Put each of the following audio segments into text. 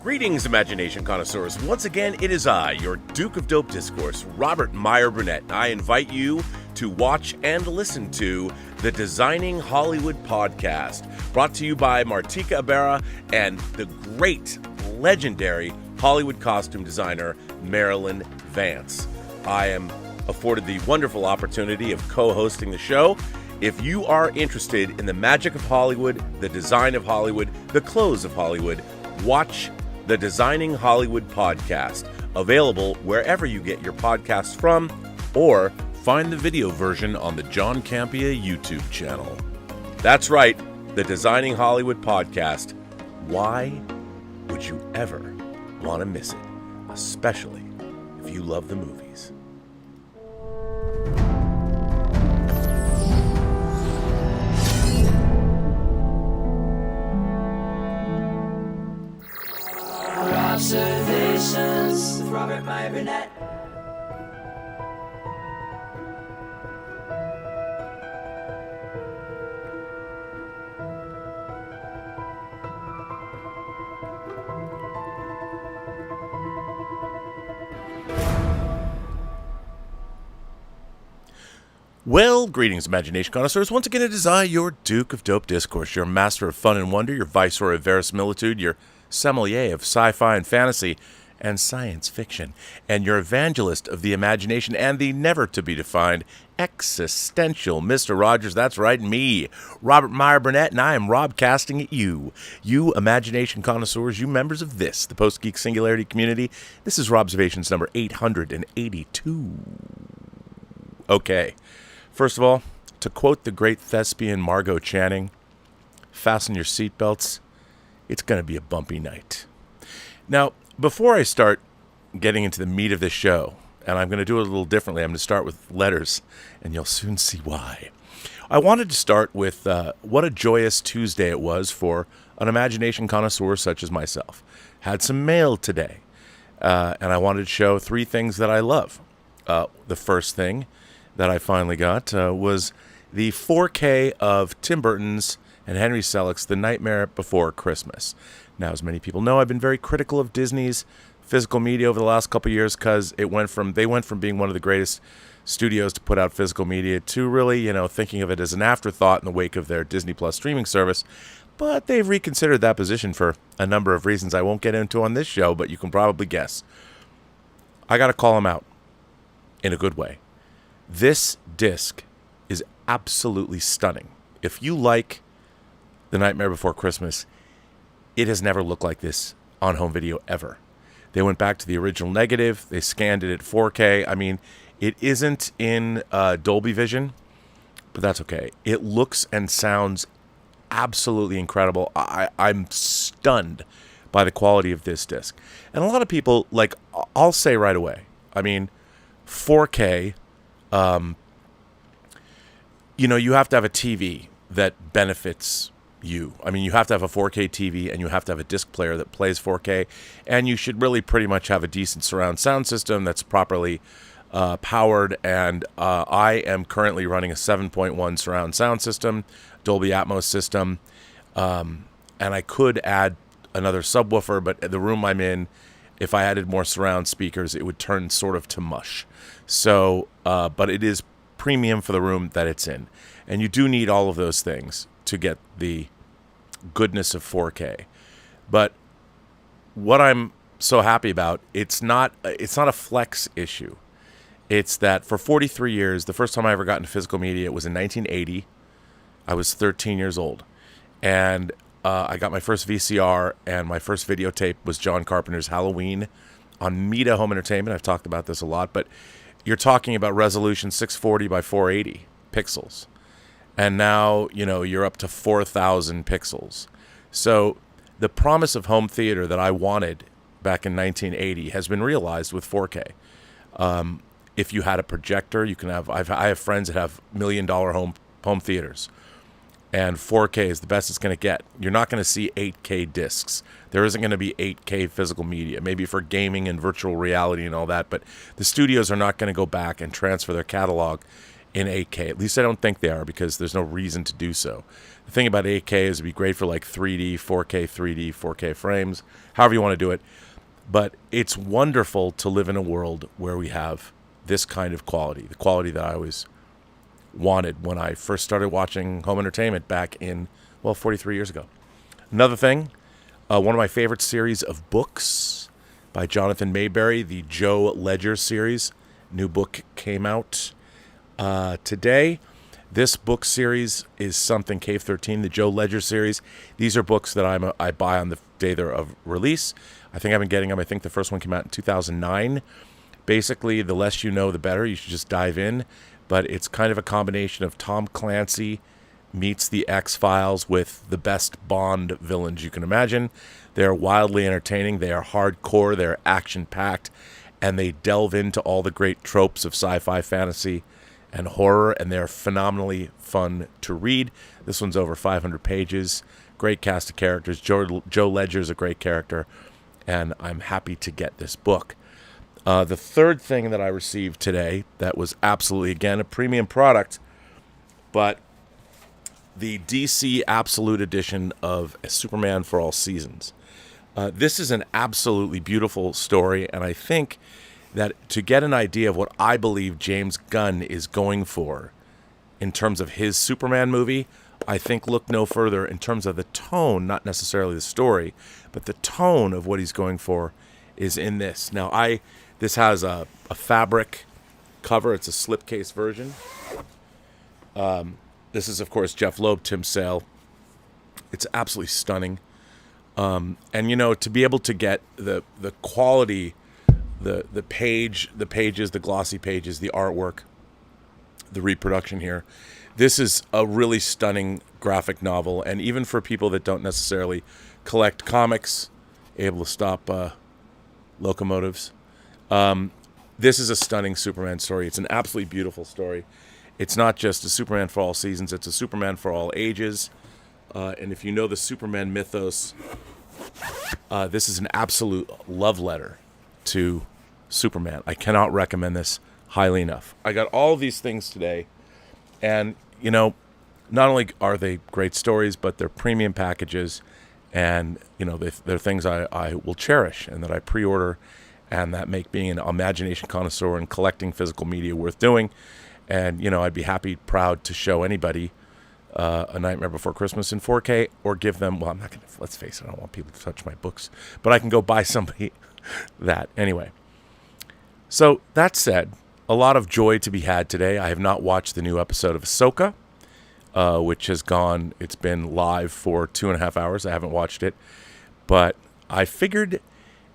Greetings, imagination connoisseurs. Once again, it is I, your Duke of Dope Discourse, Robert Meyer Burnett. I invite you to watch and listen to the Designing Hollywood podcast, brought to you by Martika Ibarra and the great, legendary Hollywood costume designer, Marilyn Vance. I am afforded the wonderful opportunity of co-hosting the show. If you are interested in the magic of Hollywood, the design of Hollywood, the clothes of Hollywood, watch the Designing Hollywood podcast, available wherever you get your podcasts from, or find the video version on the John Campea YouTube channel. That's right, the Designing Hollywood podcast. Why would you ever want to miss it? Especially if you love the movies. Observations with Robert Meyer Burnett. Well, greetings, imagination connoisseurs. Once again, it is I, your Duke of Dope Discourse, your master of fun and wonder, your viceroy of verisimilitude, your sommelier of sci-fi and fantasy and science fiction, and your evangelist of the imagination and the never-to-be-defined existential Mr. Rogers. That's right, me, Robert Meyer Burnett, and I am Robcasting at you. You imagination connoisseurs, you members of this, the Post-Geek Singularity community. This is Robservations number 882. Okay, first of all, to quote the great thespian Margot Channing, fasten your seatbelts. It's going to be a bumpy night. Now, before I start getting into the meat of this show, and I'm going to do it a little differently, I'm going to start with letters, and you'll soon see why. I wanted to start with what a joyous Tuesday it was for an imagination connoisseur such as myself. Had some mail today, and I wanted to show three things that I love. The first thing that I finally got was the 4K of Tim Burton's and Henry Selick's The Nightmare Before Christmas. Now, as many people know, I've been very critical of Disney's physical media over the last couple of years because they went from being one of the greatest studios to put out physical media to really, thinking of it as an afterthought in the wake of their Disney Plus streaming service. But they've reconsidered that position for a number of reasons I won't get into on this show, but you can probably guess. I got to call them out in a good way. This disc is absolutely stunning. If you like The Nightmare Before Christmas, it has never looked like this on home video ever. They went back to the original negative. They scanned it at 4K. I mean, it isn't in Dolby Vision, but that's okay. It looks and sounds absolutely incredible. I'm stunned by the quality of this disc. And a lot of people, I'll say right away, 4K, you have to have a TV that benefits you. You have to have a 4K TV and you have to have a disc player that plays 4K, and you should really pretty much have a decent surround sound system that's properly powered, and I am currently running a 7.1 surround sound system, Dolby Atmos system, and I could add another subwoofer, but the room I'm in, if I added more surround speakers, it would turn sort of to mush. So, but it is premium for the room that it's in, and you do need all of those things to get the goodness of 4K. But what I'm so happy about, it's not a flex issue. It's that for 43 years, the first time I ever got into physical media, it was in 1980. I was 13 years old, and I got my first VCR, and my first videotape was John Carpenter's Halloween on Meta Home Entertainment. I've talked about this a lot, but you're talking about resolution 640 by 480 pixels. And now, you're up to 4,000 pixels. So the promise of home theater that I wanted back in 1980 has been realized with 4K. If you had a projector, you can have. I have friends that have $1 million home theaters, and 4K is the best it's going to get. You're not going to see 8K discs. There isn't going to be 8K physical media, maybe for gaming and virtual reality and all that. But the studios are not going to go back and transfer their catalog in 8K. At least I don't think they are, because there's no reason to do so. The thing about 8K is it'd be great for like 3D, 4K frames, however you want to do it. But it's wonderful to live in a world where we have this kind of quality, the quality that I always wanted when I first started watching home entertainment back in, 43 years ago. Another thing, one of my favorite series of books by Jonathan Mayberry, the Joe Ledger series. New book came out today. This book series is something, Cave 13, the Joe Ledger series. These are books that I buy on the day they're of release. I think I've been getting them. I think the first one came out in 2009. Basically, the less you know, the better. You should just dive in. But it's kind of a combination of Tom Clancy meets the X-Files with the best Bond villains you can imagine. They're wildly entertaining. They are hardcore. They're action-packed. And they delve into all the great tropes of sci-fi, fantasy, and horror. And they're phenomenally fun to read. This one's over 500 pages. Great cast of characters. Joe Ledger's a great character. And I'm happy to get this book. The third thing that I received today that was absolutely, again, a premium product, but the DC Absolute Edition of Superman for All Seasons. This is an absolutely beautiful story, and I think that to get an idea of what I believe James Gunn is going for in terms of his Superman movie, I think look no further in terms of the tone, not necessarily the story, but the tone of what he's going for is in this. Now, this has a fabric cover. It's a slipcase version. This is, of course, Jeff Loeb, Tim Sale. It's absolutely stunning. And, to be able to get the quality, the pages, the glossy pages, the artwork, the reproduction here, this is a really stunning graphic novel. And even for people that don't necessarily collect comics, able to stop locomotives, this is a stunning Superman story. It's an absolutely beautiful story. It's not just a Superman for all seasons, it's a Superman for all ages. And if you know the Superman mythos, this is an absolute love letter to Superman. I cannot recommend this highly enough. I got all of these things today, and, not only are they great stories, but they're premium packages, and, they're things I will cherish and that I pre-order, and that make being an imagination connoisseur and collecting physical media worth doing. And, I'd be happy, proud to show anybody A Nightmare Before Christmas in 4K, or give them, I'm not going to, let's face it, I don't want people to touch my books, but I can go buy somebody that. Anyway, so that said, a lot of joy to be had today. I have not watched the new episode of Ahsoka, which it's been live for 2.5 hours. I haven't watched it, but I figured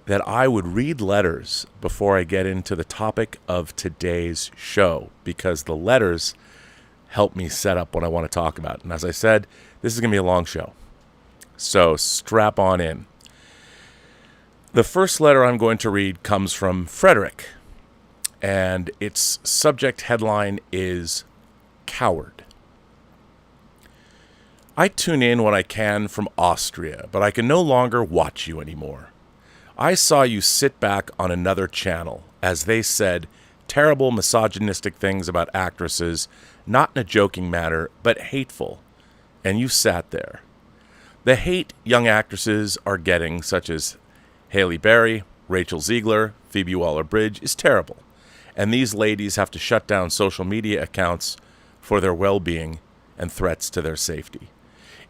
that I would read letters before I get into the topic of today's show, because the letters help me set up what I want to talk about. And as I said, this is going to be a long show, so strap on in. The first letter I'm going to read comes from Frederick, and its subject headline is Coward. I tune in when I can from Austria, but I can no longer watch you anymore. I saw you sit back on another channel, as they said terrible misogynistic things about actresses, not in a joking manner, but hateful, and you sat there. The hate young actresses are getting, such as Halle Berry, Rachel Ziegler, Phoebe Waller-Bridge, is terrible, and these ladies have to shut down social media accounts for their well-being and threats to their safety.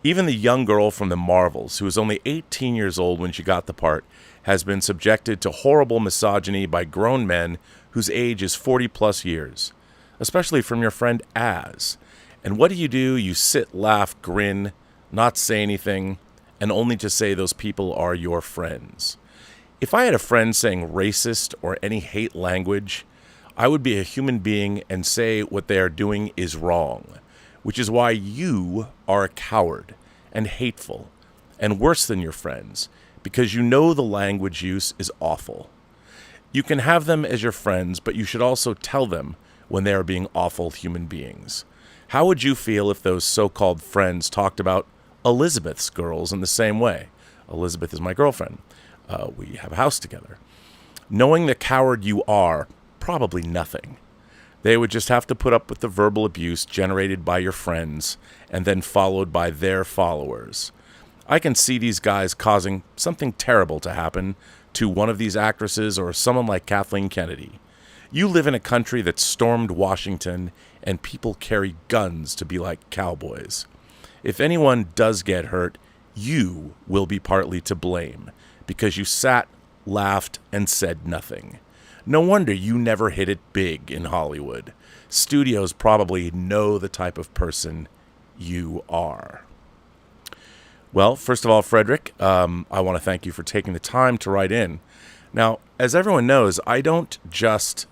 Even the young girl from the Marvels, who was only 18 years old when she got the part, has been subjected to horrible misogyny by grown men whose age is 40-plus years, especially from your friend Az. And what do? You sit, laugh, grin, not say anything, and only to say those people are your friends. If I had a friend saying racist or any hate language, I would be a human being and say what they are doing is wrong, which is why you are a coward and hateful and worse than your friends, because you know the language use is awful. You can have them as your friends, but you should also tell them when they are being awful human beings. How would you feel if those so-called friends talked about Elizabeth's girls in the same way? Elizabeth is my girlfriend. We have a house together. Knowing the coward you are, probably nothing. They would just have to put up with the verbal abuse generated by your friends and then followed by their followers. I can see these guys causing something terrible to happen to one of these actresses or someone like Kathleen Kennedy. You live in a country that stormed Washington and people carry guns to be like cowboys. If anyone does get hurt, you will be partly to blame because you sat, laughed, and said nothing. No wonder you never hit it big in Hollywood. Studios probably know the type of person you are. Well, first of all, Frederick, I want to thank you for taking the time to write in. Now, as everyone knows, I don't just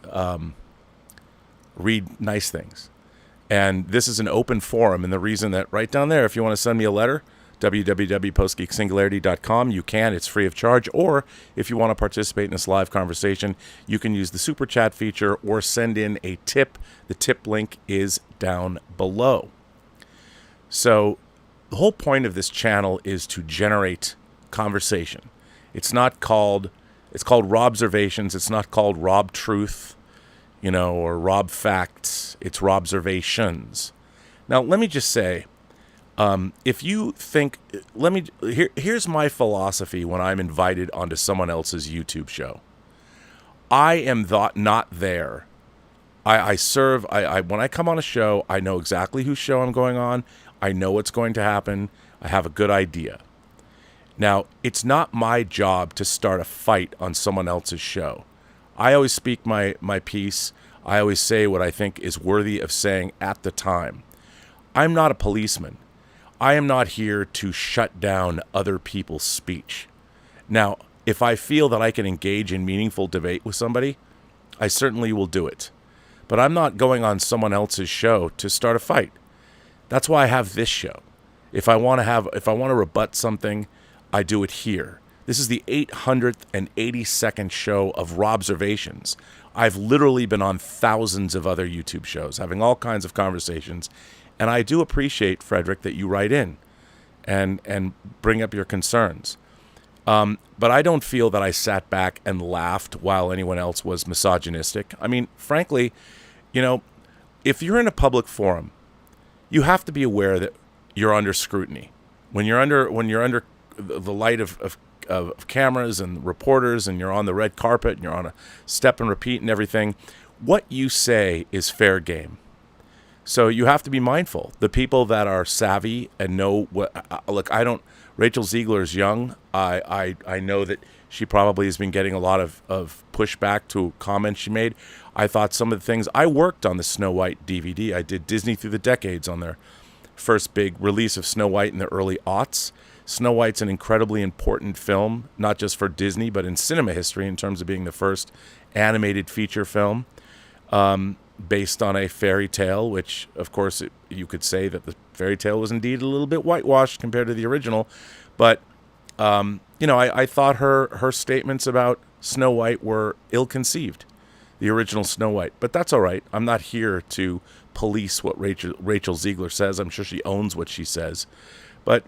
read nice things. And this is an open forum, and the reason that right down there, if you want to send me a letter, www.postgeeksingularity.com, you can. It's free of charge. Or if you want to participate in this live conversation, you can use the super chat feature or send in a tip. The tip link is down below. So the whole point of this channel is to generate conversation. It's called Robservations. It's not called Rob Truth, or Rob Facts. It's Robservations. Now, let me just say, if you think, here's my philosophy when I'm invited onto someone else's YouTube show. I am not there. When I come on a show, I know exactly whose show I'm going on. I know what's going to happen. I have a good idea. Now, it's not my job to start a fight on someone else's show. I always speak my piece. I always say what I think is worthy of saying at the time. I'm not a policeman. I am not here to shut down other people's speech. Now, if I feel that I can engage in meaningful debate with somebody, I certainly will do it. But I'm not going on someone else's show to start a fight. That's why I have this show. If I want to rebut something, I do it here. This is the 882nd show of Robservations. I've literally been on thousands of other YouTube shows, having all kinds of conversations, and I do appreciate, Frederick, that you write in and bring up your concerns. But I don't feel that I sat back and laughed while anyone else was misogynistic. I mean, frankly, if you're in a public forum, you have to be aware that you're under scrutiny. When you're under the light of cameras and reporters, and you're on the red carpet, and you're on a step and repeat and everything, what you say is fair game. So you have to be mindful. The people that are savvy and know what, look, Rachel Ziegler is young. I know that she probably has been getting a lot of pushback to comments she made. I thought some of the things, I worked on the Snow White DVD. I did Disney Through the Decades on their first big release of Snow White in the early aughts. Snow White's an incredibly important film, not just for Disney, but in cinema history in terms of being the first animated feature film based on a fairy tale, which, of course, you could say that the fairy tale was indeed a little bit whitewashed compared to the original. But, I thought her statements about Snow White were ill-conceived, the original Snow White. But that's all right. I'm not here to police what Rachel Ziegler says. I'm sure she owns what she says. But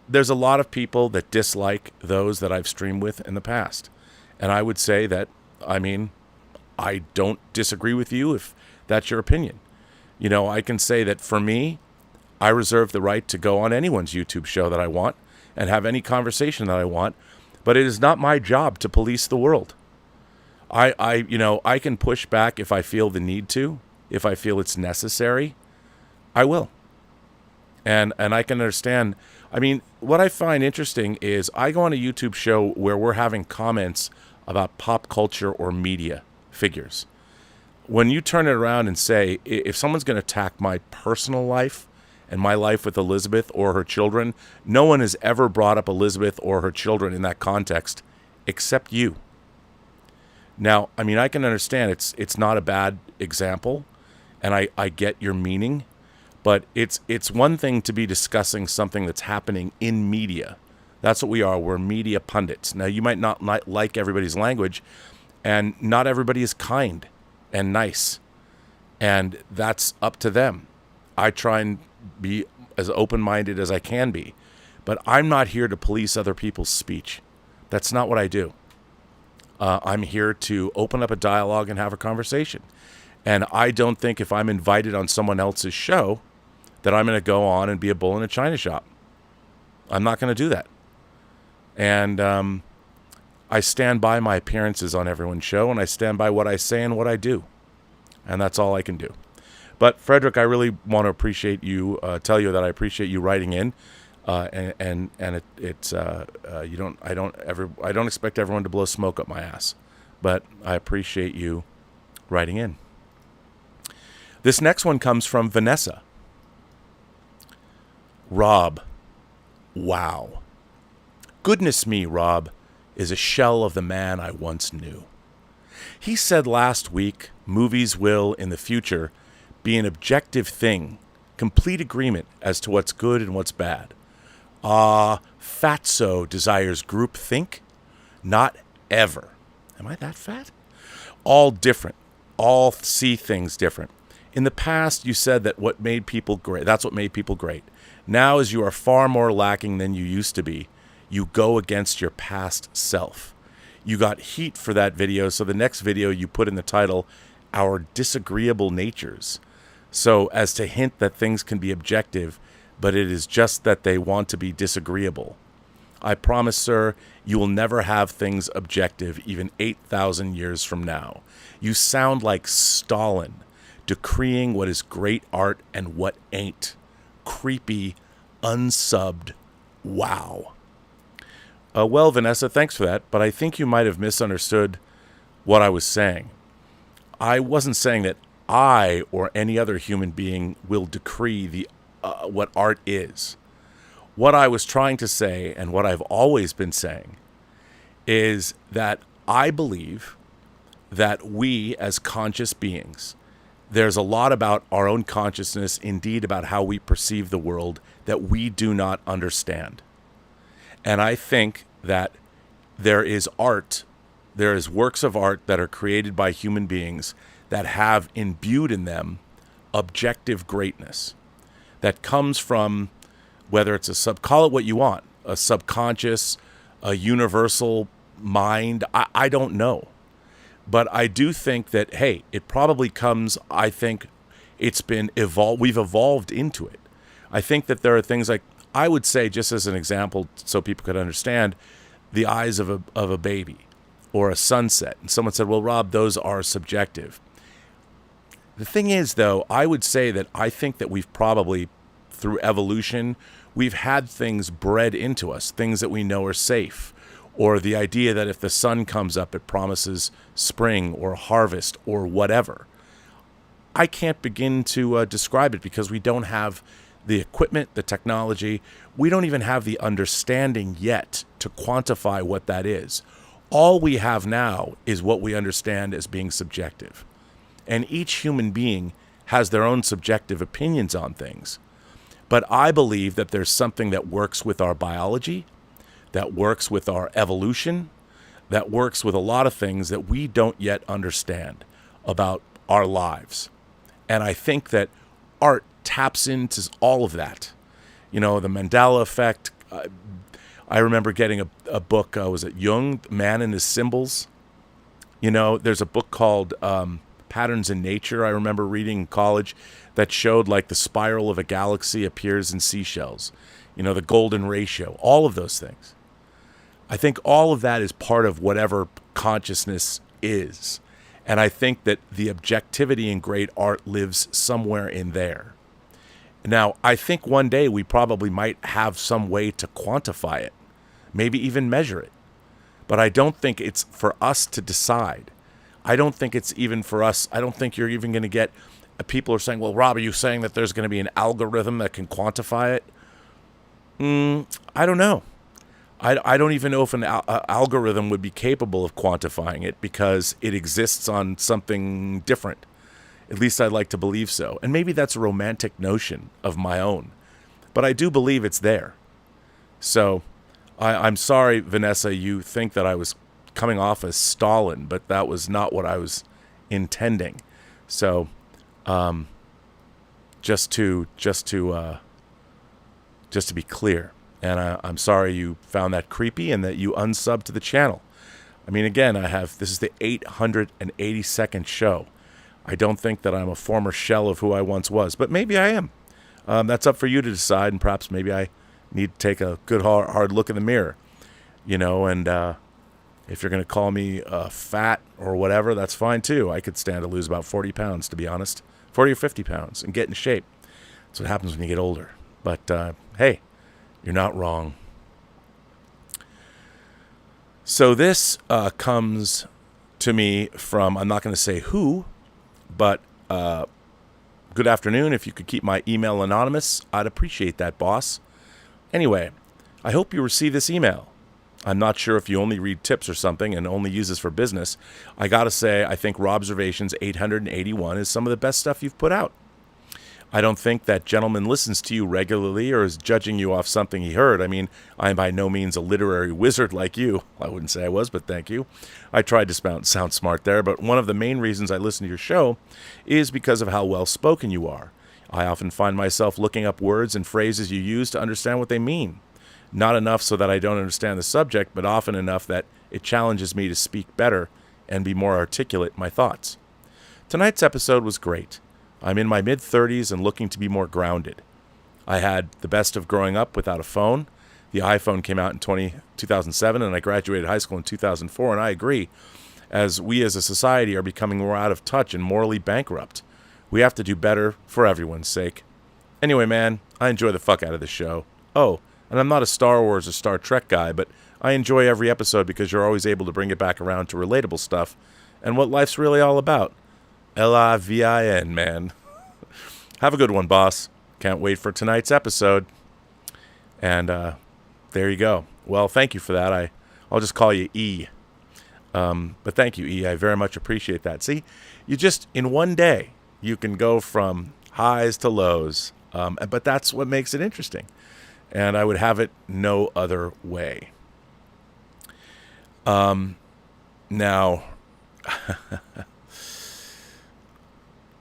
there's a lot of people that dislike those that I've streamed with in the past. And I would say that, I don't disagree with you if that's your opinion. I can say that for me, I reserve the right to go on anyone's YouTube show that I want and have any conversation that I want, but it is not my job to police the world. I can push back if I feel the need to, if I feel it's necessary, I will. And I can understand. What I find interesting is I go on a YouTube show where we're having comments about pop culture or media figures. When you turn it around and say, if someone's going to attack my personal life and my life with Elizabeth or her children, no one has ever brought up Elizabeth or her children in that context except you. Now, I can understand it's not a bad example, and I get your meaning. But it's one thing to be discussing something that's happening in media. That's what we are. We're media pundits. Now, you might not like everybody's language, and not everybody is kind and nice. And that's up to them. I try and be as open-minded as I can be. But I'm not here to police other people's speech. That's not what I do. I'm here to open up a dialogue and have a conversation. And I don't think if I'm invited on someone else's show that I'm going to go on and be a bull in a china shop. I'm not going to do that. And I stand by my appearances on everyone's show, and I stand by what I say and what I do. And that's all I can do. But Frederick, I really want to appreciate you, tell you that I appreciate you writing in, and it's I don't expect everyone to blow smoke up my ass, but I appreciate you writing in. This next one comes from Vanessa. Rob, wow. Goodness me, Rob is a shell of the man I once knew. He said last week, movies will, in the future, be an objective thing, complete agreement as to what's good and what's bad. Fatso desires group think? Not ever. Am I that fat? All different. All see things different. In the past, you said that what made people great, that's what made people great. Now, as you are far more lacking than you used to be, you go against your past self. You got heat for that video, so the next video you put in the title, Our Disagreeable Natures. So as to hint that things can be objective, but it is just that they want to be disagreeable. I promise, sir, you will never have things objective even 8,000 years from now. You sound like Stalin, decreeing what is great art and what ain't. Creepy, unsubbed, wow. Well, Vanessa, thanks for that, but I think you might have misunderstood what I was saying. I wasn't saying that I or any other human being will decree the what art is. What I was trying to say, and what I've always been saying, is that I believe that we as conscious beings, there's a lot about our own consciousness, indeed about how we perceive the world, that we do not understand. And I think that there is art, there is works of art that are created by human beings that have imbued in them objective greatness that comes from, whether it's call it what you want, a subconscious, a universal mind, I don't know. But I do think that, hey, it probably comes, I think it's been evolved, we've evolved into it. I think that there are things like, I would say, just as an example, so people could understand, the eyes of a baby or a sunset. And someone said, well, Rob, those are subjective. The thing is, though, I would say that I think that we've probably, through evolution, we've had things bred into us, things that we know are safe, or the idea that if the sun comes up, it promises spring or harvest or whatever. I can't begin to describe it because we don't have the equipment, the technology. We don't even have the understanding yet to quantify what that is. All we have now is what we understand as being subjective. And each human being has their own subjective opinions on things. But I believe that there's something that works with our biology, that works with our evolution, that works with a lot of things that we don't yet understand about our lives. And I think that art taps into all of that. You know, the Mandela effect. I remember getting a book, was it Jung, Man and His Symbols? You know, there's a book called Patterns in Nature, I remember reading in college, that showed like the spiral of a galaxy appears in seashells. You know, the golden ratio, all of those things. I think all of that is part of whatever consciousness is. And I think that the objectivity in great art lives somewhere in there. Now, I think one day we probably might have some way to quantify it, maybe even measure it. But I don't think it's for us to decide. I don't think it's even for us. I don't think you're even going to get, people are saying, well, Rob, are you saying that there's going to be an algorithm that can quantify it? I don't know. I don't even know if an algorithm would be capable of quantifying it because it exists on something different. At least I'd like to believe so. And maybe that's a romantic notion of my own. But I do believe it's there. So I'm sorry, Vanessa, you think that I was coming off as Stalin, but that was not what I was intending. So just to be clear. And I'm sorry you found that creepy and that you unsubbed to the channel. I mean, again, this is the 882nd show. I don't think that I'm a former shell of who I once was, but maybe I am. That's up for you to decide, and perhaps maybe I need to take a good hard look in the mirror, and if you're going to call me fat or whatever, that's fine too. I could stand to lose about 40 pounds, to be honest, 40 or 50 pounds, and get in shape. That's what happens when you get older. But hey, you're not wrong. So this comes to me from, I'm not going to say who, but good afternoon. If you could keep my email anonymous, I'd appreciate that, boss. Anyway, I hope you receive this email. I'm not sure if you only read tips or something and only use this for business. I gotta say, I think Robservations 881 is some of the best stuff you've put out. I don't think that gentleman listens to you regularly or is judging you off something he heard. I mean, I'm by no means a literary wizard like you. I wouldn't say I was, but thank you. I tried to sound smart there, but one of the main reasons I listen to your show is because of how well-spoken you are. I often find myself looking up words and phrases you use to understand what they mean. Not enough so that I don't understand the subject, but often enough that it challenges me to speak better and be more articulate in my thoughts. Tonight's episode was great. I'm in my mid-30s and looking to be more grounded. I had the best of growing up without a phone. The iPhone came out in 2007, and I graduated high school in 2004, and I agree, as we as a society are becoming more out of touch and morally bankrupt. We have to do better for everyone's sake. Anyway, man, I enjoy the fuck out of this show. Oh, and I'm not a Star Wars or Star Trek guy, but I enjoy every episode because you're always able to bring it back around to relatable stuff and what life's really all about. L-I-V-I-N, man. Have a good one, boss. Can't wait for tonight's episode. And there you go. Well, thank you for that. I'll just call you E. But thank you, E. I very much appreciate that. See, you just, in one day, you can go from highs to lows. But that's what makes it interesting. And I would have it no other way. Now,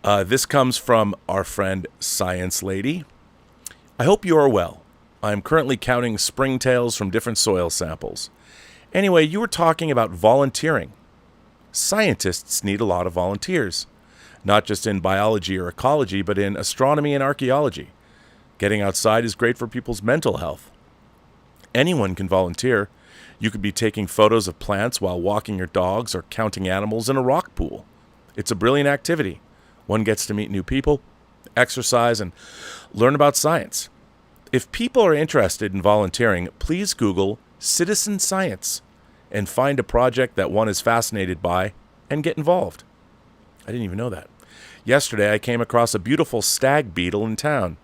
this comes from our friend Science Lady. I hope you are well. I am currently counting springtails from different soil samples. Anyway, you were talking about volunteering. Scientists need a lot of volunteers, not just in biology or ecology, but in astronomy and archaeology. Getting outside is great for people's mental health. Anyone can volunteer. You could be taking photos of plants while walking your dogs or counting animals in a rock pool. It's a brilliant activity. One gets to meet new people, exercise, and learn about science. If people are interested in volunteering, please Google citizen science and find a project that one is fascinated by and get involved. I didn't even know that. Yesterday, I came across a beautiful stag beetle in town.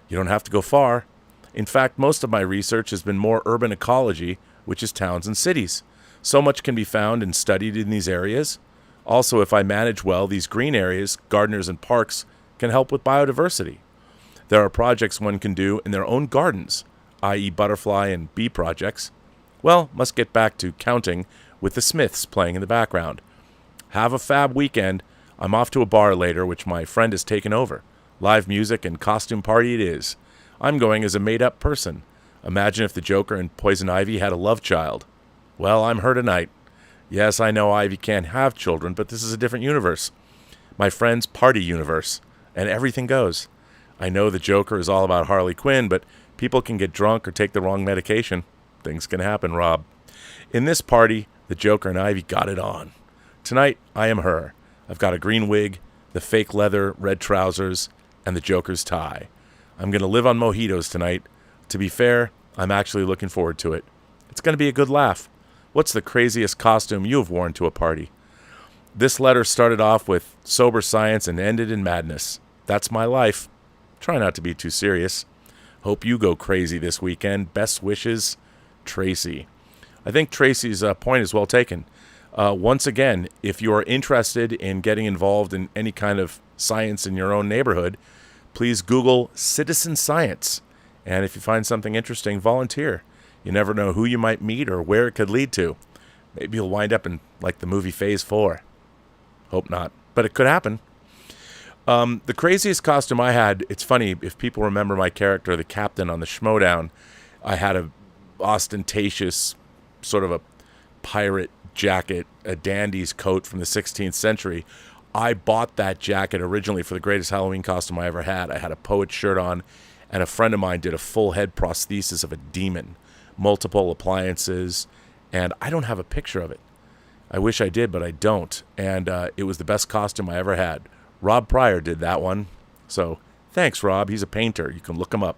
You don't have to go far. In fact, most of my research has been more urban ecology, which is towns and cities. So much can be found and studied in these areas. Also, if I manage well, these green areas, gardeners and parks, can help with biodiversity. There are projects one can do in their own gardens, i.e. butterfly and bee projects. Well, must get back to counting with the Smiths playing in the background. Have a fab weekend. I'm off to a bar later, which my friend has taken over. Live music and costume party it is. I'm going as a made-up person. Imagine if the Joker and Poison Ivy had a love child. Well, I'm her tonight. Yes, I know Ivy can't have children, but this is a different universe. My friend's party universe, and everything goes. I know the Joker is all about Harley Quinn, but people can get drunk or take the wrong medication. Things can happen, Rob. In this party, the Joker and Ivy got it on. Tonight, I am her. I've got a green wig, the fake leather, red trousers, and the Joker's tie. I'm going to live on mojitos tonight. To be fair, I'm actually looking forward to it. It's going to be a good laugh. What's the craziest costume you have worn to a party? This letter started off with sober science and ended in madness. That's my life. Try not to be too serious. Hope you go crazy this weekend. Best wishes, Tracy. I think Tracy's point is well taken. Once again, if you are interested in getting involved in any kind of science in your own neighborhood, please Google citizen science. And if you find something interesting, volunteer. You never know who you might meet or where it could lead to. Maybe you'll wind up in, like, the movie Phase 4. Hope not, but it could happen. The craziest costume I had, it's funny, if people remember my character, the captain on the Schmodown, I had a ostentatious sort of a pirate jacket, a dandy's coat from the 16th century. I bought that jacket originally for the greatest Halloween costume I ever had. I had a poet shirt on, and a friend of mine did a full head prosthesis of a demon, multiple appliances, and I don't have a picture of it. I wish I did, but I don't. And it was the best costume I ever had. Rob Pryor did that one. So thanks, Rob. He's a painter. You can look him up.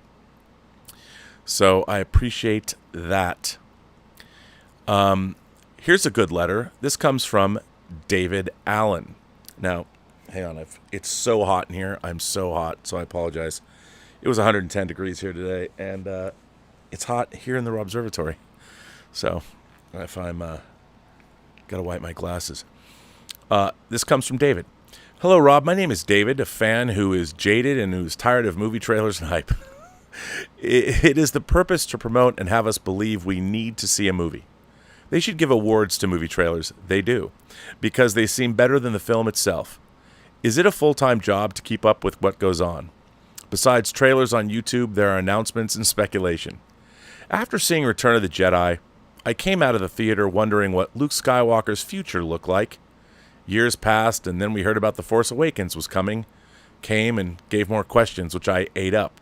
So I appreciate that. Here's a good letter. This comes from David Allen. Now, hang on. It's so hot in here. I'm so hot, so I apologize. It was 110 degrees here today, and it's hot here in the Robservatory. So if I'm... got to wipe my glasses. This comes from David. Hello, Rob. My name is David, a fan who is jaded and who's tired of movie trailers and hype. It is the purpose to promote and have us believe we need to see a movie. They should give awards to movie trailers. They do, because they seem better than the film itself. Is it a full-time job to keep up with what goes on? Besides trailers on YouTube, there are announcements and speculation. After seeing Return of the Jedi, I came out of the theater wondering what Luke Skywalker's future looked like. Years passed, and then we heard about The Force Awakens was coming, came and gave more questions, which I ate up.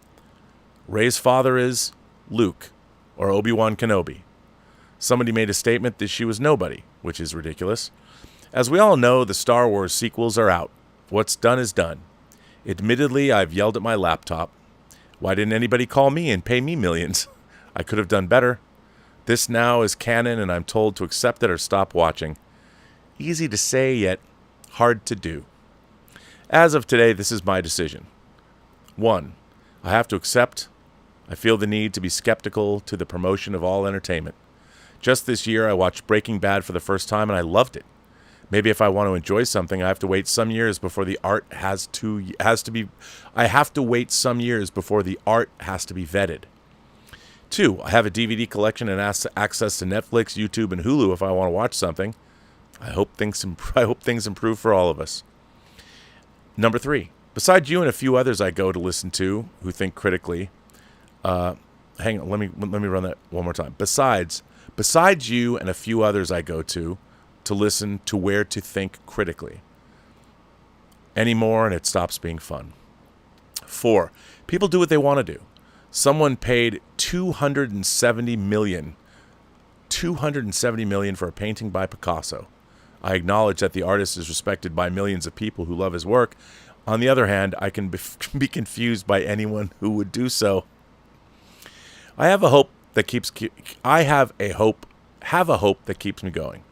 Rey's father is Luke, or Obi-Wan Kenobi. Somebody made a statement that she was nobody, which is ridiculous. As we all know, the Star Wars sequels are out. What's done is done. Admittedly, I've yelled at my laptop. Why didn't anybody call me and pay me millions? I could have done better. This now is canon, and I'm told to accept it or stop watching. Easy to say, yet hard to do. As of today, this is my decision. 1. I have to accept. I feel the need to be skeptical to the promotion of all entertainment. Just this year, I watched Breaking Bad for the first time, and I loved it. Maybe if I want to enjoy something, I have to wait some years before the art has to be. I have to wait some years before the art has to be vetted. 2, I have a DVD collection and access to Netflix, YouTube, and Hulu if I want to watch something. I hope things improve for all of us. Number 3, besides you and a few others I go to listen to who think critically. Hang on, let me run that one more time. Besides you and a few others I go to listen to where to think critically. Anymore, and it stops being fun. 4, people do what they want to do. Someone paid $270 million for a painting by Picasso. I acknowledge that the artist is respected by millions of people who love his work. On the other hand, I can be confused by anyone who would do so. I have a hope that keeps me going.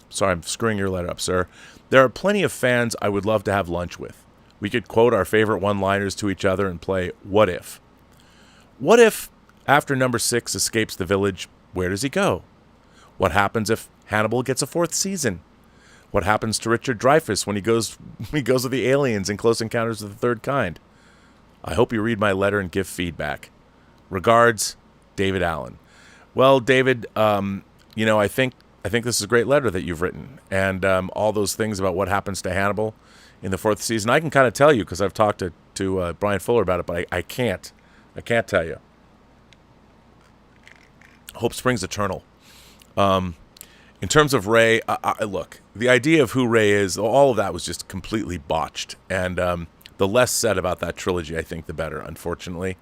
Sorry, I'm screwing your letter up, sir. There are plenty of fans I would love to have lunch with. We could quote our favorite one-liners to each other and play What If. What if, after number 6 escapes the village, where does he go? What happens if Hannibal gets a 4th season? What happens to Richard Dreyfuss when he goes with the aliens in Close Encounters of the Third Kind? I hope you read my letter and give feedback. Regards, David Allen. Well, David, I think this is a great letter that you've written, and all those things about what happens to Hannibal in the 4th season. I can kind of tell you because I've talked to Brian Fuller about it, but I can't. I can't tell you. Hope springs eternal. In terms of Rey, look, the idea of who Rey is, all of that was just completely botched. And the less said about that trilogy, I think, the better, unfortunately.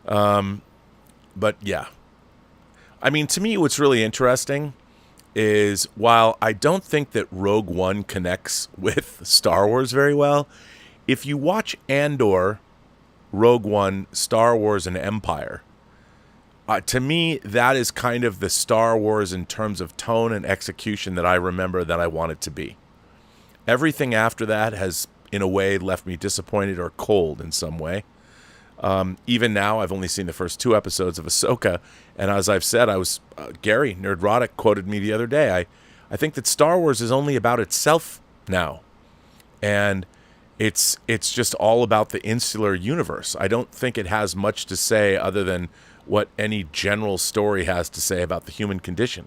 But yeah. I mean, to me, what's really interesting is while I don't think that Rogue One connects with Star Wars very well, if you watch Andor, Rogue One, Star Wars, and Empire, to me, that is kind of the Star Wars in terms of tone and execution that I remember that I want it to be. Everything after that has, in a way, left me disappointed or cold in some way. Even now, I've only seen the first 2 episodes of Ahsoka, and as I've said, Gary Nerdrotic quoted me the other day. I think that Star Wars is only about itself now, and it's just all about the insular universe. I don't think it has much to say other than what any general story has to say about the human condition.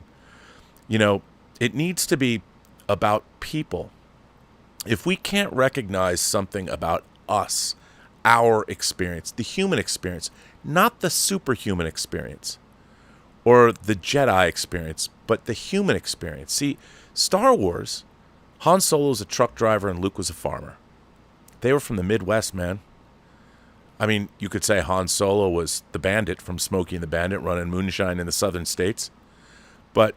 It needs to be about people. If we can't recognize something about us, our experience, the human experience, not the superhuman experience or the Jedi experience, but the human experience. See, Star Wars, Han Solo was a truck driver and Luke was a farmer. They were from the Midwest, man. I mean, you could say Han Solo was the bandit from Smokey and the Bandit running moonshine in the southern states. But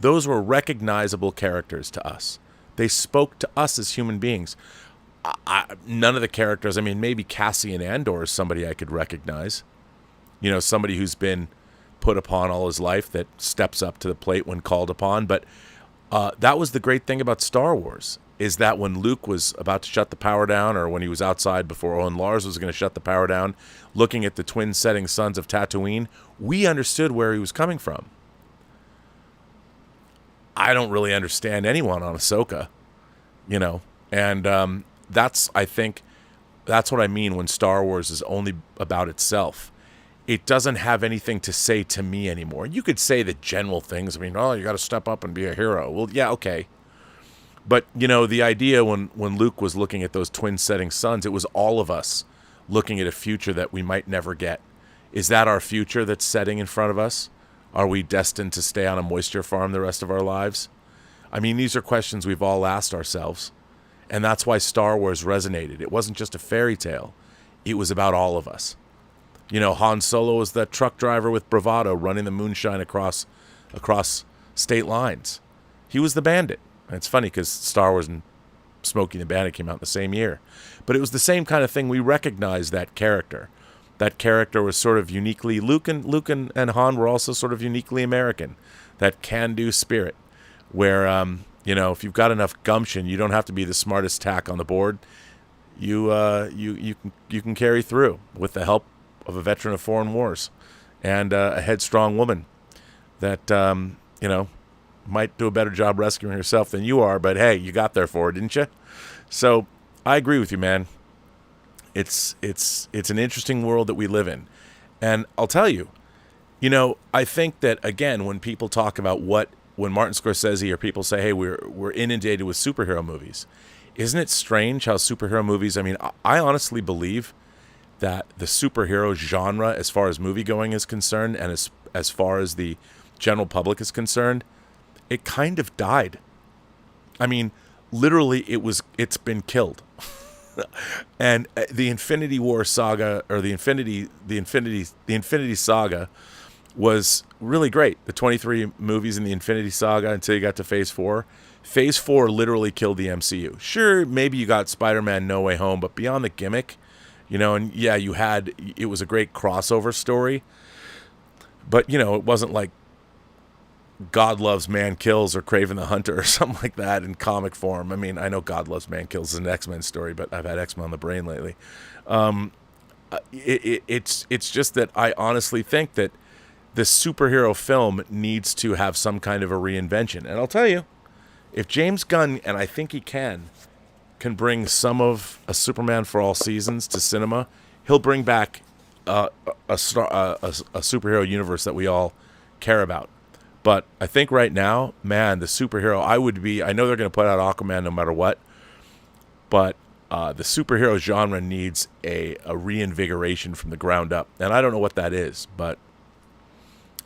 those were recognizable characters to us. They spoke to us as human beings. None of the characters, I mean, maybe Cassian Andor is somebody I could recognize. You know, somebody who's been put upon all his life that steps up to the plate when called upon. But that was the great thing about Star Wars, is that when Luke was about to shut the power down, or when he was outside before Owen Lars was going to shut the power down, looking at the twin setting suns of Tatooine, we understood where he was coming from. I don't really understand anyone on Ahsoka, you know, and I think that's what I mean when Star Wars is only about itself. It doesn't have anything to say to me anymore. You could say the general things. I mean, oh, you got to step up and be a hero. Well, yeah, okay. But, you know, the idea when Luke was looking at those twin setting suns, it was all of us looking at a future that we might never get. Is that our future that's setting in front of us? Are we destined to stay on a moisture farm the rest of our lives? I mean, these are questions we've all asked ourselves. And that's why Star Wars resonated. It wasn't just a fairy tale. It was about all of us. You know, Han Solo was that truck driver with bravado running the moonshine across state lines. He was the bandit. And it's funny because Star Wars and Smokey and the Bandit came out in the same year. But it was the same kind of thing. We recognized that character. That character was sort of uniquely, Luke and Han were also sort of uniquely American. That can-do spirit where, you know, if you've got enough gumption, you don't have to be the smartest tack on the board. You can carry through with the help of a veteran of foreign wars and a headstrong woman that, you know, might do a better job rescuing herself than you are, but hey, you got there for her, didn't you? So I agree with you, man. It's an interesting world that we live in. And I'll tell you, you know, I think that, again, when people talk about when Martin Scorsese or people say, hey, we're inundated with superhero movies, isn't it strange how superhero movies, I mean, I honestly believe that the superhero genre, as far as movie going is concerned, and as far as the general public is concerned, it kind of died. I mean, literally, it's been killed. And the Infinity War saga, or the Infinity Saga, was really great. The 23 movies in the Infinity Saga until you got to Phase 4. Phase 4 literally killed the MCU. Sure, maybe you got Spider-Man No Way Home, but beyond the gimmick, you know, and yeah, it was a great crossover story. But, you know, it wasn't like God Loves Man Kills or Kraven the Hunter or something like that in comic form. I mean, I know God Loves Man Kills is an X-Men story, but I've had X-Men on the brain lately. It's just that I honestly think that the superhero film needs to have some kind of a reinvention. And I'll tell you, if James Gunn, and I think he can bring some of a Superman for All Seasons to cinema, he'll bring back a superhero universe that we all care about. But I think right now, man, the superhero, I know they're going to put out Aquaman no matter what, but the superhero genre needs a reinvigoration from the ground up. And I don't know what that is, but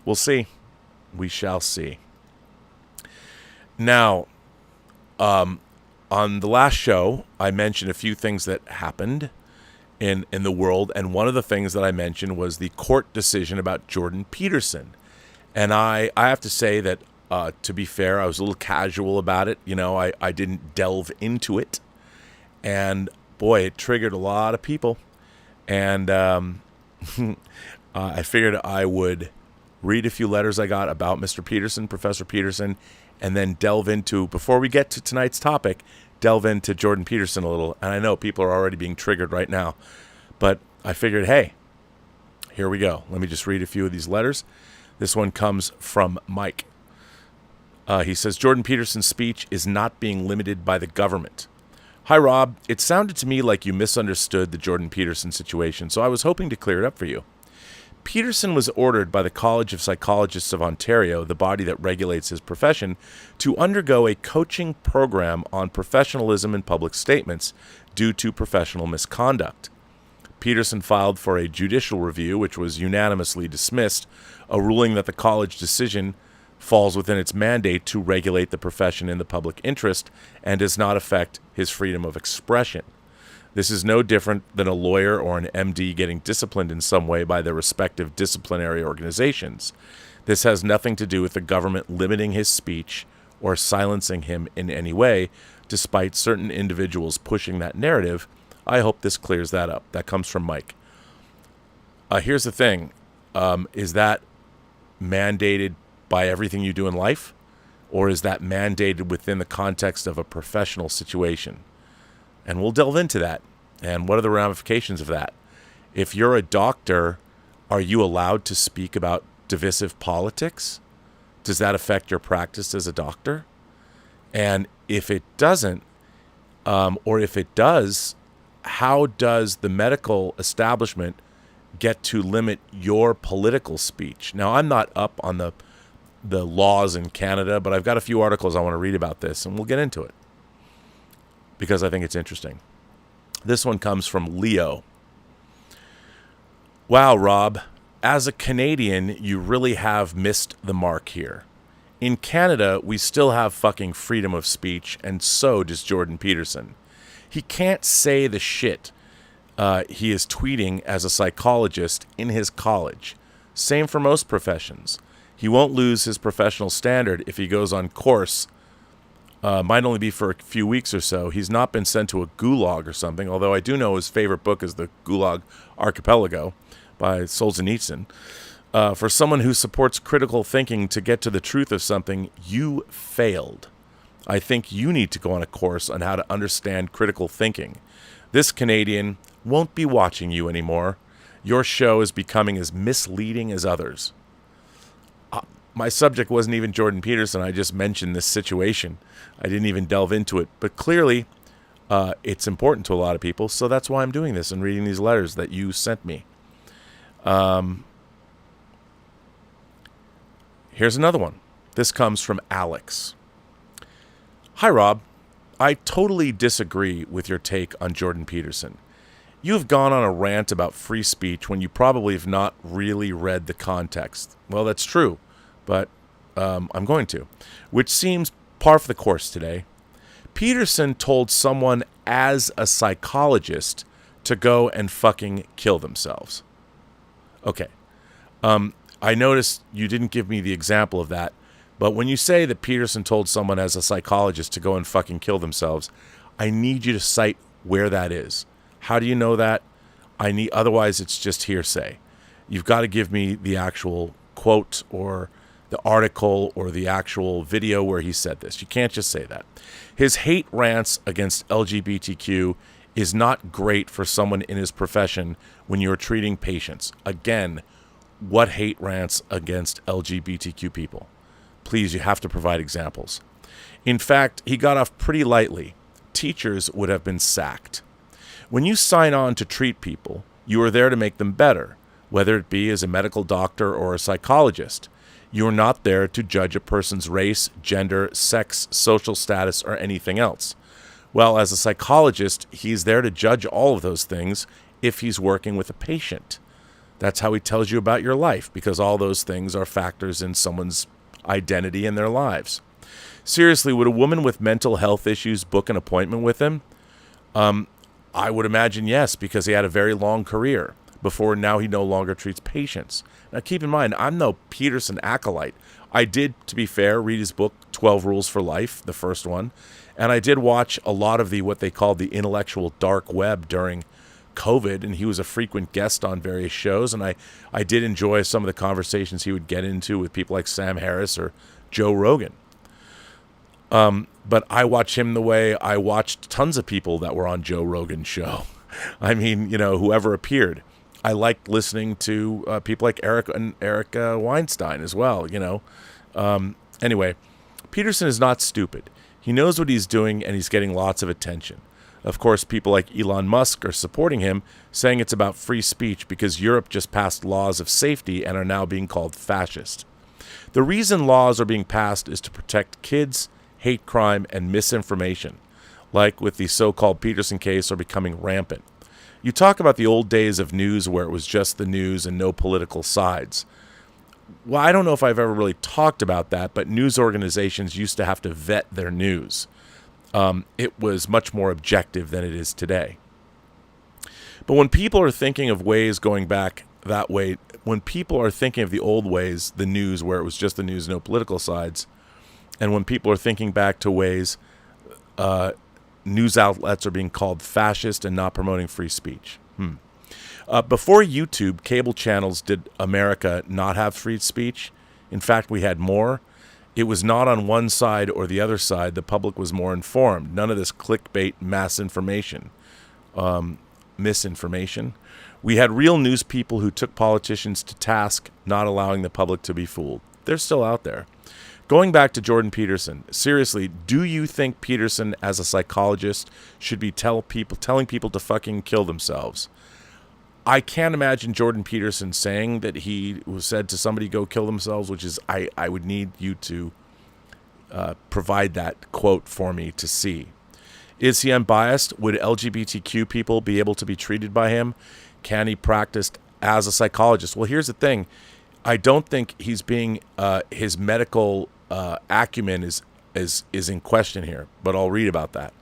we'll see. We shall see. Now, on the last show, I mentioned a few things that happened in the world, and one of the things that I mentioned was the court decision about Jordan Peterson. And I have to say that, to be fair, I was a little casual about it. You know, I didn't delve into it. And, boy, it triggered a lot of people. And I figured I would read a few letters I got about Mr. Peterson, Professor Peterson, and then delve into, before we get to tonight's topic, delve into Jordan Peterson a little. And I know people are already being triggered right now. But I figured, hey, here we go. Let me just read a few of these letters. This one comes from Mike. He says, Jordan Peterson's speech is not being limited by the government. Hi, Rob. It sounded to me like you misunderstood the Jordan Peterson situation, so I was hoping to clear it up for you. Peterson was ordered by the College of Psychologists of Ontario, the body that regulates his profession, to undergo a coaching program on professionalism in public statements due to professional misconduct. Peterson filed for a judicial review, which was unanimously dismissed, a ruling that the college decision falls within its mandate to regulate the profession in the public interest and does not affect his freedom of expression. This is no different than a lawyer or an MD getting disciplined in some way by their respective disciplinary organizations. This has nothing to do with the government limiting his speech or silencing him in any way, despite certain individuals pushing that narrative. I hope this clears that up. That comes from Mike. Here's the thing. Is that mandated by everything you do in life? Or is that mandated within the context of a professional situation? And we'll delve into that. And what are the ramifications of that? If you're a doctor, are you allowed to speak about divisive politics? Does that affect your practice as a doctor? And if it doesn't, or if it does, how does the medical establishment get to limit your political speech? Now, I'm not up on the laws in Canada, but I've got a few articles I want to read about this, and we'll get into it because I think it's interesting. This one comes from Leo. Wow, Rob, as a Canadian, you really have missed the mark here. In Canada, we still have fucking freedom of speech, and so does Jordan Peterson. He can't say the shit he is tweeting as a psychologist in his college. Same for most professions. He won't lose his professional standard if he goes on course. Might only be for a few weeks or so. He's not been sent to a gulag or something, although I do know his favorite book is The Gulag Archipelago by Solzhenitsyn. For someone who supports critical thinking to get to the truth of something, you failed. I think you need to go on a course on how to understand critical thinking. This Canadian won't be watching you anymore. Your show is becoming as misleading as others. My subject wasn't even Jordan Peterson. I just mentioned this situation. I didn't even delve into it. But clearly, it's important to a lot of people, so that's why I'm doing this and reading these letters that you sent me. Here's another one. This comes from Alex. Hi, Rob. I totally disagree with your take on Jordan Peterson. You've gone on a rant about free speech when you probably have not really read the context. Well, that's true, but I'm going to, which seems par for the course today. Peterson told someone as a psychologist to go and fucking kill themselves. Okay. I noticed you didn't give me the example of that, but when you say that Peterson told someone as a psychologist to go and fucking kill themselves, I need you to cite where that is. How do you know that? Otherwise it's just hearsay. You've got to give me the actual quote or the article or the actual video where he said this. You can't just say that. His hate rants against LGBTQ is not great for someone in his profession when you're treating patients. Again, what hate rants against LGBTQ people? Please, you have to provide examples. In fact, he got off pretty lightly. Teachers would have been sacked. When you sign on to treat people, you are there to make them better, whether it be as a medical doctor or a psychologist. You are not there to judge a person's race, gender, sex, social status, or anything else. Well, as a psychologist, he's there to judge all of those things if he's working with a patient. That's how he tells you about your life, because all those things are factors in someone's identity and their lives. Seriously, would a woman with mental health issues book an appointment with him? I would imagine yes, because he had a very long career before now he no longer treats patients. Now keep in mind, I'm no Peterson acolyte. I did, to be fair, read his book, 12 Rules for Life, the first one, and I did watch a lot of what they called the intellectual dark web during COVID, and he was a frequent guest on various shows, and I did enjoy some of the conversations he would get into with people like Sam Harris or Joe Rogan. But I watch him the way I watched tons of people that were on Joe Rogan's show. I mean, whoever appeared. I liked listening to people like Erica Weinstein as well, Anyway, Peterson is not stupid. He knows what he's doing, and he's getting lots of attention. Of course, people like Elon Musk are supporting him, saying it's about free speech because Europe just passed laws of safety and are now being called fascist. The reason laws are being passed is to protect kids, hate crime, and misinformation, like with the so-called Peterson case, are becoming rampant. You talk about the old days of news where it was just the news and no political sides. well, I don't know if I've ever really talked about that, but news organizations used to have to vet their news. It was much more objective than it is today. But when people are thinking of ways going back that way, when people are thinking of the old ways, the news where it was just the news, no political sides, and when people are thinking back to ways news outlets are being called fascist and not promoting free speech. Before YouTube, cable channels did America not have free speech. In fact, we had more. It was not on one side or the other side. The public was more informed. None of this clickbait mass information. Misinformation. We had real news people who took politicians to task, not allowing the public to be fooled. They're still out there. Going back to Jordan Peterson, seriously, do you think Peterson, as a psychologist, should be telling people to fucking kill themselves? I can't imagine Jordan Peterson saying that he said to somebody, go kill themselves, which is, I would need you to provide that quote for me to see. Is he unbiased? Would LGBTQ people be able to be treated by him? Can he practice as a psychologist? Well, here's the thing. I don't think he's being, his medical acumen is in question here, but I'll read about that.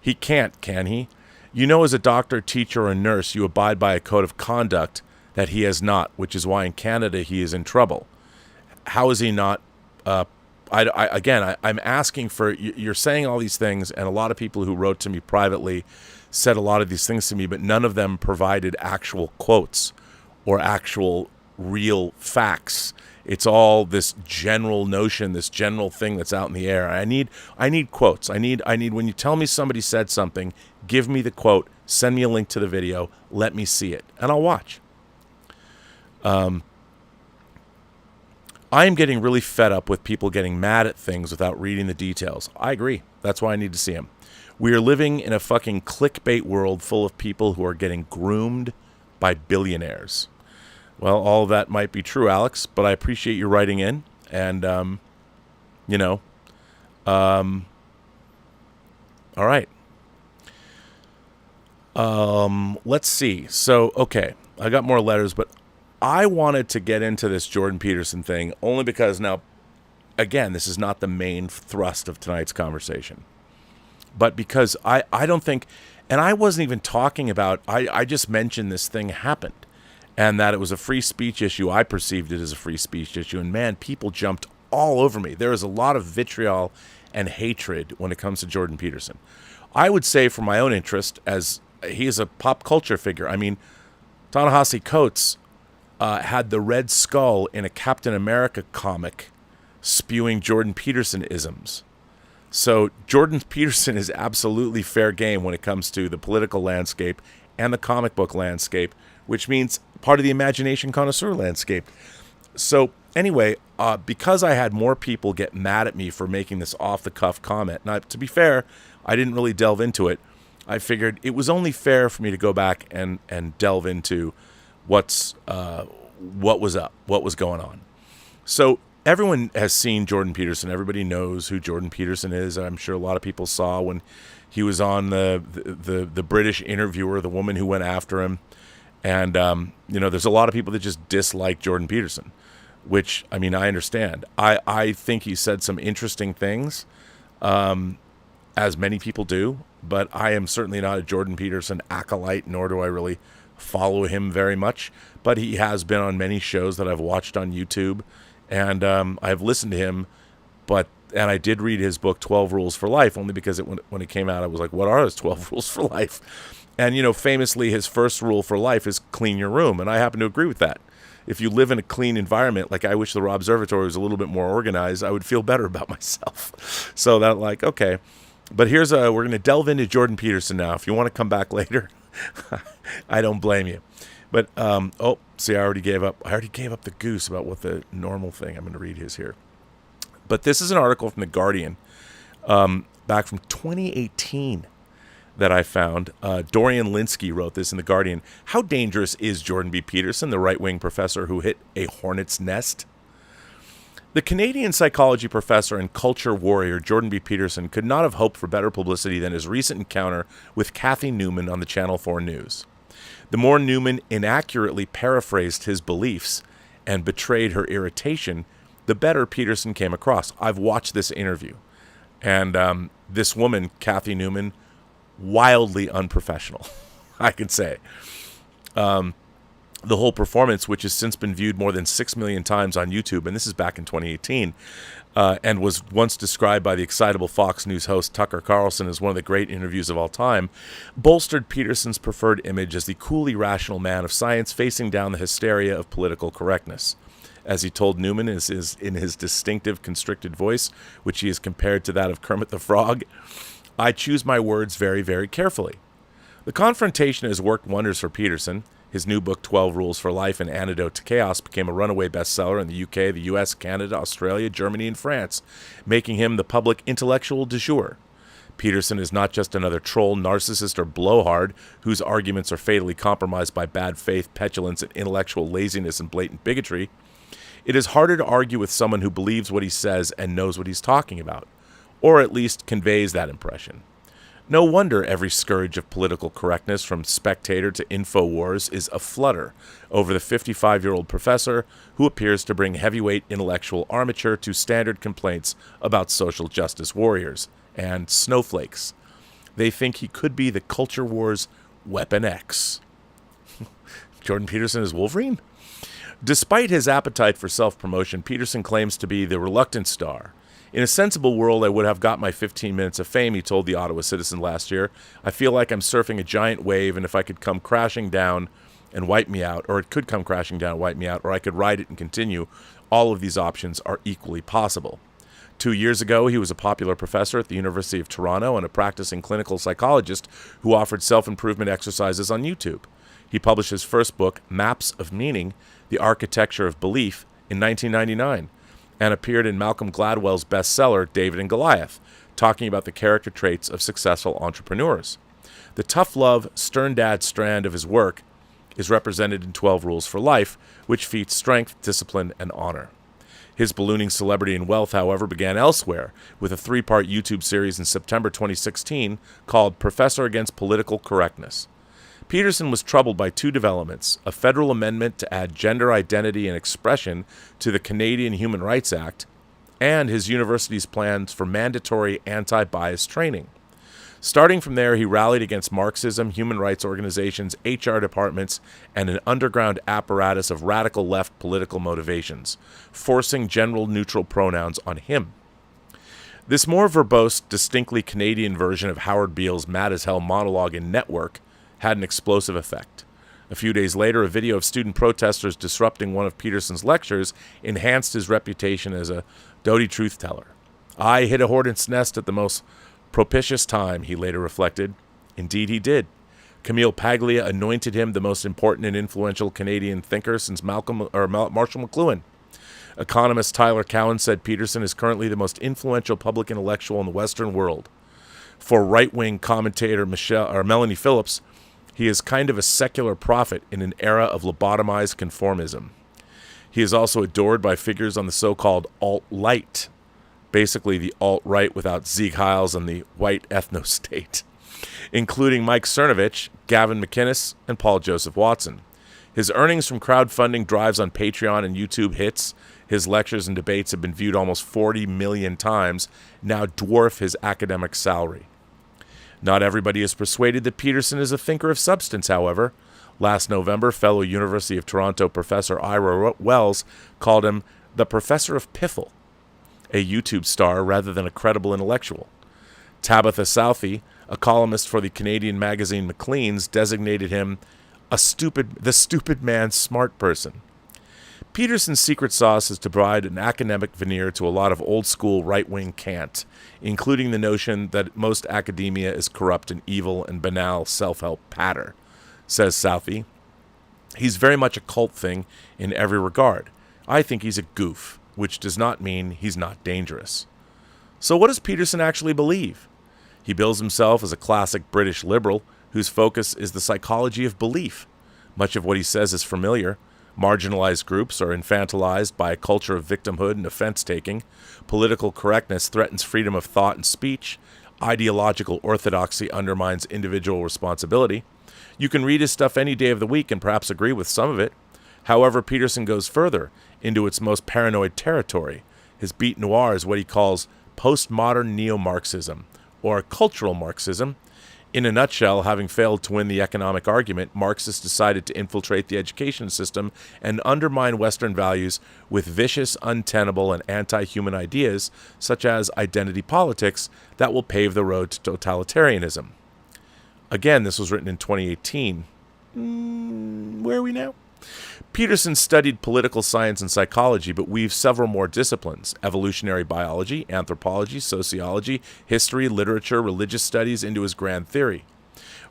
He can't, can he? You know, as a doctor, teacher, or nurse, you abide by a code of conduct that he has not, which is why in Canada he is in trouble. How is he not? I'm asking for, you're saying all these things, and a lot of people who wrote to me privately said a lot of these things to me, but none of them provided actual quotes or actual real facts. It's all this general notion, this general thing that's out in the air. I need quotes. I need when you tell me somebody said something, give me the quote, send me a link to the video, let me see it, and I'll watch. I am getting really fed up with people getting mad at things without reading the details. I agree. That's why I need to see them. We are living in a fucking clickbait world full of people who are getting groomed by billionaires. Well, all of that might be true, Alex, but I appreciate you writing in. And, all right. Let's see. So, okay, I got more letters, but I wanted to get into this Jordan Peterson thing only because now, again, this is not the main thrust of tonight's conversation. But because I don't think, and I wasn't even talking about, I just mentioned this thing happened. And that it was a free speech issue. I perceived it as a free speech issue. And man, people jumped all over me. There is a lot of vitriol and hatred when it comes to Jordan Peterson. I would say for my own interest, as he is a pop culture figure. I mean, Ta-Nehisi Coates had the Red Skull in a Captain America comic spewing Jordan Peterson isms. So Jordan Peterson is absolutely fair game when it comes to the political landscape and the comic book landscape, which means part of the imagination connoisseur landscape. So anyway, because I had more people get mad at me for making this off-the-cuff comment, now, to be fair, I didn't really delve into it. I figured it was only fair for me to go back and delve into what was up, what was going on. So everyone has seen Jordan Peterson. Everybody knows who Jordan Peterson is. I'm sure a lot of people saw when he was on the British Interviewer, the woman who went after him. And, there's a lot of people that just dislike Jordan Peterson, which, I mean, I understand. I think he said some interesting things, as many people do, but I am certainly not a Jordan Peterson acolyte, nor do I really follow him very much. But he has been on many shows that I've watched on YouTube, and I've listened to him, and I did read his book, 12 Rules for Life, only because when it came out, I was like, what are those 12 rules for life? And, famously, his first rule for life is clean your room. And I happen to agree with that. If you live in a clean environment, like I wish the Robservatory was a little bit more organized, I would feel better about myself. So that, okay. But we're going to delve into Jordan Peterson now. If you want to come back later, I don't blame you. But, see, I already gave up the goose about what the normal thing. I'm going to read his here. But this is an article from The Guardian, back from 2018. That I found. Dorian Linsky wrote this in The Guardian. How dangerous is Jordan B. Peterson, the right-wing professor who hit a hornet's nest? The Canadian psychology professor and culture warrior Jordan B. Peterson could not have hoped for better publicity than his recent encounter with Kathy Newman on the Channel 4 News. The more Newman inaccurately paraphrased his beliefs and betrayed her irritation, the better Peterson came across. I've watched this interview. And this woman, Kathy Newman, wildly unprofessional, I can say. The whole performance, which has since been viewed more than 6 million times on YouTube, and this is back in 2018, and was once described by the excitable Fox News host Tucker Carlson as one of the great interviews of all time, bolstered Peterson's preferred image as the coolly rational man of science facing down the hysteria of political correctness. As he told Newman in his distinctive constricted voice, which he has compared to that of Kermit the Frog, "I choose my words very, very carefully." The confrontation has worked wonders for Peterson. His new book, 12 Rules for Life, An Antidote to Chaos, became a runaway bestseller in the UK, the US, Canada, Australia, Germany, and France, making him the public intellectual du jour. Peterson is not just another troll, narcissist, or blowhard whose arguments are fatally compromised by bad faith, petulance, and intellectual laziness and blatant bigotry. It is harder to argue with someone who believes what he says and knows what he's talking about, or at least conveys that impression. No wonder every scourge of political correctness, from Spectator to InfoWars, is aflutter over the 55-year-old professor who appears to bring heavyweight intellectual armature to standard complaints about social justice warriors and snowflakes. They think he could be the culture war's Weapon X. Jordan Peterson is Wolverine? Despite his appetite for self-promotion, Peterson claims to be the reluctant star. "In a sensible world, I would have got my 15 minutes of fame," he told the Ottawa Citizen last year. "I feel like I'm surfing a giant wave, and if I could come crashing down and wipe me out, or it could come crashing down and wipe me out, or I could ride it and continue, all of these options are equally possible." 2 years ago, he was a popular professor at the University of Toronto and a practicing clinical psychologist who offered self-improvement exercises on YouTube. He published his first book, Maps of Meaning, The Architecture of Belief, in 1999. And appeared in Malcolm Gladwell's bestseller, David and Goliath, talking about the character traits of successful entrepreneurs. The tough love, stern dad strand of his work is represented in 12 Rules for Life, which feats strength, discipline, and honor. His ballooning celebrity and wealth, however, began elsewhere, with a 3-part YouTube series in September 2016 called Professor Against Political Correctness. Peterson was troubled by 2 developments: a federal amendment to add gender identity and expression to the Canadian Human Rights Act, and his university's plans for mandatory anti-bias training. Starting from there, he rallied against Marxism, human rights organizations, HR departments, and an underground apparatus of radical left political motivations, forcing gender neutral pronouns on him. This more verbose, distinctly Canadian version of Howard Beale's Mad as Hell monologue in Network had an explosive effect. A few days later, a video of student protesters disrupting one of Peterson's lectures enhanced his reputation as a doughty truth-teller. "I hit a hornet's nest at the most propitious time," he later reflected. Indeed, he did. Camille Paglia anointed him the most important and influential Canadian thinker since Marshall McLuhan. Economist Tyler Cowen said Peterson is currently the most influential public intellectual in the Western world. For right-wing commentator Melanie Phillips, he is kind of a secular prophet in an era of lobotomized conformism. He is also adored by figures on the so-called alt-light, basically the alt-right without Sieg Heils and the white ethno-state, including Mike Cernovich, Gavin McInnes, and Paul Joseph Watson. His earnings from crowdfunding drives on Patreon and YouTube hits, his lectures and debates have been viewed almost 40 million times, now dwarf his academic salary. Not everybody is persuaded that Peterson is a thinker of substance, however. Last November, fellow University of Toronto professor Ira Wells called him the professor of piffle, a YouTube star rather than a credible intellectual. Tabitha Southey, a columnist for the Canadian magazine Maclean's, designated him the stupid man's smart person. Peterson's secret sauce is to provide an academic veneer to a lot of old-school right-wing cant, including the notion that most academia is corrupt and evil and banal self-help patter, says Southey. He's very much a cult thing in every regard. I think he's a goof, which does not mean he's not dangerous. So what does Peterson actually believe? He bills himself as a classic British liberal whose focus is the psychology of belief. Much of what he says is familiar. Marginalized groups are infantilized by a culture of victimhood and offense-taking. Political correctness threatens freedom of thought and speech. Ideological orthodoxy undermines individual responsibility. You can read his stuff any day of the week and perhaps agree with some of it. However, Peterson goes further into its most paranoid territory. His beat noir is what he calls postmodern neo-Marxism, or cultural Marxism. In a nutshell, having failed to win the economic argument, Marxists decided to infiltrate the education system and undermine Western values with vicious, untenable, and anti-human ideas, such as identity politics, that will pave the road to totalitarianism. Again, this was written in 2018. Where are we now? Peterson studied political science and psychology, but weaves several more disciplines: evolutionary biology, anthropology, sociology, history, literature, religious studies into his grand theory.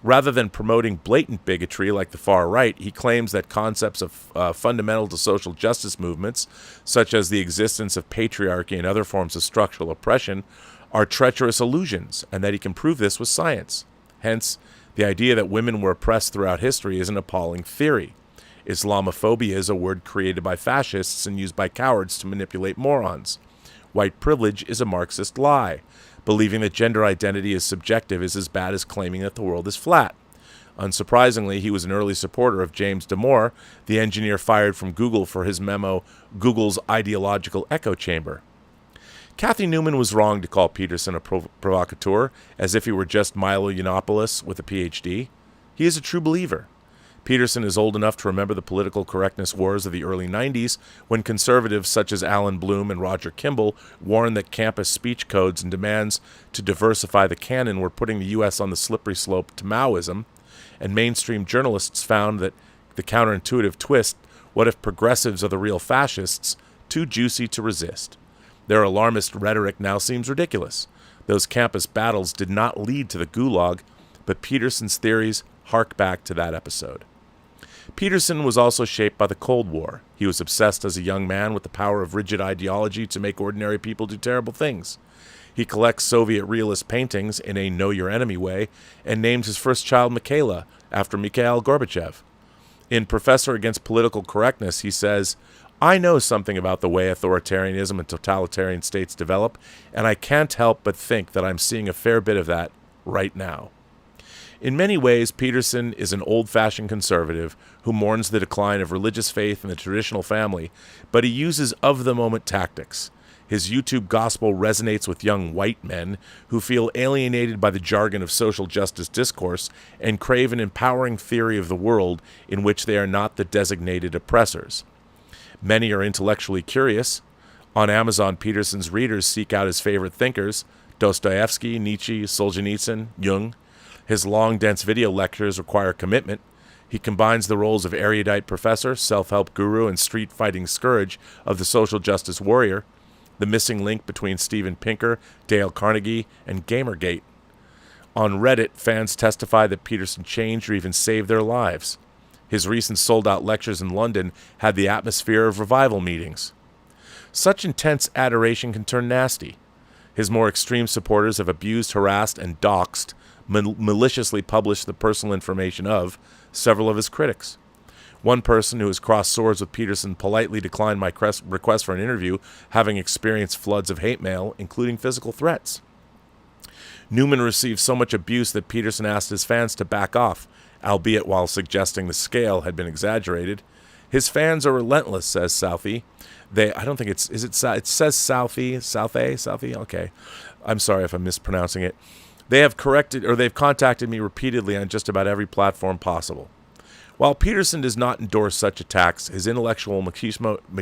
Rather than promoting blatant bigotry like the far right, he claims that concepts of fundamental to social justice movements, such as the existence of patriarchy and other forms of structural oppression, are treacherous illusions, and that he can prove this with science. Hence, the idea that women were oppressed throughout history is an appalling theory. Islamophobia is a word created by fascists and used by cowards to manipulate morons. White privilege is a Marxist lie. Believing that gender identity is subjective is as bad as claiming that the world is flat. Unsurprisingly, he was an early supporter of James Damore, the engineer fired from Google for his memo, Google's Ideological Echo Chamber. Kathy Newman was wrong to call Peterson a provocateur, as if he were just Milo Yiannopoulos with a PhD. He is a true believer. Peterson is old enough to remember the political correctness wars of the early 90s, when conservatives such as Alan Bloom and Roger Kimball warned that campus speech codes and demands to diversify the canon were putting the U.S. on the slippery slope to Maoism, and mainstream journalists found that the counterintuitive twist, what if progressives are the real fascists, too juicy to resist. Their alarmist rhetoric now seems ridiculous. Those campus battles did not lead to the Gulag, but Peterson's theories hark back to that episode. Peterson was also shaped by the Cold War. He was obsessed as a young man with the power of rigid ideology to make ordinary people do terrible things. He collects Soviet realist paintings in a know-your-enemy way and named his first child Mikhaila after Mikhail Gorbachev. In Professor Against Political Correctness, he says, "I know something about the way authoritarianism and totalitarian states develop, and I can't help but think that I'm seeing a fair bit of that right now." In many ways, Peterson is an old-fashioned conservative who mourns the decline of religious faith in the traditional family, but he uses of-the-moment tactics. His YouTube gospel resonates with young white men who feel alienated by the jargon of social justice discourse and crave an empowering theory of the world in which they are not the designated oppressors. Many are intellectually curious. On Amazon, Peterson's readers seek out his favorite thinkers: Dostoevsky, Nietzsche, Solzhenitsyn, Jung. His long, dense video lectures require commitment. He combines the roles of erudite professor, self-help guru, and street-fighting scourge of the social justice warrior, the missing link between Steven Pinker, Dale Carnegie, and Gamergate. On Reddit, fans testify that Peterson changed or even saved their lives. His recent sold-out lectures in London had the atmosphere of revival meetings. Such intense adoration can turn nasty. His more extreme supporters have abused, harassed, and doxed, maliciously published the personal information of several of his critics. One person who has crossed swords with Peterson politely declined my request for an interview, having experienced floods of hate mail, including physical threats. Newman received so much abuse that Peterson asked his fans to back off, albeit while suggesting the scale had been exaggerated. His fans are relentless, says Southey. It says Southey? Okay. I'm sorry if I'm mispronouncing it. They've contacted me repeatedly on just about every platform possible. While Peterson does not endorse such attacks, his intellectual machismo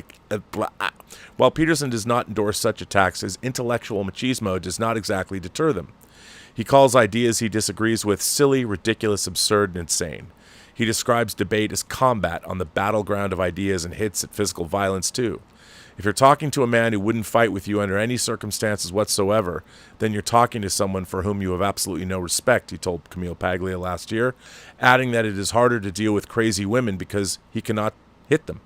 does not exactly deter them. He calls ideas he disagrees with silly, ridiculous, absurd, and insane. He describes debate as combat on the battleground of ideas and hits at physical violence too. If you're talking to a man who wouldn't fight with you under any circumstances whatsoever, then you're talking to someone for whom you have absolutely no respect, he told Camille Paglia last year, adding that it is harder to deal with crazy women because he cannot hit them.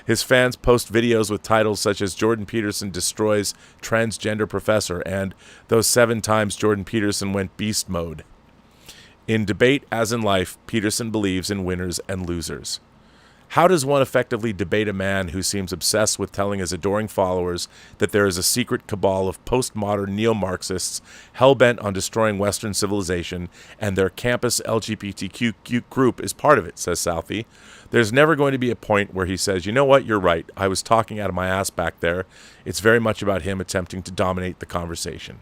His fans post videos with titles such as "Jordan Peterson Destroys Transgender Professor" and "Those 7 times Jordan Peterson went beast mode." In debate, as in life, Peterson believes in winners and losers. How does one effectively debate a man who seems obsessed with telling his adoring followers that there is a secret cabal of postmodern neo-Marxists hell-bent on destroying Western civilization, and their campus LGBTQ group is part of it, says Southey. There's never going to be a point where he says, you know what, you're right, I was talking out of my ass back there. It's very much about him attempting to dominate the conversation.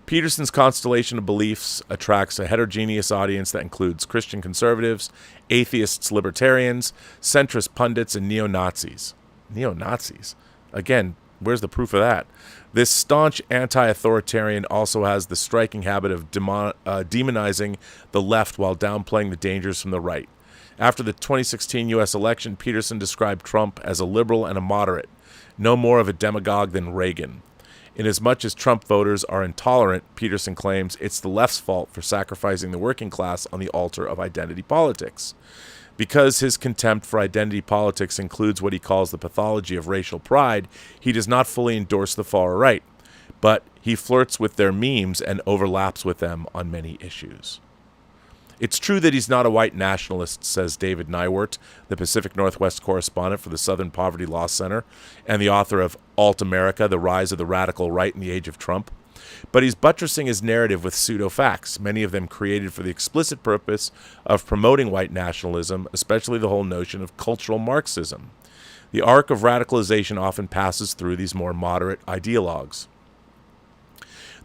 Peterson's constellation of beliefs attracts a heterogeneous audience that includes Christian conservatives, atheists, libertarians, centrist pundits, and neo-Nazis. Neo-Nazis? Again, where's the proof of that? This staunch anti-authoritarian also has the striking habit of demonizing the left while downplaying the dangers from the right. After the 2016 U.S. election, Peterson described Trump as a liberal and a moderate, no more of a demagogue than Reagan. Inasmuch as Trump voters are intolerant, Peterson claims it's the left's fault for sacrificing the working class on the altar of identity politics. Because his contempt for identity politics includes what he calls the pathology of racial pride, he does not fully endorse the far right, but he flirts with their memes and overlaps with them on many issues. It's true that he's not a white nationalist, says David Nywert, the Pacific Northwest correspondent for the Southern Poverty Law Center and the author of Alt America, The Rise of the Radical Right in the Age of Trump. But he's buttressing his narrative with pseudo-facts, many of them created for the explicit purpose of promoting white nationalism, especially the whole notion of cultural Marxism. The arc of radicalization often passes through these more moderate ideologues.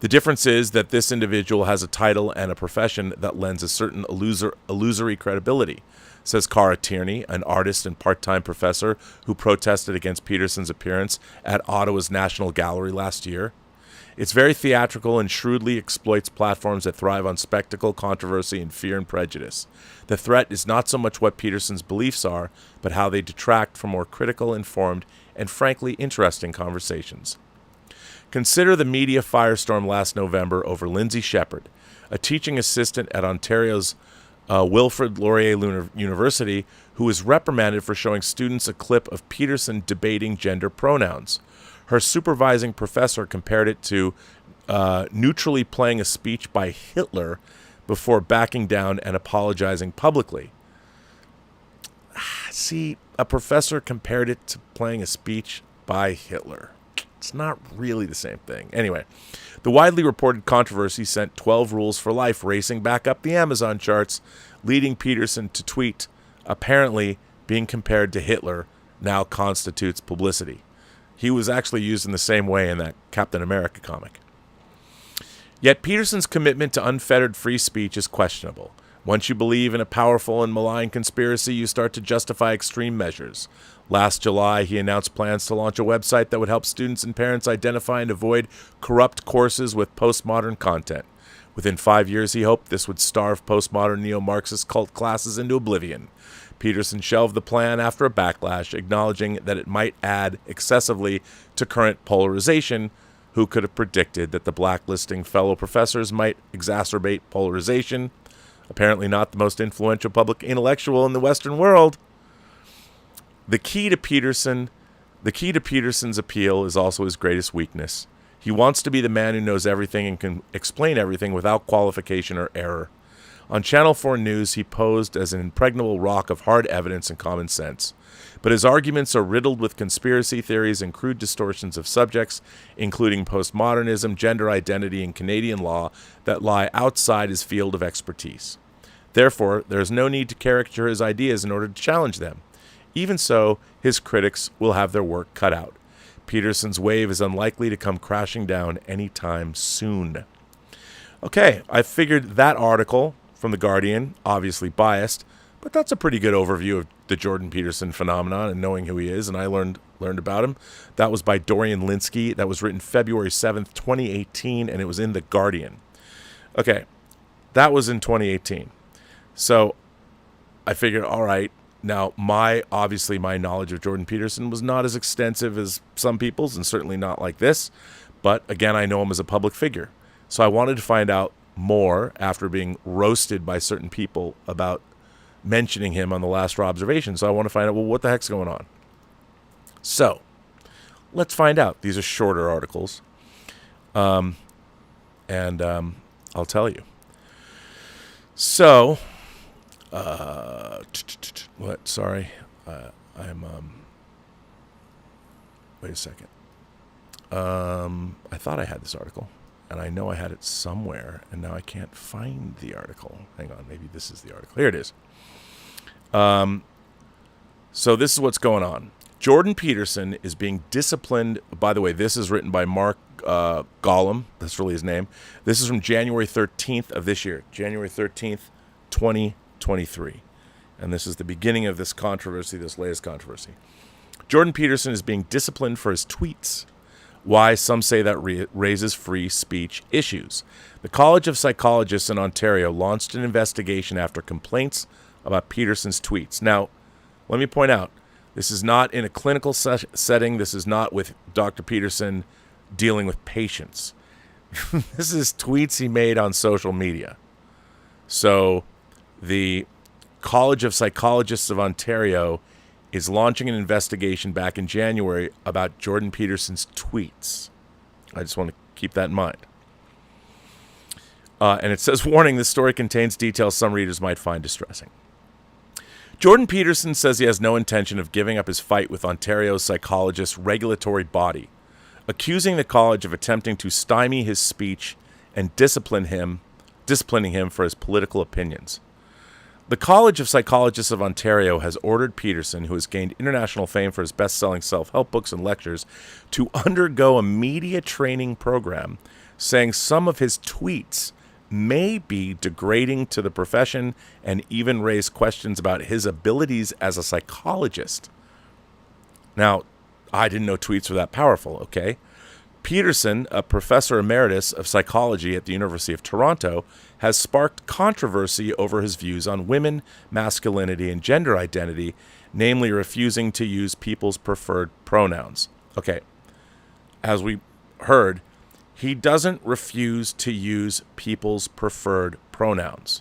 The difference is that this individual has a title and a profession that lends a certain illusory credibility, says Cara Tierney, an artist and part-time professor who protested against Peterson's appearance at Ottawa's National Gallery last year. It's very theatrical and shrewdly exploits platforms that thrive on spectacle, controversy, and fear and prejudice. The threat is not so much what Peterson's beliefs are, but how they detract from more critical, informed, and frankly interesting conversations. Consider the media firestorm last November over Lindsay Shepherd, a teaching assistant at Ontario's Wilfrid Laurier University, who was reprimanded for showing students a clip of Peterson debating gender pronouns. Her supervising professor compared it to neutrally playing a speech by Hitler before backing down and apologizing publicly. See, a professor compared it to playing a speech by Hitler. It's not really the same thing. Anyway, the widely reported controversy sent 12 Rules for Life racing back up the Amazon charts, leading Peterson to tweet, apparently being compared to Hitler now constitutes publicity. He was actually used in the same way in that Captain America comic. Yet Peterson's commitment to unfettered free speech is questionable. Once you believe in a powerful and malign conspiracy, you start to justify extreme measures. Last July, he announced plans to launch a website that would help students and parents identify and avoid corrupt courses with postmodern content. Within 5 years, he hoped this would starve postmodern neo-Marxist cult classes into oblivion. Peterson shelved the plan after a backlash, acknowledging that it might add excessively to current polarization. Who could have predicted that the blacklisting fellow professors might exacerbate polarization? Apparently not the most influential public intellectual in the Western world. The key to Peterson's appeal is also his greatest weakness. He wants to be the man who knows everything and can explain everything without qualification or error. On Channel 4 News, he posed as an impregnable rock of hard evidence and common sense. But his arguments are riddled with conspiracy theories and crude distortions of subjects, including postmodernism, gender identity, and Canadian law that lie outside his field of expertise. Therefore, there is no need to caricature his ideas in order to challenge them. Even so, his critics will have their work cut out. Peterson's wave is unlikely to come crashing down anytime soon. Okay, I figured that article from The Guardian, obviously biased, but that's a pretty good overview of the Jordan Peterson phenomenon and knowing who he is, and I learned about him. That was by Dorian Linsky. That was written February 7th, 2018, and it was in The Guardian. Okay, that was in 2018. So I figured, all right, now my knowledge of Jordan Peterson was not as extensive as some people's, and certainly not like this, but again, I know him as a public figure. So I wanted to find out more after being roasted by certain people about mentioning him on the last Robservations. So I want to find out, well, what the heck's going on? So let's find out. These are shorter articles. And I'll tell you. So, What? Sorry. Wait a second. I thought I had this article, and I know I had it somewhere, and now I can't find the article. Hang on, maybe this is the article. Here it is. So this is what's going on. Jordan Peterson is being disciplined. By the way, this is written by Mark Gollum. That's really his name. This is from January 13th of this year, January 13th, 2023. And this is the beginning of this controversy, this latest controversy. Jordan Peterson is being disciplined for his tweets. Why? Some say that raises free speech issues. The College of Psychologists in Ontario launched an investigation after complaints about Peterson's tweets. Now, let me point out, this is not in a clinical setting. This is not with Dr. Peterson dealing with patients. This is tweets he made on social media. So the College of Psychologists of Ontario is launching an investigation back in January about Jordan Peterson's tweets. I just want to keep that in mind. And it says, warning, this story contains details some readers might find distressing. Jordan Peterson says he has no intention of giving up his fight with Ontario's psychologist regulatory body, accusing the college of attempting to stymie his speech and disciplining him for his political opinions. The College of Psychologists of Ontario has ordered Peterson, who has gained international fame for his best-selling self-help books and lectures, to undergo a media training program, saying some of his tweets may be degrading to the profession and even raise questions about his abilities as a psychologist. Now, I didn't know tweets were that powerful, okay? Peterson, a professor emeritus of psychology at the University of Toronto, has sparked controversy over his views on women, masculinity, and gender identity, namely refusing to use people's preferred pronouns. Okay, as we heard, he doesn't refuse to use people's preferred pronouns.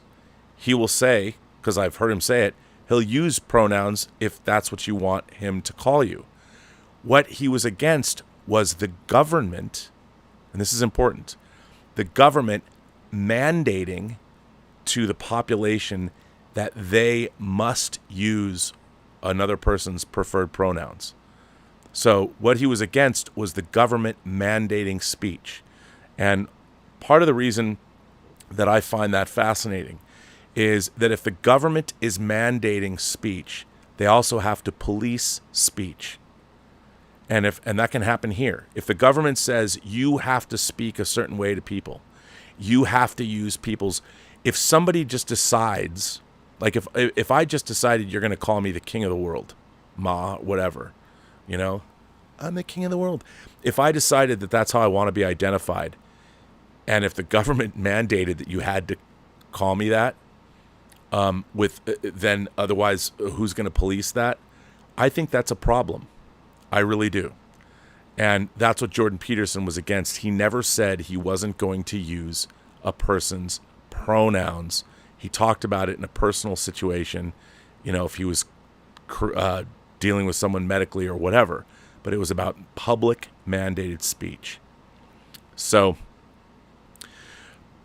He will say, because I've heard him say it, he'll use pronouns if that's what you want him to call you. What he was against was the government, and this is important, the government mandating to the population that they must use another person's preferred pronouns. So what he was against was the government mandating speech. And part of the reason that I find that fascinating is that if the government is mandating speech, they also have to police speech. And that can happen here. If the government says you have to speak a certain way to people, you have to use people's. If somebody just decides, like if I just decided you're going to call me the king of the world, whatever, I'm the king of the world. If I decided that that's how I want to be identified, and if the government mandated that you had to call me that, then otherwise who's going to police that? I think that's a problem. I really do. And that's what Jordan Peterson was against. He never said he wasn't going to use a person's pronouns. He talked about it in a personal situation, if he was dealing with someone medically or whatever. But it was about public mandated speech. So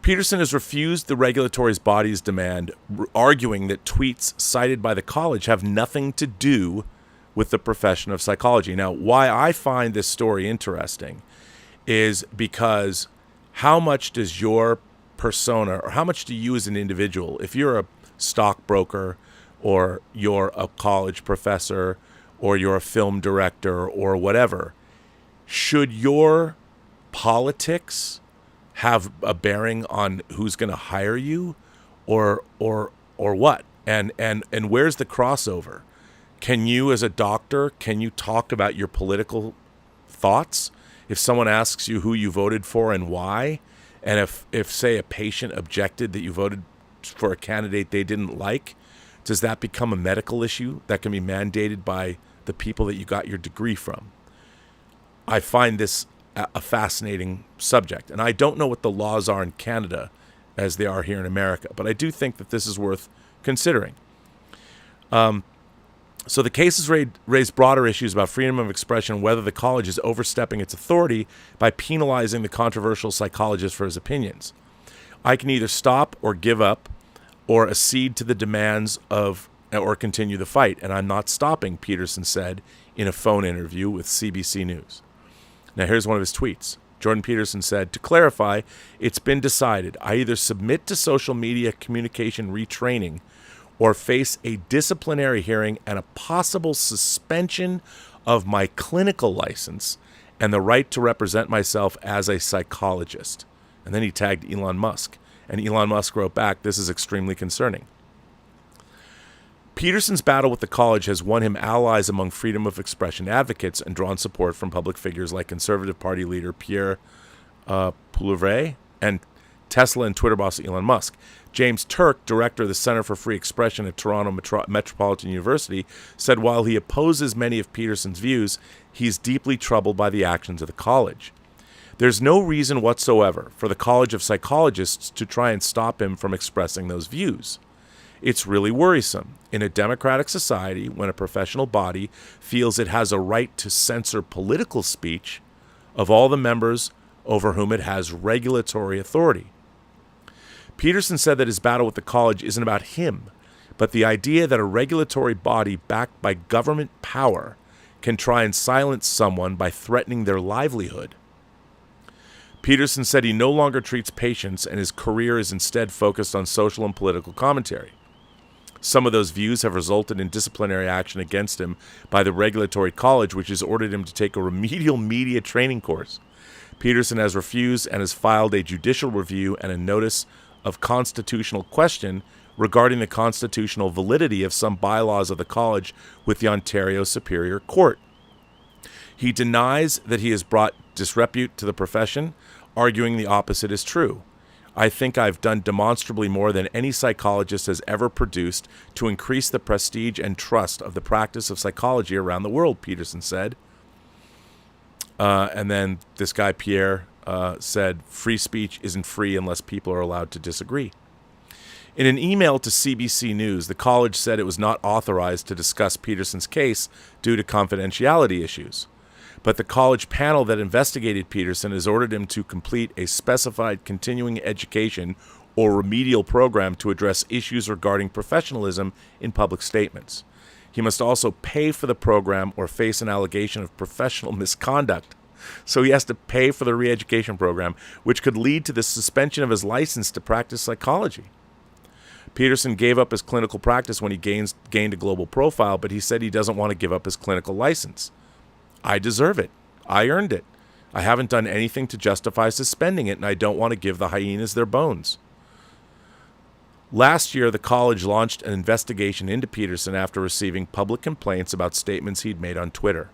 Peterson has refused the regulatory body's demand, arguing that tweets cited by the college have nothing to do with the profession of psychology. Now, why I find this story interesting is because how much does your persona, or how much do you as an individual, if you're a stockbroker or you're a college professor or you're a film director or whatever, should your politics have a bearing on who's going to hire you or what? And where's the crossover? Can you, as a doctor, can you talk about your political thoughts? If someone asks you who you voted for and why, and if say, a patient objected that you voted for a candidate they didn't like, does that become a medical issue that can be mandated by the people that you got your degree from? I find this a fascinating subject. And I don't know what the laws are in Canada as they are here in America, but I do think that this is worth considering. So the case has raised broader issues about freedom of expression and whether the college is overstepping its authority by penalizing the controversial psychologist for his opinions. I can either stop or give up or accede to the demands of or continue the fight, and I'm not stopping, Peterson said in a phone interview with CBC News. Now here's one of his tweets. Jordan Peterson said, "To clarify, it's been decided. I either submit to social media communication retraining or face a disciplinary hearing and a possible suspension of my clinical license and the right to represent myself as a psychologist." And then he tagged Elon Musk. And Elon Musk wrote back, "This is extremely concerning." Peterson's battle with the college has won him allies among freedom of expression advocates and drawn support from public figures like Conservative Party leader Pierre Poilievre and Tesla and Twitter boss Elon Musk. James Turk, director of the Center for Free Expression at Toronto Metropolitan University, said while he opposes many of Peterson's views, he's deeply troubled by the actions of the college. There's no reason whatsoever for the College of Psychologists to try and stop him from expressing those views. It's really worrisome in a democratic society when a professional body feels it has a right to censor political speech of all the members over whom it has regulatory authority. Peterson said that his battle with the college isn't about him, but the idea that a regulatory body backed by government power can try and silence someone by threatening their livelihood. Peterson said he no longer treats patients and his career is instead focused on social and political commentary. Some of those views have resulted in disciplinary action against him by the regulatory college, which has ordered him to take a remedial media training course. Peterson has refused and has filed a judicial review and a notice of constitutional question regarding the constitutional validity of some bylaws of the college with the Ontario Superior Court. He denies that he has brought disrepute to the profession, arguing the opposite is true. I think I've done demonstrably more than any psychologist has ever produced to increase the prestige and trust of the practice of psychology around the world, Peterson said. And then this guy, Pierre, said, free speech isn't free unless people are allowed to disagree. In an email to CBC News, the college said it was not authorized to discuss Peterson's case due to confidentiality issues. But the college panel that investigated Peterson has ordered him to complete a specified continuing education or remedial program to address issues regarding professionalism in public statements. He must also pay for the program or face an allegation of professional misconduct. So he has to pay for the re-education program, which could lead to the suspension of his license to practice psychology. Peterson gave up his clinical practice when he gained a global profile, but he said he doesn't want to give up his clinical license. I deserve it. I earned it. I haven't done anything to justify suspending it, and I don't want to give the hyenas their bones. Last year, the college launched an investigation into Peterson after receiving public complaints about statements he'd made on Twitter.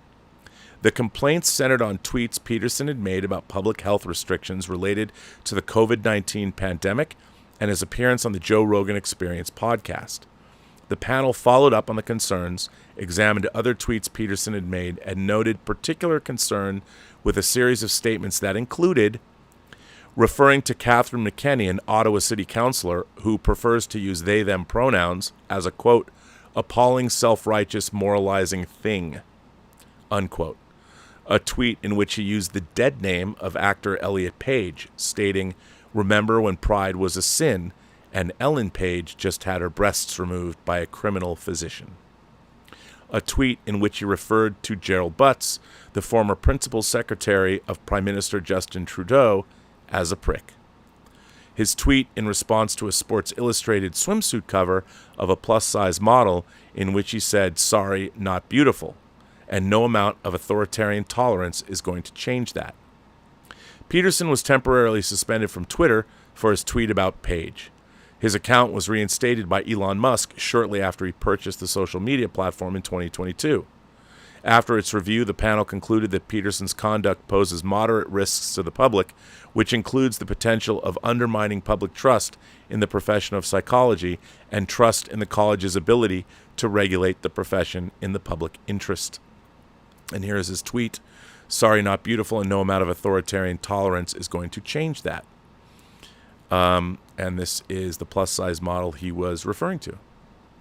The complaints centered on tweets Peterson had made about public health restrictions related to the COVID-19 pandemic and his appearance on the Joe Rogan Experience podcast. The panel followed up on the concerns, examined other tweets Peterson had made, and noted particular concern with a series of statements that included referring to Catherine McKenney, an Ottawa city councillor who prefers to use they-them pronouns, as a, quote, appalling, self-righteous, moralizing thing, unquote. A tweet in which he used the dead name of actor Elliot Page, stating, remember when pride was a sin, and Ellen Page just had her breasts removed by a criminal physician. A tweet in which he referred to Gerald Butts, the former principal secretary of Prime Minister Justin Trudeau, as a prick. His tweet in response to a Sports Illustrated swimsuit cover of a plus-size model in which he said, sorry, not beautiful, and no amount of authoritarian tolerance is going to change that. Peterson was temporarily suspended from Twitter for his tweet about Page. His account was reinstated by Elon Musk shortly after he purchased the social media platform in 2022. After its review, the panel concluded that Peterson's conduct poses moderate risks to the public, which includes the potential of undermining public trust in the profession of psychology and trust in the college's ability to regulate the profession in the public interest. And here is his tweet. Sorry, not beautiful, and no amount of authoritarian tolerance is going to change that. And this is the plus-size model he was referring to.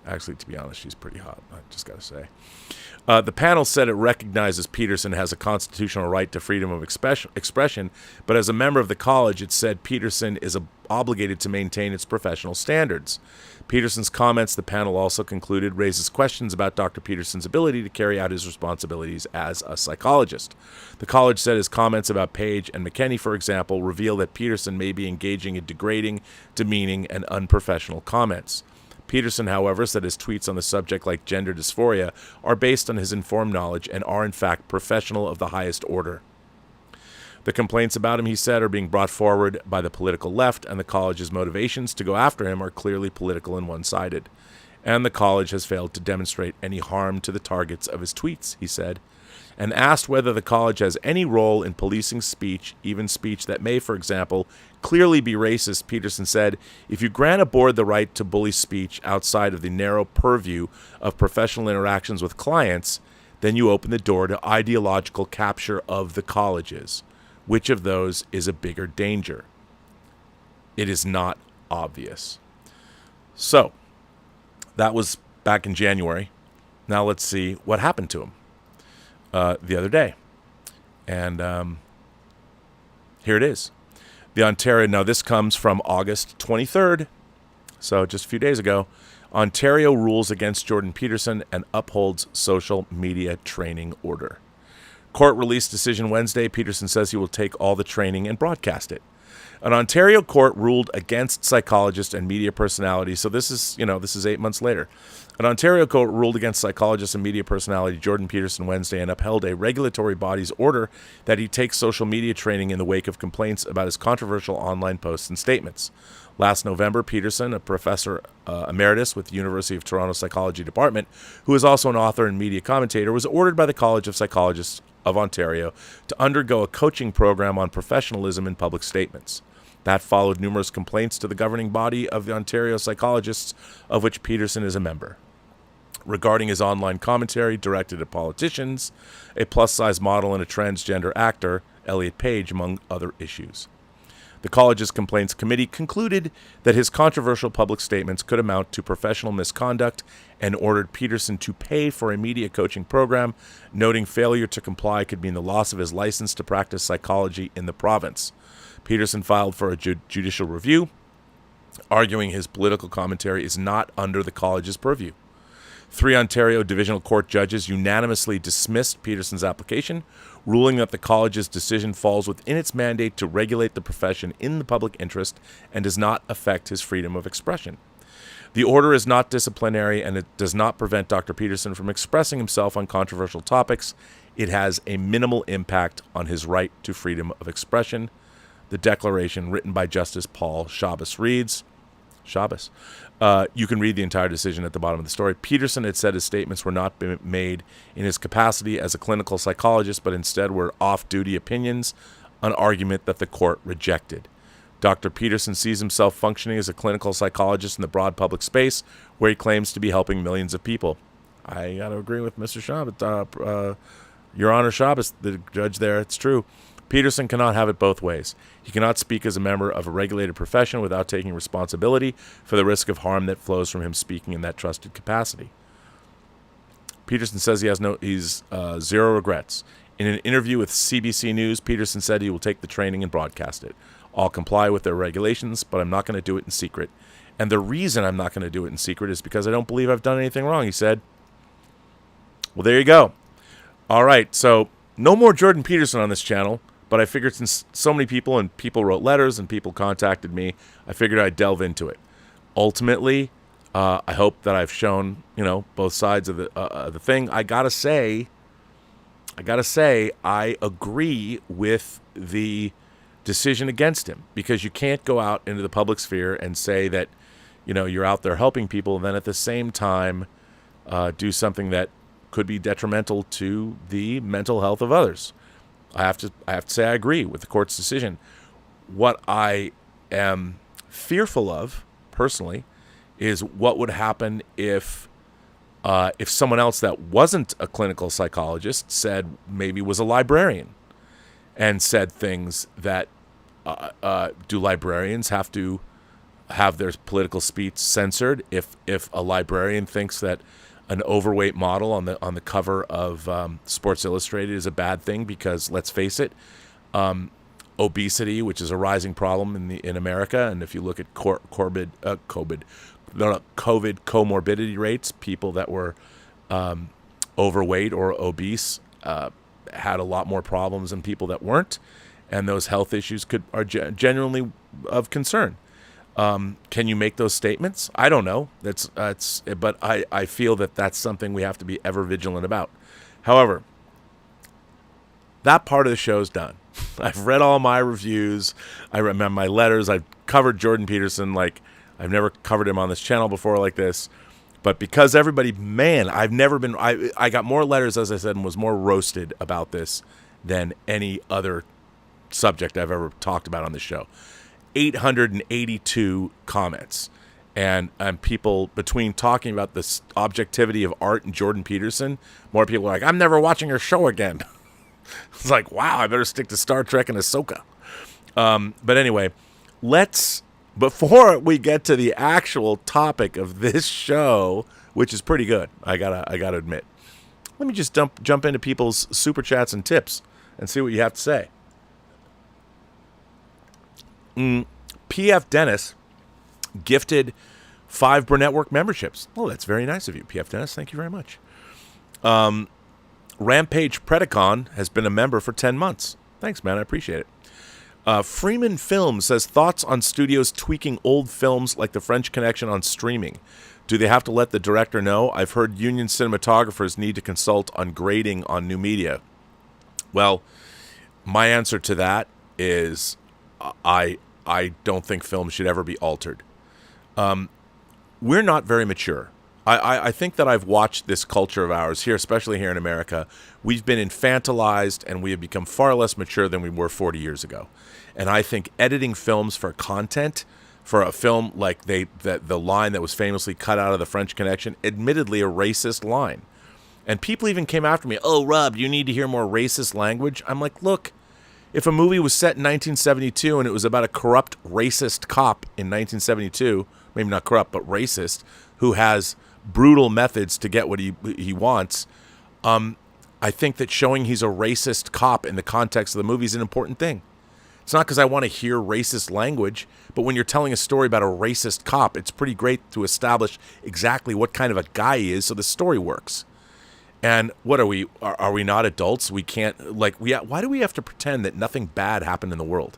Actually, to be honest, she's pretty hot. I just got to say. The panel said it recognizes Peterson has a constitutional right to freedom of expression, but as a member of the college, it said Peterson is obligated to maintain its professional standards. Peterson's comments, the panel also concluded, raises questions about Dr. Peterson's ability to carry out his responsibilities as a psychologist. The college said his comments about Page and McKinney, for example, reveal that Peterson may be engaging in degrading, demeaning, and unprofessional comments. Peterson, however, said his tweets on the subject, like gender dysphoria, are based on his informed knowledge and are, in fact, professional of the highest order. The complaints about him, he said, are being brought forward by the political left, and the college's motivations to go after him are clearly political and one-sided. And the college has failed to demonstrate any harm to the targets of his tweets, he said. And asked whether the college has any role in policing speech, even speech that may, for example, clearly be racist, Peterson said, if you grant a board the right to bully speech outside of the narrow purview of professional interactions with clients, then you open the door to ideological capture of the colleges. Which of those is a bigger danger? It is not obvious. So, that was back in January. Now let's see what happened to him the other day. And here it is. The Ontario, now this comes from August 23rd, so just a few days ago. Ontario rules against Jordan Peterson and upholds social media training order. Court released decision Wednesday. Peterson says he will take all the training and broadcast it. An Ontario court ruled against psychologists and media personalities. So this is 8 months later. An Ontario court ruled against psychologist and media personality Jordan Peterson Wednesday and upheld a regulatory body's order that he take social media training in the wake of complaints about his controversial online posts and statements. Last November, Peterson, a professor emeritus with the University of Toronto Psychology Department, who is also an author and media commentator, was ordered by the College of Psychologists of Ontario to undergo a coaching program on professionalism in public statements. That followed numerous complaints to the governing body of the Ontario Psychologists, of which Peterson is a member, regarding his online commentary directed at politicians, a plus-size model, and a transgender actor, Elliot Page, among other issues. The college's complaints committee concluded that his controversial public statements could amount to professional misconduct and ordered Peterson to pay for a media coaching program, noting failure to comply could mean the loss of his license to practice psychology in the province. Peterson filed for a judicial review, arguing his political commentary is not under the college's purview. 3 Ontario Divisional Court judges unanimously dismissed Peterson's application, ruling that the college's decision falls within its mandate to regulate the profession in the public interest and does not affect his freedom of expression. The order is not disciplinary, and it does not prevent Dr. Peterson from expressing himself on controversial topics. It has a minimal impact on his right to freedom of expression. The declaration, written by Justice Paul Shabbos, reads, you can read the entire decision at the bottom of the story. Peterson had said his statements were not made in his capacity as a clinical psychologist, but instead were off-duty opinions, an argument that the court rejected. Dr. Peterson sees himself functioning as a clinical psychologist in the broad public space, where he claims to be helping millions of people. I got to agree with Mr. Shabbos, Your Honor Shabbos, the judge there. It's true. Peterson cannot have it both ways. He cannot speak as a member of a regulated profession without taking responsibility for the risk of harm that flows from him speaking in that trusted capacity. Peterson says he's zero regrets. In an interview with CBC News, Peterson said he will take the training and broadcast it. I'll comply with their regulations, but I'm not going to do it in secret. And the reason I'm not going to do it in secret is because I don't believe I've done anything wrong, he said. Well, there you go. All right, so no more Jordan Peterson on this channel. But I figured since so many people wrote letters and people contacted me, I figured I'd delve into it. Ultimately, I hope that I've shown, both sides of the thing. I gotta say, I agree with the decision against him, because you can't go out into the public sphere and say that, you're out there helping people, and then at the same time do something that could be detrimental to the mental health of others. I have to say I agree with the court's decision. What I am fearful of, personally, is what would happen if someone else that wasn't a clinical psychologist maybe was a librarian and said things that do librarians have to have their political speech censored. If a librarian thinks that an overweight model on the cover of Sports Illustrated is a bad thing, because let's face it, obesity, which is a rising problem in America, and if you look at COVID comorbidity rates, people that were overweight or obese had a lot more problems than people that weren't, and those health issues are genuinely of concern. Can you make those statements? I don't know. But I feel that that's something we have to be ever vigilant about. However, that part of the show's done. I've read all my reviews. I remember my letters. I've covered Jordan Peterson like I've never covered him on this channel before like this. But because everybody, man, I got more letters, as I said, and was more roasted about this than any other subject I've ever talked about on this show. 882 comments. And people, between talking about the objectivity of art and Jordan Peterson, more people are like, I'm never watching your show again. It's like, wow, I better stick to Star Trek and Ahsoka. But anyway, before we get to the actual topic of this show, which is pretty good, I gotta admit, let me just jump into people's super chats and tips and see what you have to say. PF Dennis gifted 5 Burnettwork memberships. Oh, that's very nice of you, PF Dennis. Thank you very much. Rampage Predacon has been a member for 10 months. Thanks, man. I appreciate it. Freeman Film says, thoughts on studios tweaking old films like The French Connection on streaming. Do they have to let the director know? I've heard union cinematographers need to consult on grading on new media. Well, my answer to that is I don't think film should ever be altered. We're not very mature. I think that I've watched this culture of ours here, especially here in America. We've been infantilized, and we have become far less mature than we were 40 years ago. And I think editing films for content, for a film like the line that was famously cut out of The French Connection, admittedly a racist line. And people even came after me, oh, Rob, you need to hear more racist language. I'm like, look, if a movie was set in 1972 and it was about a corrupt racist cop in 1972, maybe not corrupt, but racist, who has brutal methods to get what he wants, I think that showing he's a racist cop in the context of the movie is an important thing. It's not because I want to hear racist language, but when you're telling a story about a racist cop, it's pretty great to establish exactly what kind of a guy he is so the story works. And what are we? Are we not adults? We can't, why do we have to pretend that nothing bad happened in the world?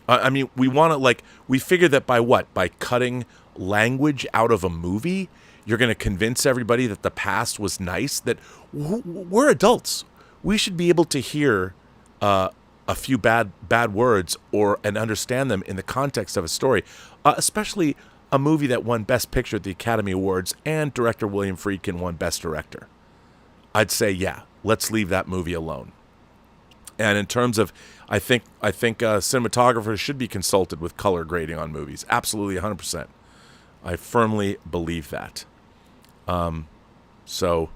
I mean, we want to, we figure that by what? By cutting language out of a movie, you're going to convince everybody that the past was nice, that we're adults. We should be able to hear a few bad words and understand them in the context of a story, especially a movie that won Best Picture at the Academy Awards and director William Friedkin won Best Director. I'd say, yeah, let's leave that movie alone. And in terms of, I think cinematographers should be consulted with color grading on movies. Absolutely, 100%. I firmly believe that. So,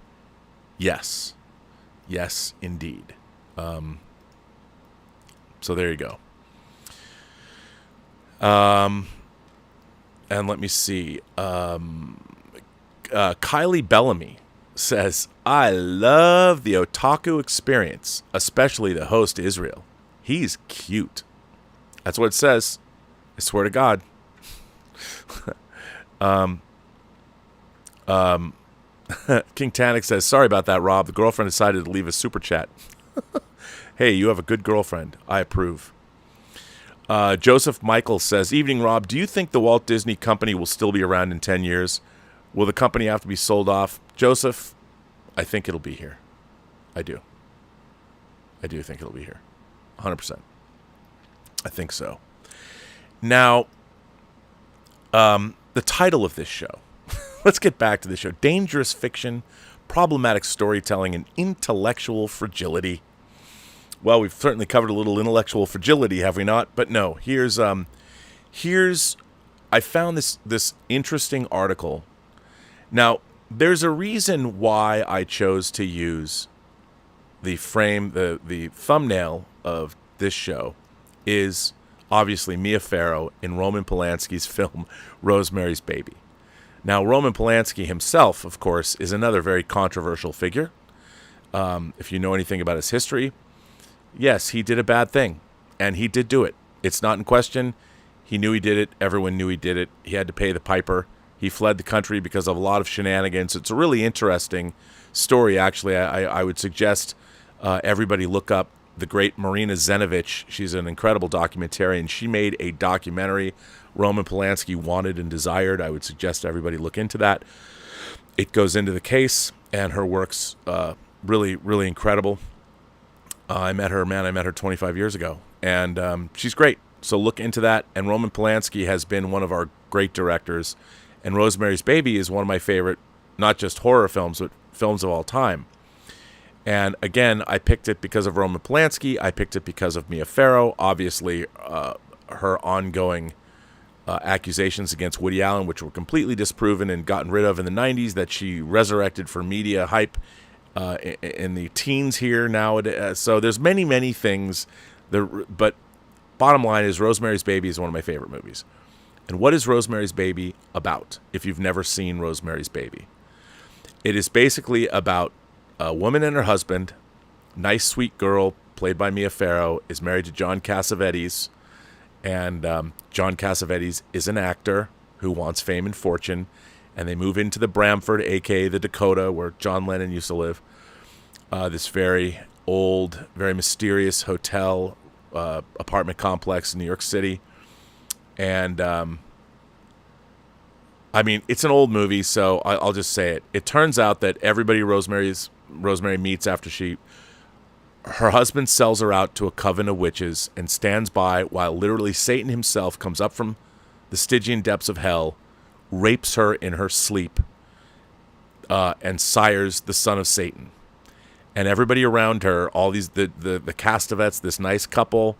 yes, indeed. So there you go. And let me see. Kylie Bellamy says, I love the otaku experience, especially the host Israel. He's cute. That's what it says. I swear to God. King Tannic says, sorry about that, Rob. The girlfriend decided to leave a super chat. Hey, you have a good girlfriend. I approve. Joseph Michael says, evening, Rob. Do you think the Walt Disney Company will still be around in 10 years? Will the company have to be sold off? Joseph, I think it'll be here. I do think it'll be here. 100%. I think so. Now, the title of this show. Let's get back to the show. Dangerous fiction, problematic storytelling, and intellectual fragility. Well, we've certainly covered a little intellectual fragility, have we not? But no, here's I found this interesting article. Now, there's a reason why I chose to use the frame, the thumbnail of this show is obviously Mia Farrow in Roman Polanski's film Rosemary's Baby. Now, Roman Polanski himself, of course, is another very controversial figure. If you know anything about his history, yes, he did a bad thing, and he did do it. It's not in question. He knew he did it. Everyone knew he did it. He had to pay the piper. He fled the country because of a lot of shenanigans. It's a really interesting story, actually. I would suggest everybody look up the great Marina Zenovich. She's an incredible documentarian. She made a documentary, Roman Polanski Wanted and Desired. I would suggest everybody look into that. It goes into the case, and her work's really, really incredible. I met her 25 years ago, and she's great. So look into that. And Roman Polanski has been one of our great directors. And Rosemary's Baby is one of my favorite, not just horror films, but films of all time. And again, I picked it because of Roman Polanski. I picked it because of Mia Farrow. Obviously, her ongoing accusations against Woody Allen, which were completely disproven and gotten rid of in the 90s, that she resurrected for media hype in the teens here nowadays. So there's many, many things. But bottom line is Rosemary's Baby is one of my favorite movies. And what is Rosemary's Baby about, if you've never seen Rosemary's Baby? It is basically about a woman and her husband. Nice, sweet girl, played by Mia Farrow, is married to John Cassavetes. And John Cassavetes is an actor who wants fame and fortune. And they move into the Bramford, a.k.a. the Dakota, where John Lennon used to live. This very old, very mysterious hotel, apartment complex in New York City. And, I mean, it's an old movie, so I'll just say it. It turns out that everybody Rosemary meets after her husband sells her out to a coven of witches and stands by while literally Satan himself comes up from the Stygian depths of hell, rapes her in her sleep, and sires the son of Satan. And everybody around her, all these the Castavets, this nice couple,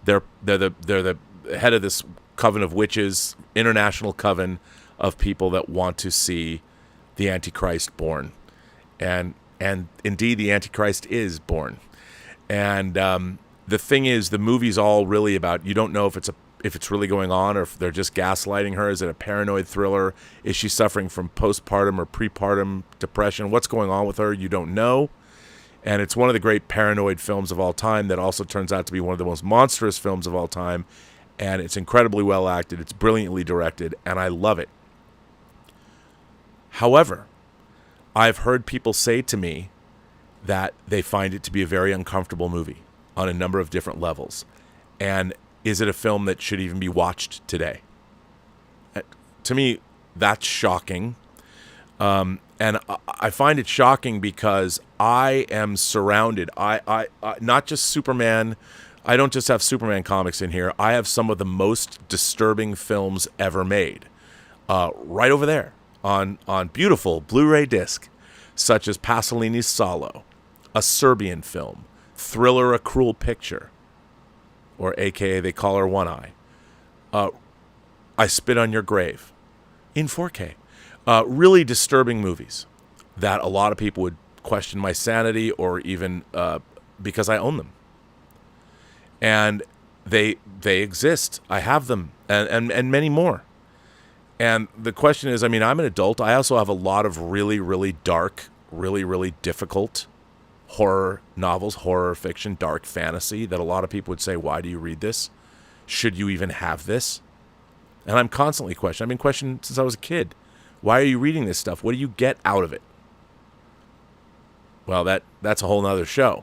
they're the head of this coven of witches, international coven of people that want to see the Antichrist born, and indeed the Antichrist is born. And the thing is, the movie's all really about, you don't know if it's really going on or if they're just gaslighting her. Is it a paranoid thriller? Is she suffering from postpartum or prepartum depression? What's going on with her? You don't know. And it's one of the great paranoid films of all time that also turns out to be one of the most monstrous films of all time. And it's incredibly well acted. It's brilliantly directed, and I love it. However, I've heard people say to me that they find it to be a very uncomfortable movie on a number of different levels. And is it a film that should even be watched today? To me, that's shocking. And I find it shocking because I am surrounded. I not just Superman. I don't just have Superman comics in here. I have some of the most disturbing films ever made, right over there on beautiful Blu-ray disc, such as Pasolini's Salo, a Serbian film, Thriller: A Cruel Picture, or AKA They Call Her One Eye, I Spit on Your Grave, in 4K. Really disturbing movies that a lot of people would question my sanity or even because I own them. And they exist. I have them, and many more. And the question is, I mean, I'm an adult. I also have a lot of really, really dark, really, really difficult horror novels, horror fiction, dark fantasy that a lot of people would say, why do you read this? Should you even have this? And I'm constantly questioning. I've been questioning since I was a kid. Why are you reading this stuff? What do you get out of it? Well, that's a whole nother show.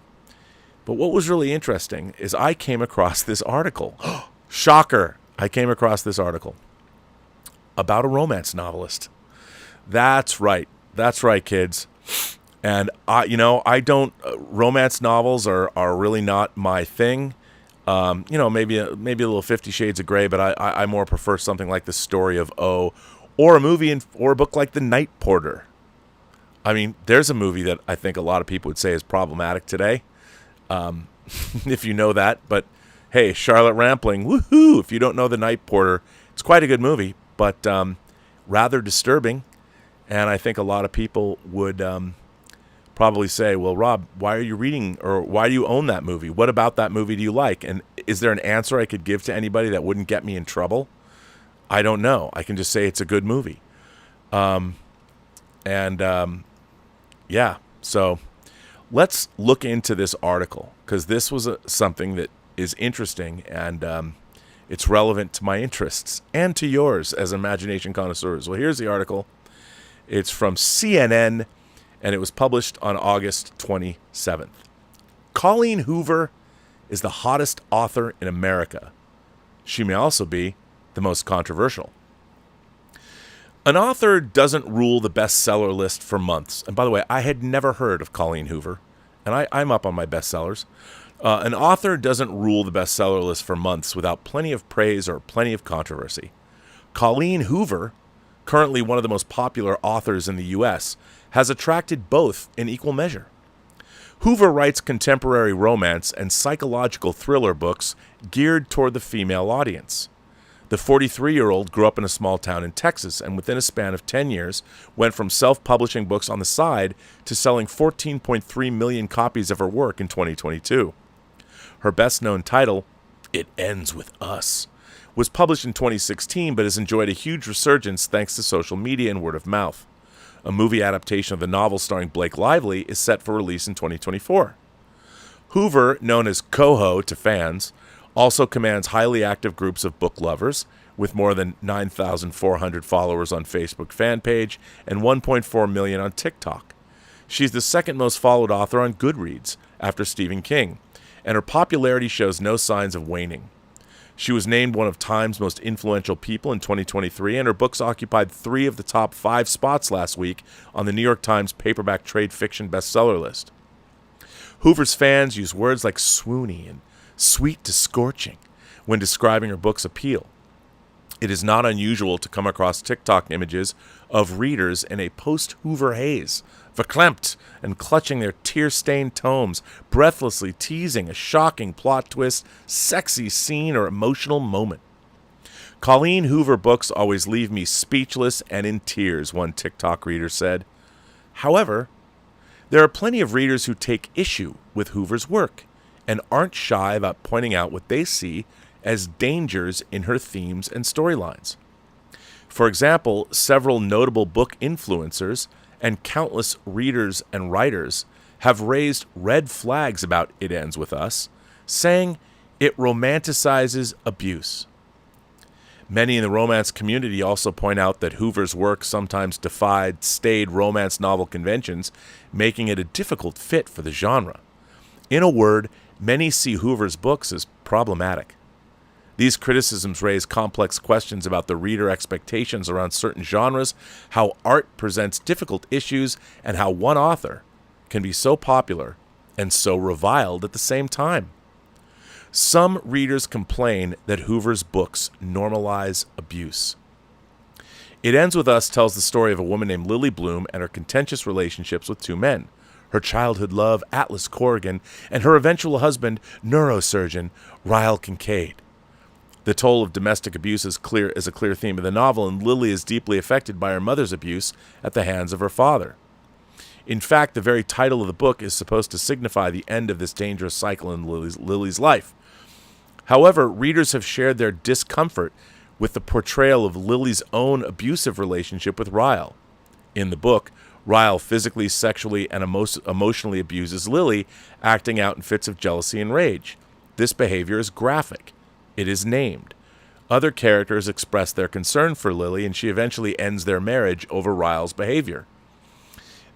But what was really interesting is I came across this article. Shocker! I came across this article about a romance novelist. That's right. That's right, kids. And I don't. Romance novels are really not my thing. Maybe a little 50 Shades of Grey, but I more prefer something like The Story of O, or a movie or a book like The Night Porter. I mean, there's a movie that I think a lot of people would say is problematic today, if you know that. But hey, Charlotte Rampling, woohoo! If you don't know The Night Porter, it's quite a good movie, but rather disturbing. And I think a lot of people would probably say, well, Rob, why are you reading, or why do you own that movie? What about that movie do you like? And is there an answer I could give to anybody that wouldn't get me in trouble? I don't know. I can just say it's a good movie. Yeah. So let's look into this article, because this was something that is interesting, and it's relevant to my interests and to yours as imagination connoisseurs. Well, here's the article. It's from CNN, and it was published on August 27th. Colleen Hoover is the hottest author in America. She may also be the most controversial. An author doesn't rule the bestseller list for months. And by the way, I had never heard of Colleen Hoover, and I'm up on my bestsellers. An author doesn't rule the bestseller list for months without plenty of praise or plenty of controversy. Colleen Hoover, currently one of the most popular authors in the U.S., has attracted both in equal measure. Hoover writes contemporary romance and psychological thriller books geared toward the female audience. The 43-year-old grew up in a small town in Texas, and within a span of 10 years went from self-publishing books on the side to selling 14.3 million copies of her work in 2022. Her best-known title, It Ends With Us, was published in 2016 but has enjoyed a huge resurgence thanks to social media and word of mouth. A movie adaptation of the novel starring Blake Lively is set for release in 2024. Hoover, known as Coho to fans, also commands highly active groups of book lovers, with more than 9,400 followers on Facebook fan page and 1.4 million on TikTok. She's the second most followed author on Goodreads, after Stephen King, and her popularity shows no signs of waning. She was named one of Time's most influential people in 2023, and her books occupied 3 of the top 5 spots last week on the New York Times paperback trade fiction bestseller list. Hoover's fans use words like swoony and sweet to scorching when describing her book's appeal. It is not unusual to come across TikTok images of readers in a post-Hoover haze, verklempt and clutching their tear-stained tomes, breathlessly teasing a shocking plot twist, sexy scene, or emotional moment. Colleen Hoover books always leave me speechless and in tears, one TikTok reader said. However, there are plenty of readers who take issue with Hoover's work and aren't shy about pointing out what they see as dangers in her themes and storylines. For example, several notable book influencers and countless readers and writers have raised red flags about It Ends With Us, saying it romanticizes abuse. Many in the romance community also point out that Hoover's work sometimes defied staid romance novel conventions, making it a difficult fit for the genre. In a word, many see Hoover's books as problematic. These criticisms raise complex questions about the reader expectations around certain genres, how art presents difficult issues, and how one author can be so popular and so reviled at the same time. Some readers complain that Hoover's books normalize abuse. It Ends With Us tells the story of a woman named Lily Bloom and her contentious relationships with 2 men, her childhood love, Atlas Corrigan, and her eventual husband, neurosurgeon, Ryle Kincaid. The toll of domestic abuse is a clear theme of the novel, and Lily is deeply affected by her mother's abuse at the hands of her father. In fact, the very title of the book is supposed to signify the end of this dangerous cycle in Lily's life. However, readers have shared their discomfort with the portrayal of Lily's own abusive relationship with Ryle. In the book, Ryle physically, sexually, and emotionally abuses Lily, acting out in fits of jealousy and rage. This behavior is graphic. It is named. Other characters express their concern for Lily, and she eventually ends their marriage over Ryle's behavior.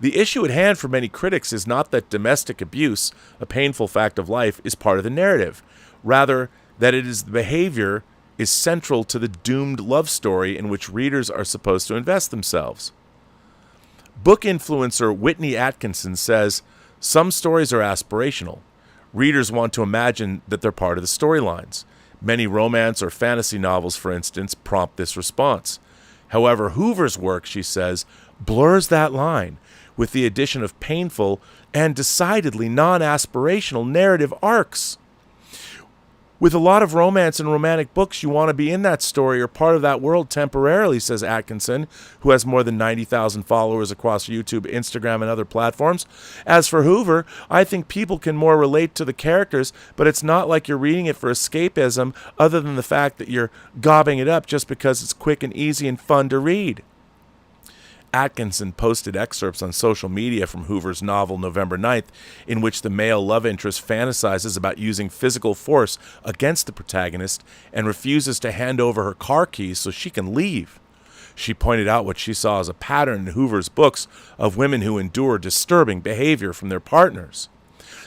The issue at hand for many critics is not that domestic abuse, a painful fact of life, is part of the narrative. Rather, that it is the behavior is central to the doomed love story in which readers are supposed to invest themselves. Book influencer Whitney Atkinson says, "Some stories are aspirational. Readers want to imagine that they're part of the storylines. Many romance or fantasy novels, for instance, prompt this response. However, Hoover's work, she says, blurs that line with the addition of painful and decidedly non-aspirational narrative arcs. With a lot of romance and romantic books, you want to be in that story or part of that world temporarily, says Atkinson, who has more than 90,000 followers across YouTube, Instagram, and other platforms. As for Hoover, I think people can more relate to the characters, but it's not like you're reading it for escapism other than the fact that you're gobbing it up just because it's quick and easy and fun to read. Atkinson posted excerpts on social media from Hoover's novel November 9th, in which the male love interest fantasizes about using physical force against the protagonist and refuses to hand over her car keys so she can leave. She pointed out what she saw as a pattern in Hoover's books of women who endure disturbing behavior from their partners.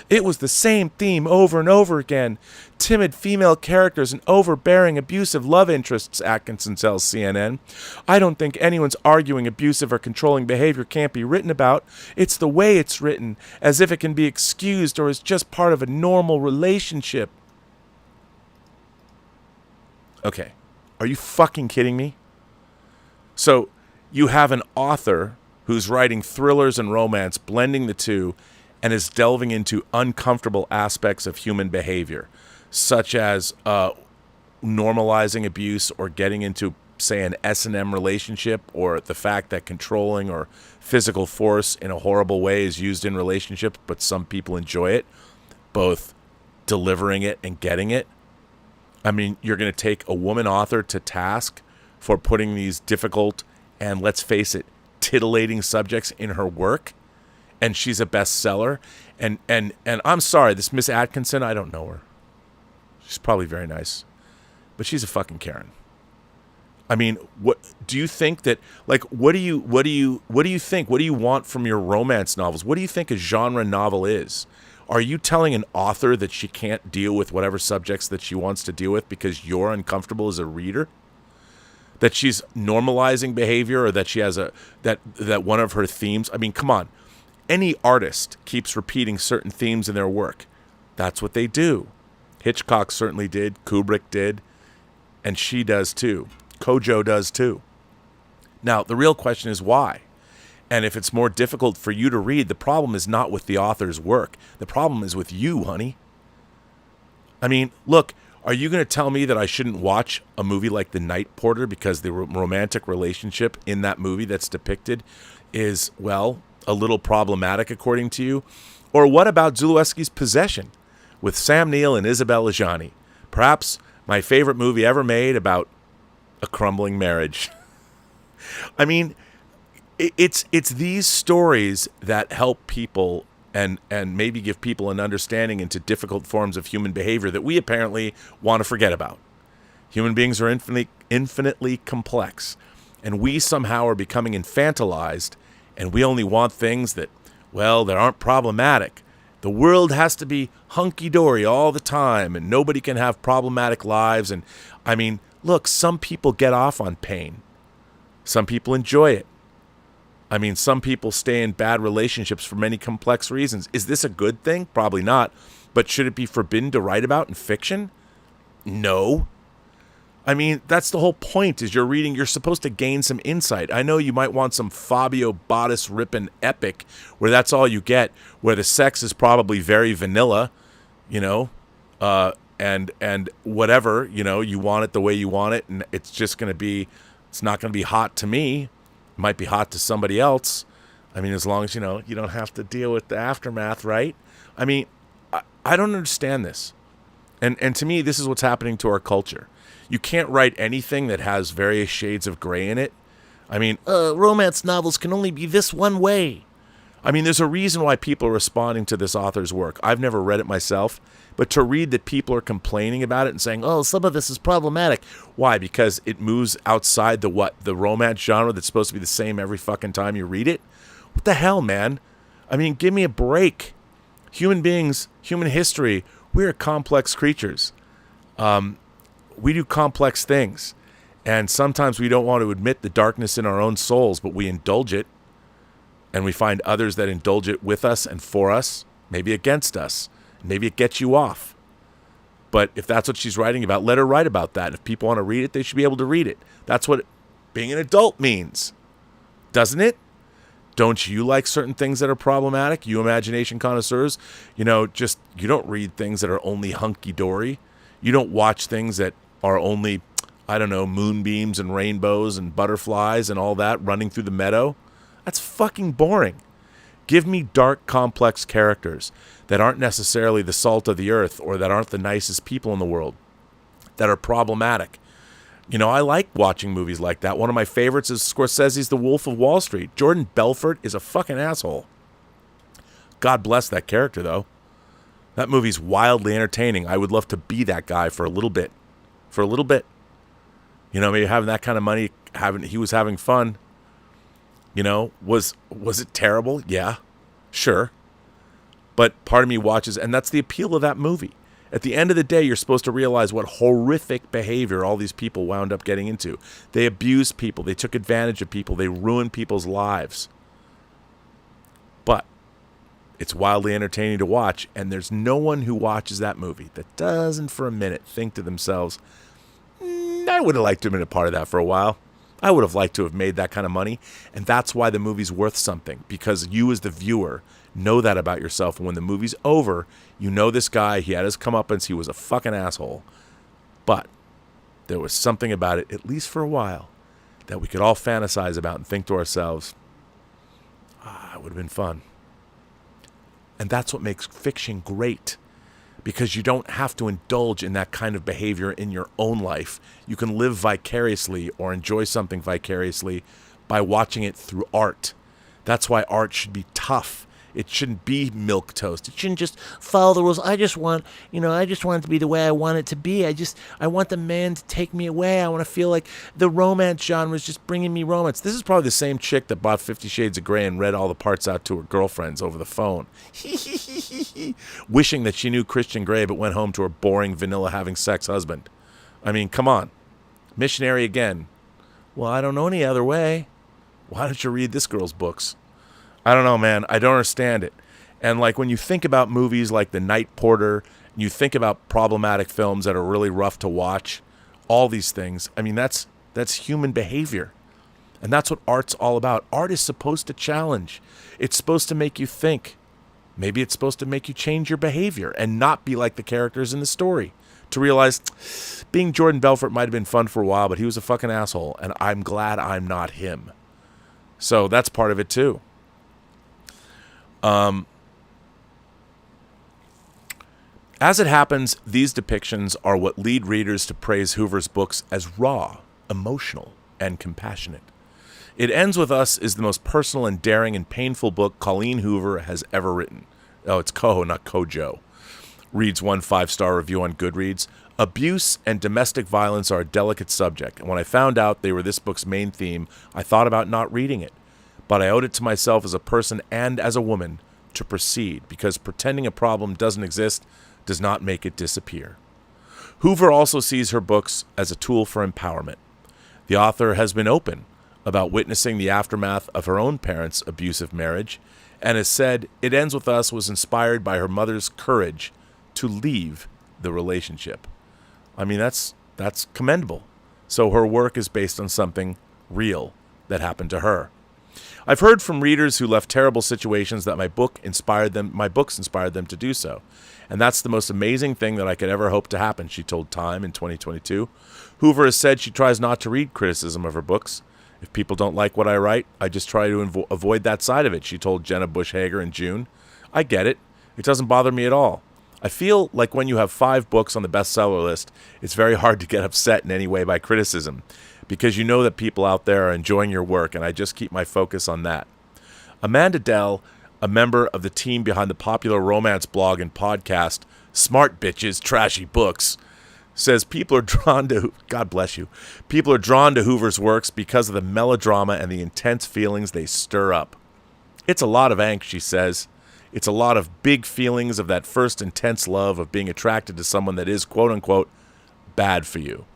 It was the same theme over and over again. Timid female characters and overbearing abusive love interests, Atkinson tells CNN. I don't think anyone's arguing abusive or controlling behavior can't be written about. It's the way it's written, as if it can be excused or is just part of a normal relationship. Okay, are you fucking kidding me? So, you have an author who's writing thrillers and romance, blending the two, and is delving into uncomfortable aspects of human behavior, such as normalizing abuse or getting into, say, an S&M relationship, or the fact that controlling or physical force in a horrible way is used in relationships, but some people enjoy it, both delivering it and getting it. I mean, you're going to take a woman author to task for putting these difficult and, let's face it, titillating subjects in her work? And she's a bestseller, and I'm sorry, this Miss Atkinson, I don't know her. She's probably very nice, but she's a fucking Karen. I mean, what do you think that? Like, what do you think? What do you want from your romance novels? What do you think a genre novel is? Are you telling an author that she can't deal with whatever subjects that she wants to deal with because you're uncomfortable as a reader? That she's normalizing behavior, or that she has that one of her themes? I mean, come on. Any artist keeps repeating certain themes in their work. That's what they do. Hitchcock certainly did. Kubrick did. And she does too. Kojo does too. Now, the real question is why? And if it's more difficult for you to read, the problem is not with the author's work. The problem is with you, honey. I mean, look, are you going to tell me that I shouldn't watch a movie like The Night Porter because the romantic relationship in that movie that's depicted is, well, a little problematic according to you? Or what about Zulewski's Possession with Sam Neill and Isabelle Adjani? Perhaps my favorite movie ever made about a crumbling marriage. I mean, it's these stories that help people and maybe give people an understanding into difficult forms of human behavior that we apparently want to forget about. Human beings are infinitely complex, and we somehow are becoming infantilized. And we only want things that, well, that aren't problematic. The world has to be hunky-dory all the time, and nobody can have problematic lives. And, I mean, look, some people get off on pain. Some people enjoy it. I mean, some people stay in bad relationships for many complex reasons. Is this a good thing? Probably not. But should it be forbidden to write about in fiction? No. I mean, that's the whole point, is you're supposed to gain some insight. I know you might want some Fabio Bottis ripping epic where that's all you get, where the sex is probably very vanilla, you know, and whatever, you know, you want it the way you want it, and it's not going to be hot to me. It might be hot to somebody else. I mean, as long as, you know, you don't have to deal with the aftermath, right? I mean, I don't understand this. And to me, this is what's happening to our culture. You can't write anything that has various shades of gray in it. I mean, romance novels can only be this one way. I mean, there's a reason why people are responding to this author's work. I've never read it myself, but to read that people are complaining about it and saying, oh, some of this is problematic. Why? Because it moves outside the romance genre that's supposed to be the same every fucking time you read it? What the hell, man? I mean, give me a break. Human beings, human history, we are complex creatures. We do complex things, and sometimes we don't want to admit the darkness in our own souls, but we indulge it, and we find others that indulge it with us and for us, maybe against us. Maybe it gets you off. But if that's what she's writing about, let her write about that. If people want to read it, they should be able to read it. That's what being an adult means, doesn't it? Don't you like certain things that are problematic? You imagination connoisseurs, you know, you don't read things that are only hunky-dory. You don't watch things that are only, I don't know, moonbeams and rainbows and butterflies and all that running through the meadow. That's fucking boring. Give me dark, complex characters that aren't necessarily the salt of the earth or that aren't the nicest people in the world, that are problematic. You know, I like watching movies like that. One of my favorites is Scorsese's The Wolf of Wall Street. Jordan Belfort is a fucking asshole. God bless that character, though. That movie's wildly entertaining. I would love to be that guy for a little bit. For a little bit. You know, maybe having that kind of money, he was having fun. You know, was it terrible? Yeah, sure. But part of me watches, and that's the appeal of that movie. At the end of the day, you're supposed to realize what horrific behavior all these people wound up getting into. They abused people. They took advantage of people. They ruined people's lives. But it's wildly entertaining to watch, and there's no one who watches that movie that doesn't for a minute think to themselves, I would have liked to have been a part of that for a while. I would have liked to have made that kind of money. And that's why the movie's worth something, because you as the viewer know that about yourself. And when the movie's over, you know this guy, he had his comeuppance, he was a fucking asshole. But there was something about it, at least for a while, that we could all fantasize about and think to ourselves, it would have been fun. And that's what makes fiction great, because you don't have to indulge in that kind of behavior in your own life. You can live vicariously or enjoy something vicariously by watching it through art. That's why art should be tough. It shouldn't be milquetoast. It shouldn't just follow the rules. I just want it to be the way I want it to be. I want the man to take me away. I want to feel like the romance genre is just bringing me romance. This is probably the same chick that bought 50 Shades of Grey and read all the parts out to her girlfriends over the phone. Wishing that she knew Christian Grey but went home to her boring, vanilla having sex husband. I mean, come on. Missionary again. Well, I don't know any other way. Why don't you read this girl's books? I don't know, man. I don't understand it. And like when you think about movies like The Night Porter, you think about problematic films that are really rough to watch, all these things, I mean, that's human behavior. And that's what art's all about. Art is supposed to challenge. It's supposed to make you think. Maybe it's supposed to make you change your behavior and not be like the characters in the story. To realize being Jordan Belfort might have been fun for a while, but he was a fucking asshole, and I'm glad I'm not him. So that's part of it too. As it happens, these depictions are what lead readers to praise Hoover's books as raw, emotional, and compassionate. It Ends With Us is the most personal and daring and painful book Colleen Hoover has ever written. Oh, it's Coho, not Kojo. Reads 1 5-star review on Goodreads. Abuse and domestic violence are a delicate subject, and when I found out they were this book's main theme, I thought about not reading it. But I owed it to myself as a person and as a woman to proceed, because pretending a problem doesn't exist does not make it disappear. Hoover also sees her books as a tool for empowerment. The author has been open about witnessing the aftermath of her own parents' abusive marriage, and has said It Ends With Us was inspired by her mother's courage to leave the relationship. I mean, that's commendable. So her work is based on something real that happened to her. I've heard from readers who left terrible situations that my books inspired them to do so. And that's the most amazing thing that I could ever hope to happen, she told Time in 2022. Hoover has said she tries not to read criticism of her books. If people don't like what I write, I just try to avoid that side of it, she told Jenna Bush Hager in June. I get it. It doesn't bother me at all. I feel like when you have 5 books on the bestseller list, it's very hard to get upset in any way by criticism, because you know that people out there are enjoying your work, and I just keep my focus on that. Amanda Dell, a member of the team behind the popular romance blog and podcast Smart Bitches Trashy Books, says people are drawn to, God bless you, people are drawn to Hoover's works because of the melodrama and the intense feelings they stir up. It's a lot of angst, she says. It's a lot of big feelings of that first intense love of being attracted to someone that is, quote-unquote, bad for you.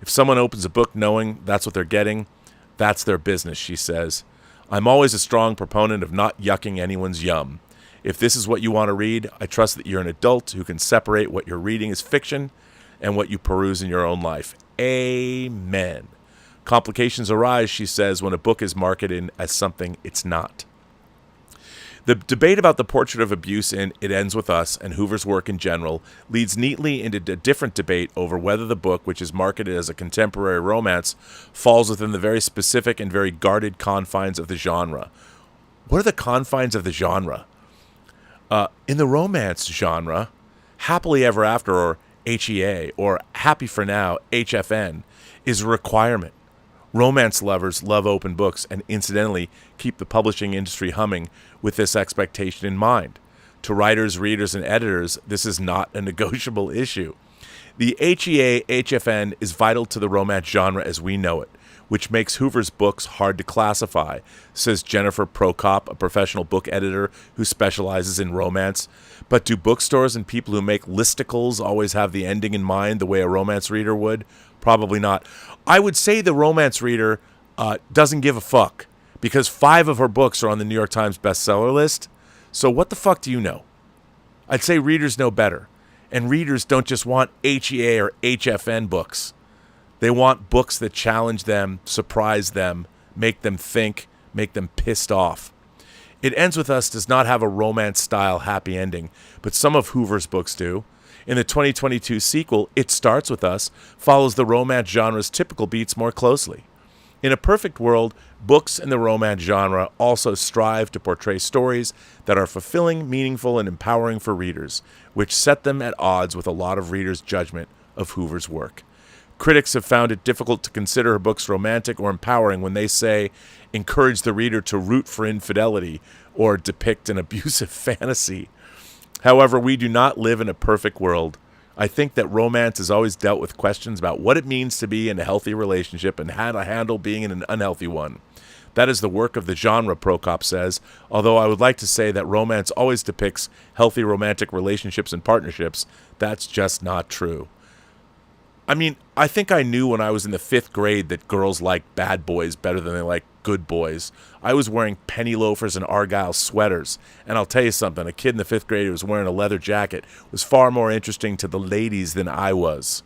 If someone opens a book knowing that's what they're getting, that's their business, she says. I'm always a strong proponent of not yucking anyone's yum. If this is what you want to read, I trust that you're an adult who can separate what you're reading as fiction and what you peruse in your own life. Amen. Complications arise, she says, when a book is marketed as something it's not. The debate about the portrait of abuse in It Ends With Us and Hoover's work in general leads neatly into a different debate over whether the book, which is marketed as a contemporary romance, falls within the very specific and very guarded confines of the genre. What are the confines of the genre? In the romance genre, Happily Ever After, or HEA, or Happy for Now, HFN, is a requirement. Romance lovers love open books and incidentally keep the publishing industry humming with this expectation in mind. To writers, readers, and editors, this is not a negotiable issue. The HEA HFN is vital to the romance genre as we know it, which makes Hoover's books hard to classify, says Jennifer Prokop, a professional book editor who specializes in romance. But do bookstores and people who make listicles always have the ending in mind the way a romance reader would? Probably not. I would say the romance reader doesn't give a fuck, because 5 of her books are on the New York Times bestseller list. So what the fuck do you know? I'd say readers know better. And readers don't just want HEA or HFN books. They want books that challenge them, surprise them, make them think, make them pissed off. It Ends With Us does not have a romance-style happy ending, but some of Hoover's books do. In the 2022 sequel, It Starts With Us follows the romance genre's typical beats more closely. In a perfect world, books in the romance genre also strive to portray stories that are fulfilling, meaningful, and empowering for readers, which set them at odds with a lot of readers' judgment of Hoover's work. Critics have found it difficult to consider her books romantic or empowering when they say, encourage the reader to root for infidelity or depict an abusive fantasy. However, we do not live in a perfect world. I think that romance has always dealt with questions about what it means to be in a healthy relationship and how to handle being in an unhealthy one. That is the work of the genre, Prokop says, although I would like to say that romance always depicts healthy romantic relationships and partnerships. That's just not true. I mean, I think I knew when I was in the 5th grade that girls like bad boys better than they like good boys. I was wearing penny loafers and Argyle sweaters. And I'll tell you something, a kid in the 5th grade who was wearing a leather jacket was far more interesting to the ladies than I was.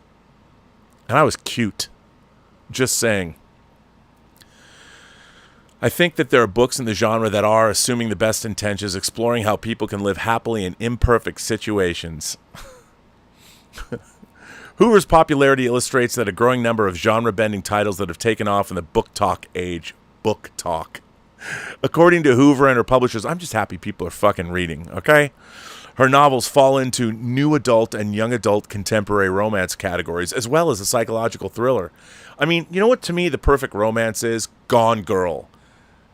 And I was cute. Just saying. I think that there are books in the genre that are, assuming the best intentions, exploring how people can live happily in imperfect situations. Hoover's popularity illustrates that a growing number of genre-bending titles that have taken off in the book talk age. Book talk. According to Hoover and her publishers, I'm just happy people are fucking reading, okay? Her novels fall into new adult and young adult contemporary romance categories, as well as a psychological thriller. I mean, you know what to me the perfect romance is? Gone Girl.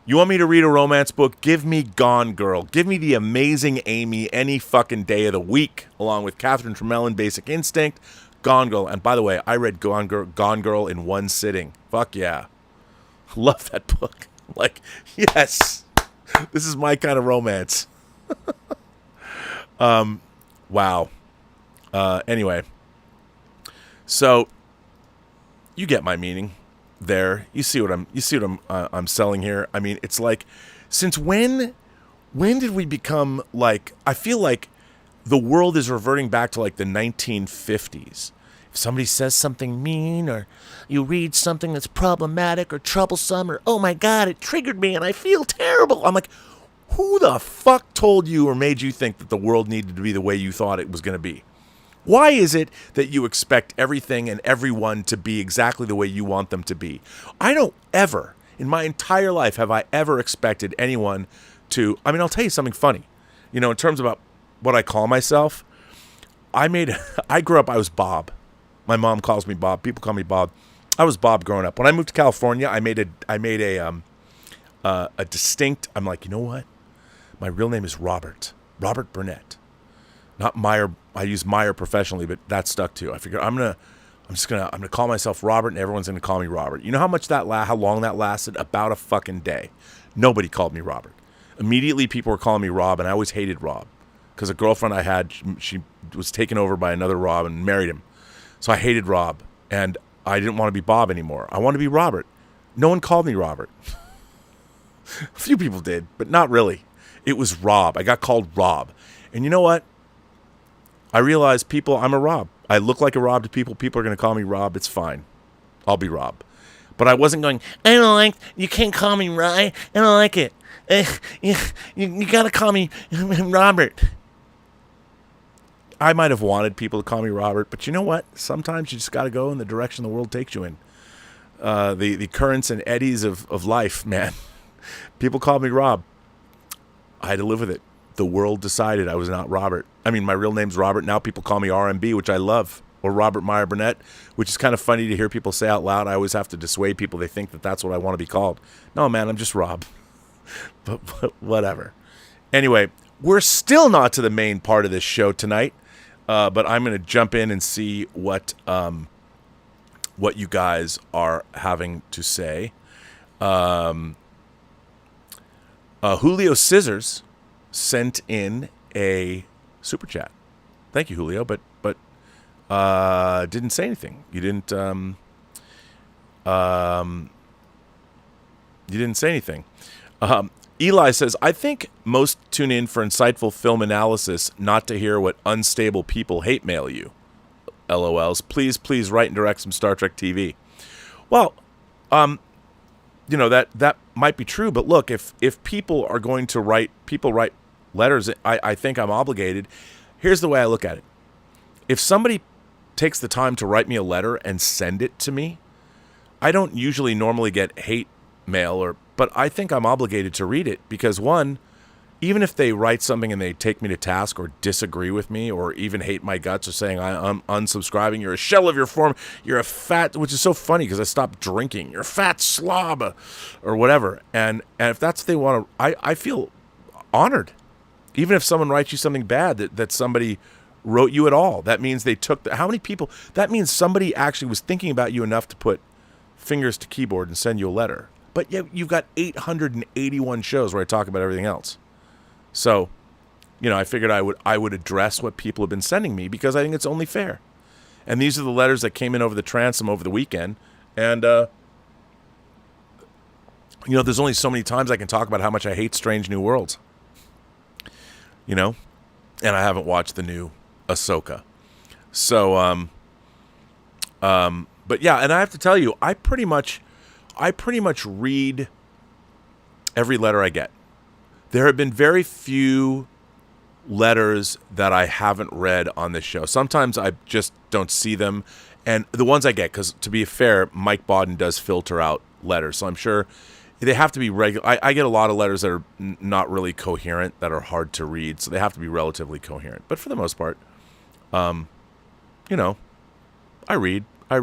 You want me to read a romance book? Give me Gone Girl. Give me The Amazing Amy any fucking day of the week, along with Catherine Tremell in Basic Instinct, Gone Girl. And by the way, I read Gone Girl in one sitting. Fuck yeah. Love that book. Like, yes. This is my kind of romance. Wow. Anyway. So, you get my meaning there. You see what I'm selling here? I mean, it's like, since when did we become like, I feel like the world is reverting back to like the 1950s. If somebody says something mean, or you read something that's problematic or troublesome, or oh my God, it triggered me and I feel terrible. I'm like, who the fuck told you or made you think that the world needed to be the way you thought it was going to be? Why is it that you expect everything and everyone to be exactly the way you want them to be? I don't ever, in my entire life, have I ever expected anyone to, I mean, I'll tell you something funny. You know, in terms about what I call myself, I grew up, I was Bob. My mom calls me Bob. People call me Bob. I was Bob growing up. When I moved to California, I made a distinct, I'm like, you know what? My real name is Robert Burnett. Not Meyer. I use Meyer professionally, but that stuck too. I figured I'm gonna call myself Robert, and everyone's gonna call me Robert. You know how long that lasted? About a fucking day. Nobody called me Robert. Immediately, people were calling me Rob, and I always hated Rob because a girlfriend I had, she was taken over by another Rob and married him. So I hated Rob, and I didn't want to be Bob anymore. I wanted to be Robert. No one called me Robert. A few people did, but not really. It was Rob. I got called Rob. And you know what? I realized I'm a Rob. I look like a Rob to people. People are going to call me Rob. It's fine. I'll be Rob. But I wasn't going, you can't call me Rob. I don't like it. you gotta call me Robert. I might have wanted people to call me Robert, but you know what? Sometimes you just gotta go in the direction the world takes you in. The currents and eddies of life, man. People called me Rob. I had to live with it. The world decided I was not Robert. I mean, my real name's Robert. Now people call me RMB, which I love, or Robert Meyer Burnett, which is kind of funny to hear people say out loud. I always have to dissuade people. They think that that's what I want to be called. No, man, I'm just Rob. but whatever. Anyway, we're still not to the main part of this show tonight, but I'm going to jump in and see what you guys are having to say. Julio Scissors sent in a super chat. Thank you, Julio, but didn't say anything. You didn't say anything. Eli says, I think most tune in for insightful film analysis, not to hear what unstable people hate mail you. LOLs. Please write and direct some Star Trek TV. Well, that might be true, but look, if people are going to write letters, I think I'm obligated. Here's the way I look at it. If somebody takes the time to write me a letter and send it to me, I don't usually normally get hate mail, but I think I'm obligated to read it because, one, even if they write something and they take me to task or disagree with me or even hate my guts or saying I'm unsubscribing, you're a shell of your form, you're a fat, which is so funny because I stopped drinking, you're a fat slob or whatever. And if that's what they want to, I feel honored. Even if someone writes you something bad that somebody wrote you at all, that means they took how many people, that means somebody actually was thinking about you enough to put fingers to keyboard and send you a letter. But you've got 881 shows where I talk about everything else. So, I figured I would address what people have been sending me because I think it's only fair. And these are the letters that came in over the transom over the weekend. And, there's only so many times I can talk about how much I hate Strange New Worlds. And I haven't watched the new Ahsoka. So, but yeah, and I have to tell you, I pretty much read every letter I get. There have been very few letters that I haven't read on this show. Sometimes I just don't see them. And the ones I get, because to be fair, Mike Bodden does filter out letters. So I'm sure they have to be regular. I get a lot of letters that are not really coherent, that are hard to read. So they have to be relatively coherent. But for the most part, I read. I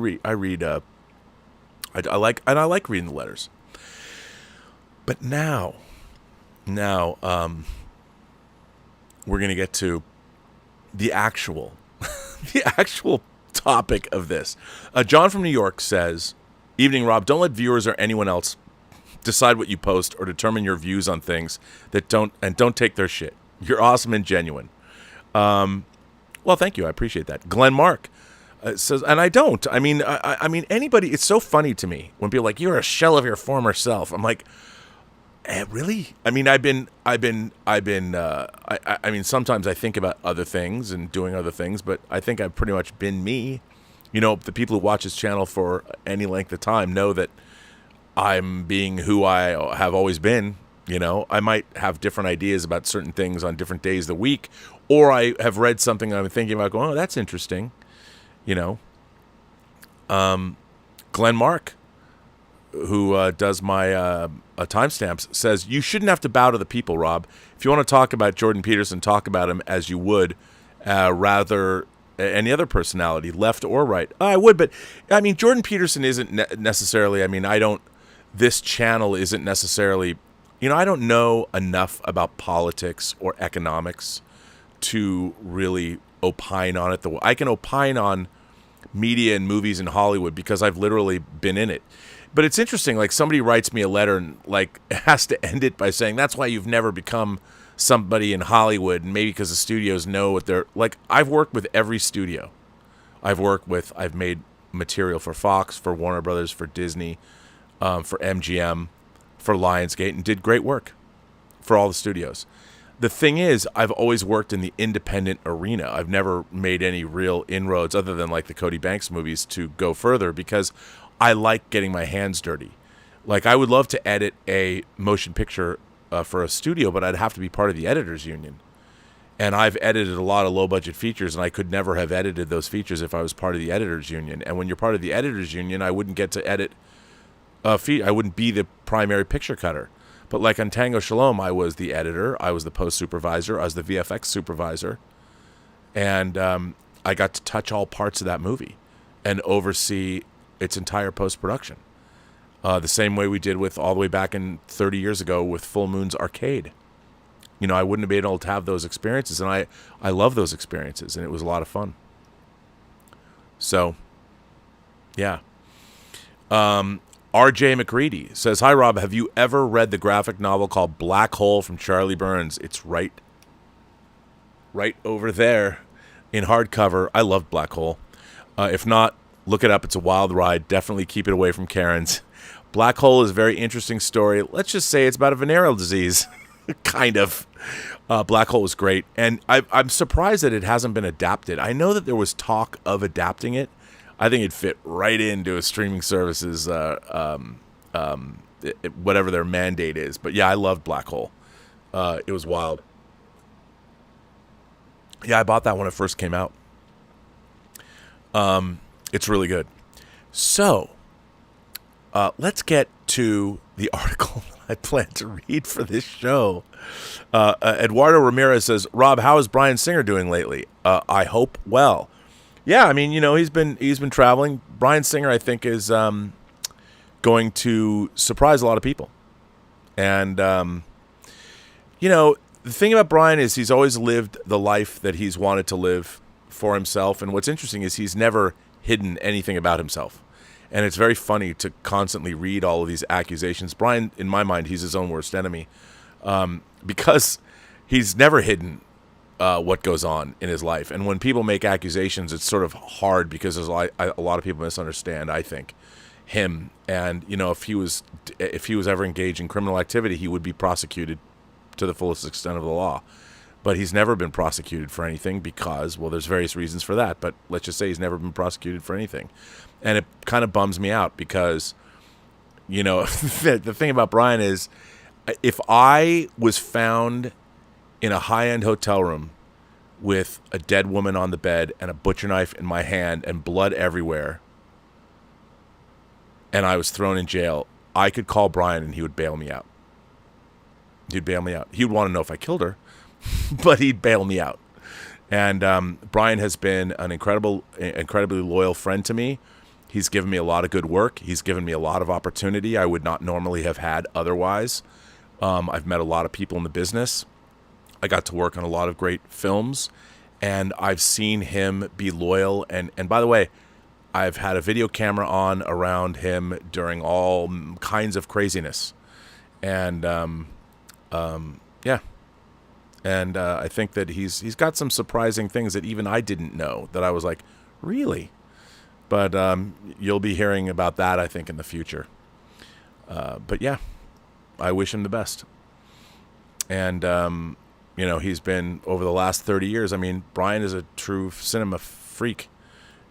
like reading the letters. But now, we're going to get to the actual topic of this. John from New York says, "Evening, Rob. Don't let viewers or anyone else decide what you post or determine your views on things that don't take their shit. You're awesome and genuine." Well, thank you. I appreciate that. Glenn Mark says, and I don't. I mean, anybody. It's so funny to me when people are like, "You're a shell of your former self." I'm like, really? I mean, I mean, sometimes I think about other things and doing other things, but I think I've pretty much been me. The people who watch this channel for any length of time know that I'm being who I have always been. I might have different ideas about certain things on different days of the week, or I have read something and I'm thinking about going, oh, that's interesting. Glenn Mark, who does my timestamps, says, "You shouldn't have to bow to the people, Rob. If you want to talk about Jordan Peterson, talk about him as you would rather any other personality, left or right." I would, but I mean, Jordan Peterson isn't necessarily, this channel isn't necessarily, I don't know enough about politics or economics to really opine on it. I can opine on media and movies in Hollywood because I've literally been in it. But it's interesting, like somebody writes me a letter and like has to end it by saying, that's why you've never become somebody in Hollywood, and maybe because the studios know what they're like. I've worked with every studio. I've made material for Fox, for Warner Brothers, for Disney, for MGM, for Lionsgate, and did great work for all the studios. The thing is, I've always worked in the independent arena. I've never made any real inroads other than like the Cody Banks movies to go further because I like getting my hands dirty. Like I would love to edit a motion picture for a studio, but I'd have to be part of the editors union. And I've edited a lot of low-budget features, and I could never have edited those features if I was part of the editors union. And when you're part of the editors union, I wouldn't get to edit I wouldn't be the primary picture cutter. But like on Tango Shalom, I was the editor, I was the post supervisor, I was the VFX supervisor, and I got to touch all parts of that movie and oversee its entire post-production. The same way we did with all the way back in 30 years ago with Full Moon's Arcade. You know, I wouldn't have been able to have those experiences, and I love those experiences, and it was a lot of fun. So, yeah. R.J. McCready says, "Hi, Rob. Have you ever read the graphic novel called Black Hole from Charlie Burns? It's right over there in hardcover. I loved Black Hole. If not, look it up. It's a wild ride. Definitely keep it away from Karen's. Black Hole is a very interesting story. Let's just say it's about a venereal disease." Kind of. Black Hole was great. And I'm surprised that it hasn't been adapted. I know that there was talk of adapting it. I think it'd fit right into a streaming service's, whatever their mandate is. But yeah, I loved Black Hole. It was wild. Yeah, I bought that when it first came out. It's really good. So, let's get to the article I plan to read for this show. Eduardo Ramirez says, "Rob, how is Bryan Singer doing lately? I hope well." Yeah, I mean, you know, he's been traveling. Bryan Singer, I think, is going to surprise a lot of people. And you know, the thing about Bryan is he's always lived the life that he's wanted to live for himself. And what's interesting is he's never hidden anything about himself. And it's very funny to constantly read all of these accusations. Bryan, in my mind, he's his own worst enemy because he's never hidden what goes on in his life. And when people make accusations, it's sort of hard because there's a lot of people misunderstand, I think, him. And, you know, if he was ever engaged in criminal activity, he would be prosecuted to the fullest extent of the law. But he's never been prosecuted for anything because, well, there's various reasons for that. But let's just say he's never been prosecuted for anything. And it kind of bums me out because, you know, the thing about Bryan is if I was found in a high-end hotel room with a dead woman on the bed and a butcher knife in my hand and blood everywhere, and I was thrown in jail, I could call Bryan and he would bail me out. He'd bail me out. He would want to know if I killed her, but he'd bail me out. And Bryan has been an incredibly loyal friend to me. He's given me a lot of good work. He's given me a lot of opportunity I would not normally have had otherwise. I've met a lot of people in the business. I got to work on a lot of great films, and I've seen him be loyal. And by the way, I've had a video camera on around him during all kinds of craziness. And yeah. And I think that he's got some surprising things that even I didn't know, that I was like, really? But you'll be hearing about that, I think, in the future. But yeah, I wish him the best. And, you know, he's been, over the last 30 years, I mean, Bryan is a true cinema freak.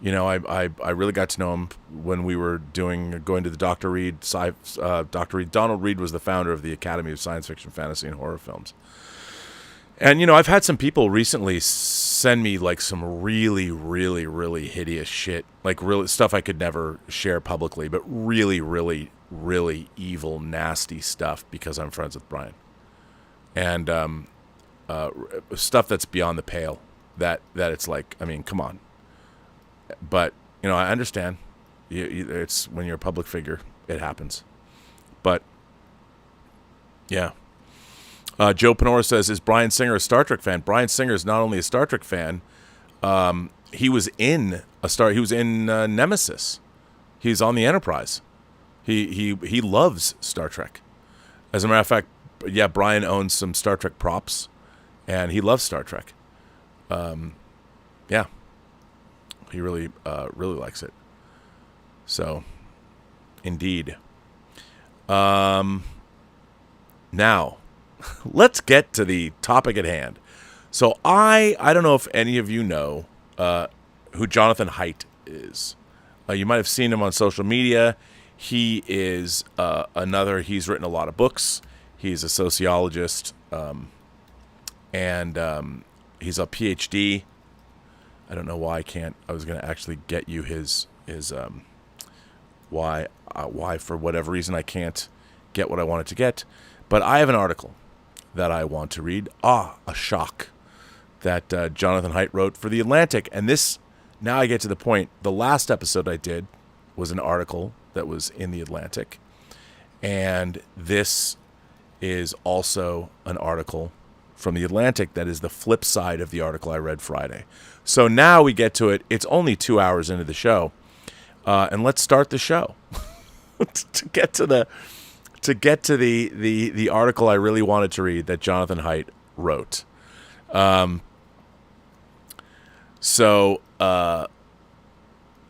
You know, I really got to know him when we were going to the Dr. Reed. Dr. Reed. Donald Reed was the founder of the Academy of Science Fiction, Fantasy, and Horror Films. And, you know, I've had some people recently send me, like, some really, really, really hideous shit. Like, really stuff I could never share publicly, but really, really, really evil, nasty stuff because I'm friends with Bryan. And stuff that's beyond the pale. That it's like, I mean, come on. But, you know, I understand. It's when you're a public figure, it happens. But, yeah. Joe Panora says, "Is Bryan Singer a Star Trek fan?" Bryan Singer is not only a Star Trek fan. He was in Nemesis. He's on the Enterprise. He loves Star Trek. As a matter of fact, yeah, Bryan owns some Star Trek props, and he loves Star Trek. Yeah, he really likes it. So, indeed. Now, let's get to the topic at hand. So I don't know if any of you know who Jonathan Haidt is. You might have seen him on social media. He is he's written a lot of books. He's a sociologist, and he's a PhD. I don't know why I can't. I was going to actually get you his why for whatever reason I can't get what I wanted to get. But I have an article that I want to read. A shock that Jonathan Haidt wrote for The Atlantic. And this, now I get to the point. The last episode I did was an article that was in The Atlantic. And this is also an article from The Atlantic that is the flip side of the article I read Friday. So now we get to it. It's only 2 hours into the show. And let's start the show. to get to the article I really wanted to read that Jonathan Haidt wrote.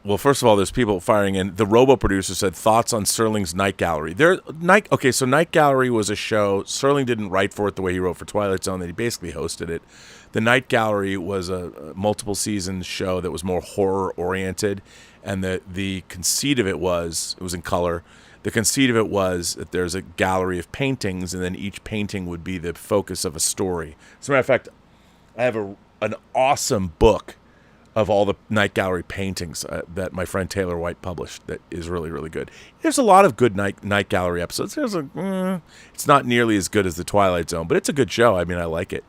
Well, first of all, there's people firing in. The Robo producer said thoughts on Serling's Night Gallery. So Night Gallery was a show. Serling didn't write for it the way he wrote for Twilight Zone. That he basically hosted it. The Night Gallery was a multiple season show that was more horror oriented, and the conceit of it was in color. The conceit of it was that there's a gallery of paintings, and then each painting would be the focus of a story. As a matter of fact, I have an awesome book of all the Night Gallery paintings that my friend Taylor White published that is really, really good. There's a lot of good Night Gallery episodes. It's not nearly as good as The Twilight Zone, but it's a good show. I mean, I like it.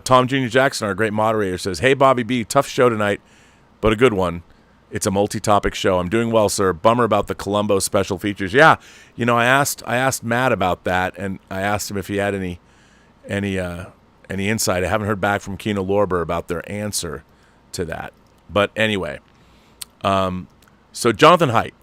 Tom Jr. Jackson, our great moderator, says, "Hey, Bobby B, tough show tonight, but a good one. It's a multi-topic show. I'm doing well, sir. Bummer about the Columbo special features." Yeah, I asked Matt about that, and I asked him if he had any insight. I haven't heard back from Kino Lorber about their answer to that. But anyway, so Jonathan Haidt.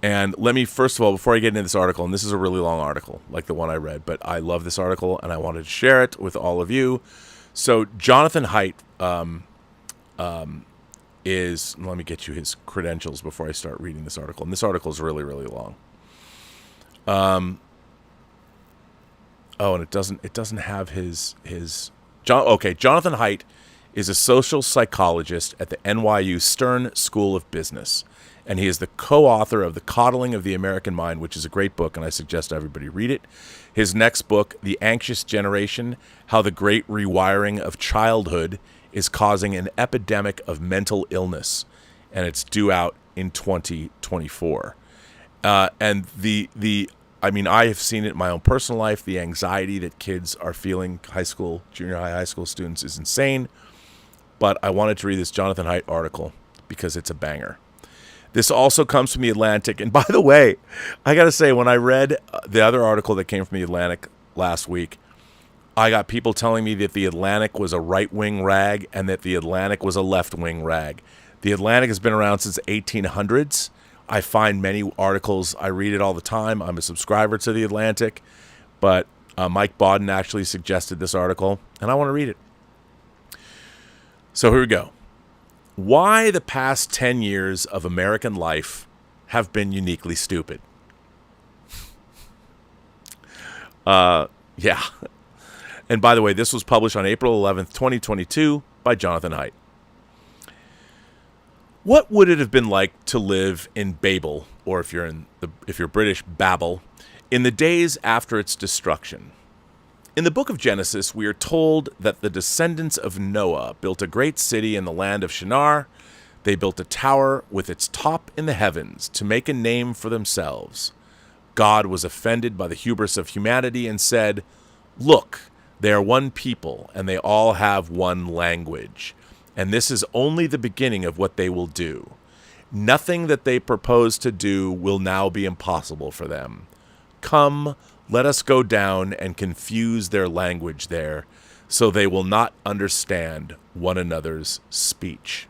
And let me, first of all, before I get into this article, and this is a really long article, like the one I read, but I love this article, and I wanted to share it with all of you. So Jonathan Haidt is, let me get you his credentials before I start reading this article. And this article is really, really long. And it doesn't have his Jonathan Haidt is a social psychologist at the NYU Stern School of Business, and he is the co-author of The Coddling of the American Mind, which is a great book, and I suggest everybody read it. His next book, The Anxious Generation: How the Great Rewiring of Childhood is Causing an Epidemic of Mental Illness, and it's due out in 2024. And I have seen it in my own personal life. The anxiety that kids are feeling, junior high, high school students, is insane. But I wanted to read this Jonathan Haidt article because it's a banger. This also comes from The Atlantic. And by the way, I got to say, when I read the other article that came from The Atlantic last week, I got people telling me that The Atlantic was a right-wing rag and that The Atlantic was a left-wing rag. The Atlantic has been around since the 1800s. I find many articles. I read it all the time. I'm a subscriber to The Atlantic. But Mike Bodden actually suggested this article, and I want to read it. So here we go. Why the past 10 years of American life have been uniquely stupid. Yeah. And by the way, this was published on April 11th, 2022 by Jonathan Haidt. What would it have been like to live in Babel, or if you're British, Babel, in the days after its destruction? In the book of Genesis, we are told that the descendants of Noah built a great city in the land of Shinar. They built a tower with its top in the heavens to make a name for themselves. God was offended by the hubris of humanity and said, "Look, they are one people, and they all have one language. And this is only the beginning of what they will do. Nothing that they propose to do will now be impossible for them. Come, let us go down and confuse their language there, so they will not understand one another's speech."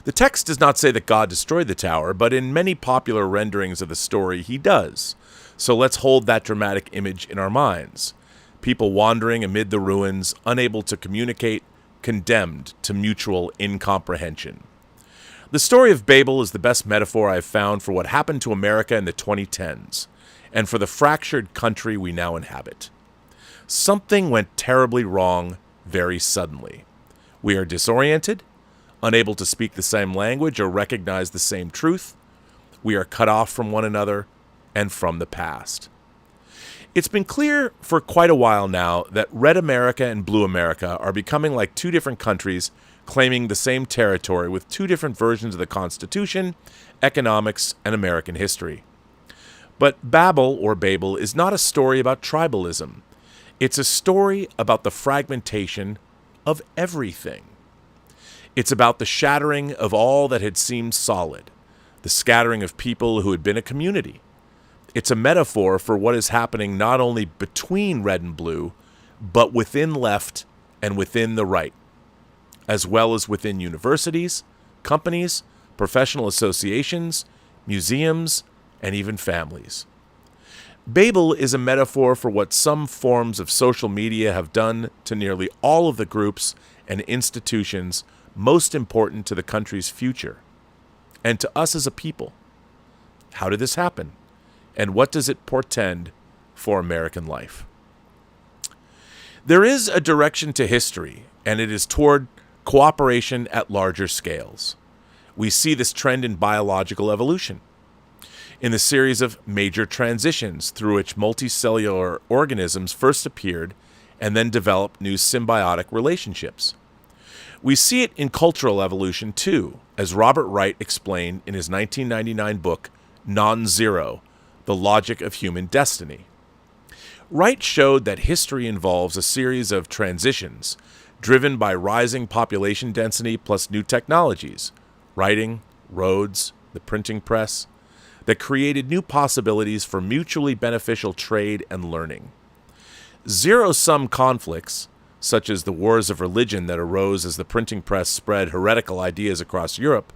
The text does not say that God destroyed the tower, but in many popular renderings of the story, he does. So let's hold that dramatic image in our minds. People wandering amid the ruins, unable to communicate, condemned to mutual incomprehension. The story of Babel is the best metaphor I have found for what happened to America in the 2010s, and for the fractured country we now inhabit. Something went terribly wrong very suddenly. We are disoriented, unable to speak the same language or recognize the same truth. We are cut off from one another, and from the past. It's been clear for quite a while now that Red America and Blue America are becoming like two different countries claiming the same territory with two different versions of the Constitution, economics, and American history. But Babel, or Babel, is not a story about tribalism. It's a story about the fragmentation of everything. It's about the shattering of all that had seemed solid, the scattering of people who had been a community. It's a metaphor for what is happening not only between red and blue, but within left and within the right, as well as within universities, companies, professional associations, museums, and even families. Babel is a metaphor for what some forms of social media have done to nearly all of the groups and institutions most important to the country's future, and to us as a people. How did this happen? And what does it portend for American life? There is a direction to history, and it is toward cooperation at larger scales. We see this trend in biological evolution, in the series of major transitions through which multicellular organisms first appeared and then developed new symbiotic relationships. We see it in cultural evolution too, as Robert Wright explained in his 1999 book, Non-Zero, The Logic of Human Destiny. Wright showed that history involves a series of transitions driven by rising population density plus new technologies, writing, roads, the printing press, that created new possibilities for mutually beneficial trade and learning. Zero-sum conflicts, such as the wars of religion that arose as the printing press spread heretical ideas across Europe,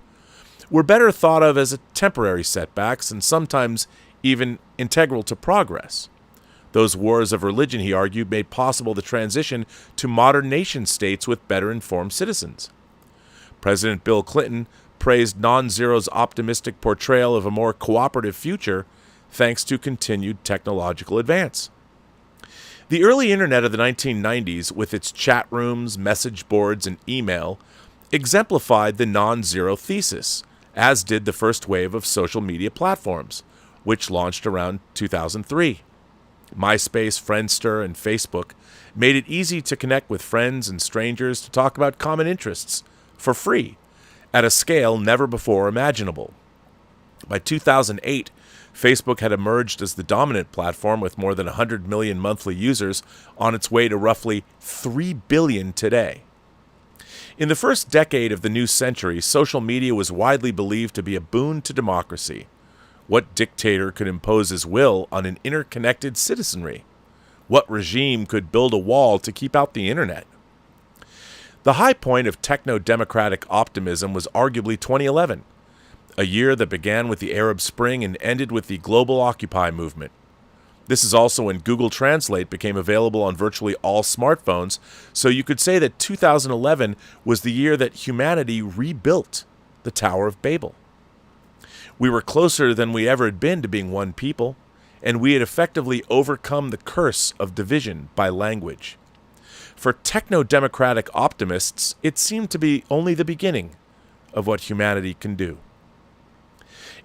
were better thought of as temporary setbacks and sometimes even integral to progress. Those wars of religion, he argued, made possible the transition to modern nation-states with better-informed citizens. President Bill Clinton praised Non-Zero's optimistic portrayal of a more cooperative future thanks to continued technological advance. The early internet of the 1990s, with its chat rooms, message boards, and email, exemplified the non-zero thesis, as did the first wave of social media platforms, which launched around 2003. MySpace, Friendster, and Facebook made it easy to connect with friends and strangers to talk about common interests for free, at a scale never before imaginable. By 2008, Facebook had emerged as the dominant platform with more than 100 million monthly users, on its way to roughly 3 billion today. In the first decade of the new century, social media was widely believed to be a boon to democracy. What dictator could impose his will on an interconnected citizenry? What regime could build a wall to keep out the internet? The high point of techno-democratic optimism was arguably 2011, a year that began with the Arab Spring and ended with the global Occupy movement. This is also when Google Translate became available on virtually all smartphones, so you could say that 2011 was the year that humanity rebuilt the Tower of Babel. We were closer than we ever had been to being one people, and we had effectively overcome the curse of division by language. For techno-democratic optimists, it seemed to be only the beginning of what humanity can do.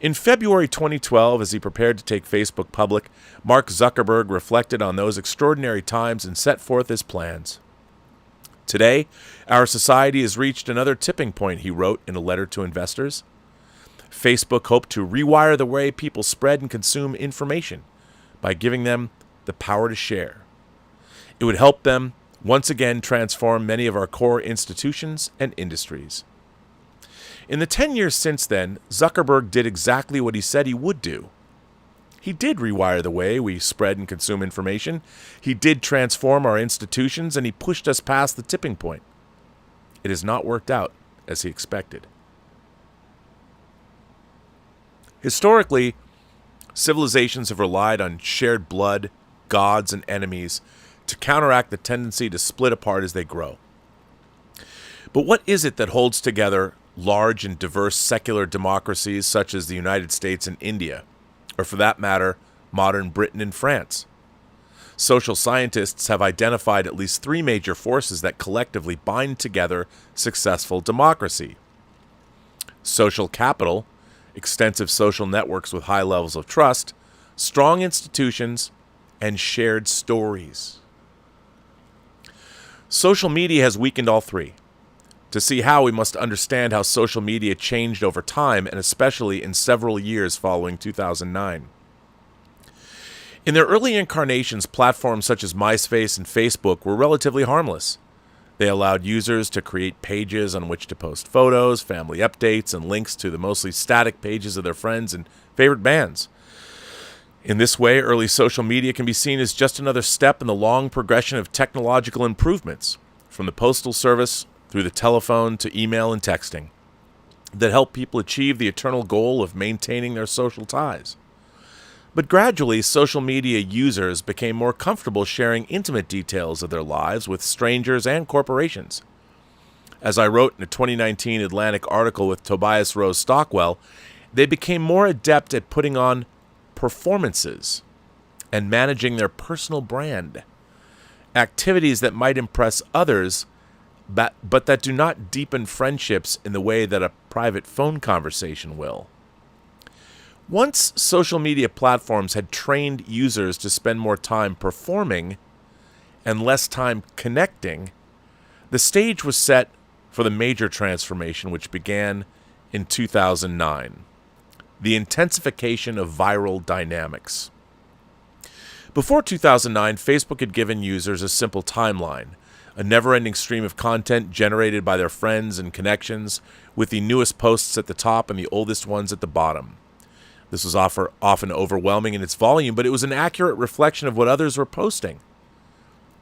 In February 2012, as he prepared to take Facebook public, Mark Zuckerberg reflected on those extraordinary times and set forth his plans. Today, our society has reached another tipping point, he wrote in a letter to investors. Facebook hoped to rewire the way people spread and consume information by giving them the power to share. It would help them once again transform many of our core institutions and industries. In the 10 years since then, Zuckerberg did exactly what he said he would do. He did rewire the way we spread and consume information. He did transform our institutions, and he pushed us past the tipping point. It has not worked out as he expected. Historically, civilizations have relied on shared blood, gods, and enemies to counteract the tendency to split apart as they grow. But what is it that holds together large and diverse secular democracies such as the United States and India, or for that matter, modern Britain and France? Social scientists have identified at least 3 major forces that collectively bind together successful democracy. Social capital, extensive social networks with high levels of trust, strong institutions, and shared stories. Social media has weakened all three. To see how, we must understand how social media changed over time, and especially in several years following 2009. In their early incarnations, platforms such as MySpace and Facebook were relatively harmless. They allowed users to create pages on which to post photos, family updates, and links to the mostly static pages of their friends and favorite bands. In this way, early social media can be seen as just another step in the long progression of technological improvements, from the postal service through the telephone to email and texting, that help people achieve the eternal goal of maintaining their social ties. But gradually, social media users became more comfortable sharing intimate details of their lives with strangers and corporations. As I wrote in a 2019 Atlantic article with Tobias Rose Stockwell, they became more adept at putting on performances and managing their personal brand, activities that might impress others, but that do not deepen friendships in the way that a private phone conversation will. Once social media platforms had trained users to spend more time performing and less time connecting, the stage was set for the major transformation which began in 2009, the intensification of viral dynamics. Before 2009, Facebook had given users a simple timeline, a never-ending stream of content generated by their friends and connections, with the newest posts at the top and the oldest ones at the bottom. This was often overwhelming in its volume, but it was an accurate reflection of what others were posting.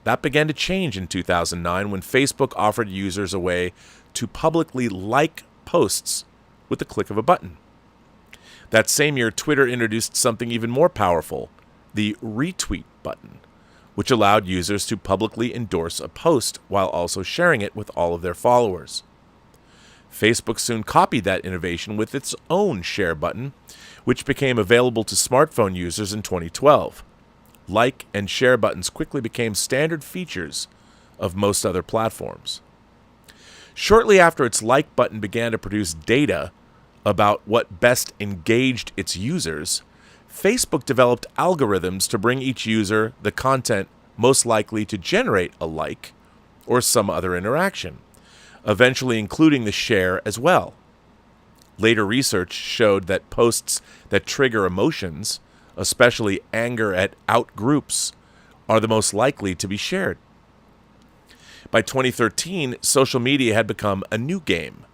That began to change in 2009 when Facebook offered users a way to publicly like posts with the click of a button. That same year, Twitter introduced something even more powerful, the retweet button, which allowed users to publicly endorse a post while also sharing it with all of their followers. Facebook soon copied that innovation with its own share button, which became available to smartphone users in 2012. Like and share buttons quickly became standard features of most other platforms. Shortly after its like button began to produce data about what best engaged its users, Facebook developed algorithms to bring each user the content most likely to generate a like or some other interaction, eventually including the share as well. Later research showed that posts that trigger emotions, especially anger at out-groups, are the most likely to be shared. By 2013, social media had become a new game,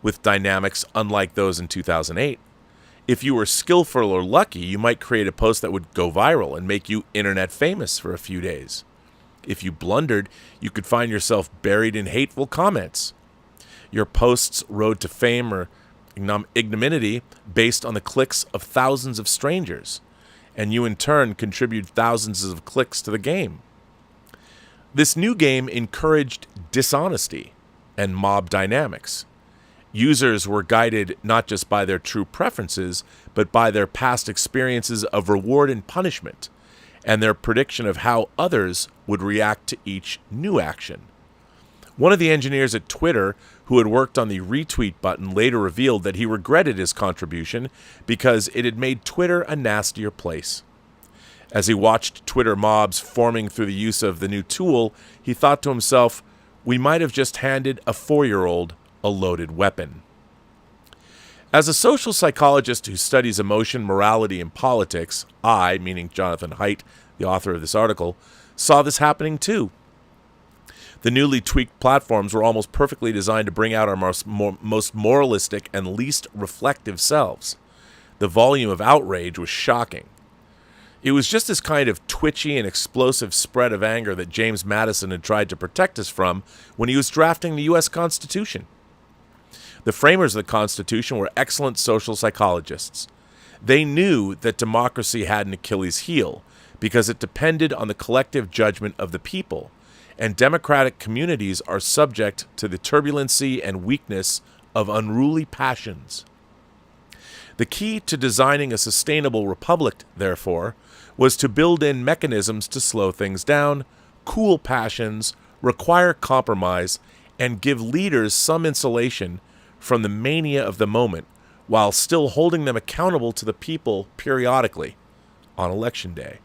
with dynamics unlike those in 2008. If you were skillful or lucky, you might create a post that would go viral and make you internet famous for a few days. If you blundered, you could find yourself buried in hateful comments. Your post's road to fame or ignominy based on the clicks of thousands of strangers, and you in turn contribute thousands of clicks to the game. This new game encouraged dishonesty and mob dynamics. Users were guided not just by their true preferences, but by their past experiences of reward and punishment, and their prediction of how others would react to each new action. One of the engineers at Twitter who had worked on the retweet button later revealed that he regretted his contribution because it had made Twitter a nastier place. As he watched Twitter mobs forming through the use of the new tool, he thought to himself, "We might have just handed a 4-year-old a loaded weapon." As a social psychologist who studies emotion, morality, and politics, I, meaning Jonathan Haidt, the author of this article, saw this happening too. The newly tweaked platforms were almost perfectly designed to bring out our most moralistic and least reflective selves. The volume of outrage was shocking. It was just this kind of twitchy and explosive spread of anger that James Madison had tried to protect us from when he was drafting the U.S. Constitution. The framers of the Constitution were excellent social psychologists. They knew that democracy had an Achilles heel because it depended on the collective judgment of the people, and democratic communities are subject to the turbulency and weakness of unruly passions. The key to designing a sustainable republic, therefore, was to build in mechanisms to slow things down, cool passions, require compromise, and give leaders some insulation from the mania of the moment while still holding them accountable to the people periodically, on Election Day.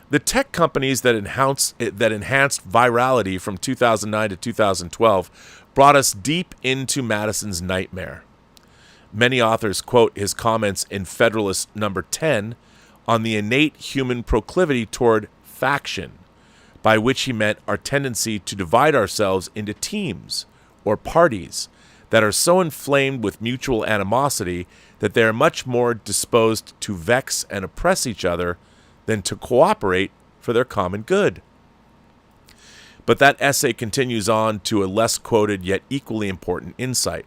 The tech companies that enhanced virality from 2009 to 2012 brought us deep into Madison's nightmare. Many authors quote his comments in Federalist number 10 on the innate human proclivity toward faction, by which he meant our tendency to divide ourselves into teams or parties that are so inflamed with mutual animosity that they are much more disposed to vex and oppress each other than to cooperate for their common good. But that essay continues on to a less quoted yet equally important insight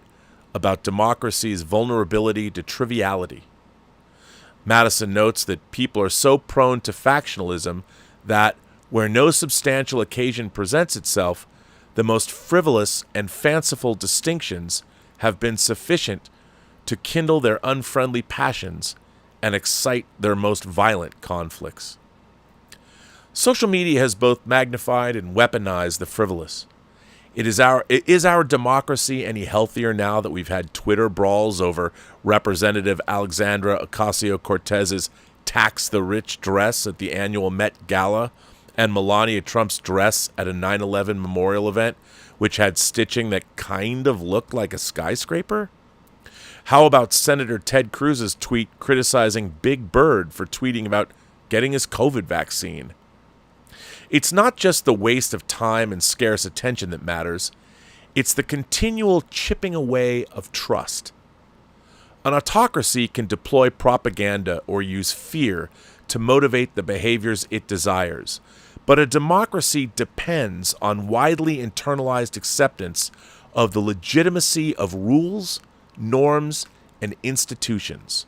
about democracy's vulnerability to triviality. Madison notes that people are so prone to factionalism that, where no substantial occasion presents itself, the most frivolous and fanciful distinctions have been sufficient to kindle their unfriendly passions and excite their most violent conflicts. Social media has both magnified and weaponized the frivolous. Is our democracy any healthier now that we've had Twitter brawls over Representative Alexandra Ocasio-Cortez's tax the rich dress at the annual Met Gala and Melania Trump's dress at a 9/11 memorial event, which had stitching that kind of looked like a skyscraper? How about Senator Ted Cruz's tweet criticizing Big Bird for tweeting about getting his COVID vaccine? It's not just the waste of time and scarce attention that matters. It's the continual chipping away of trust. An autocracy can deploy propaganda or use fear to motivate the behaviors it desires, but a democracy depends on widely internalized acceptance of the legitimacy of rules, norms, and institutions.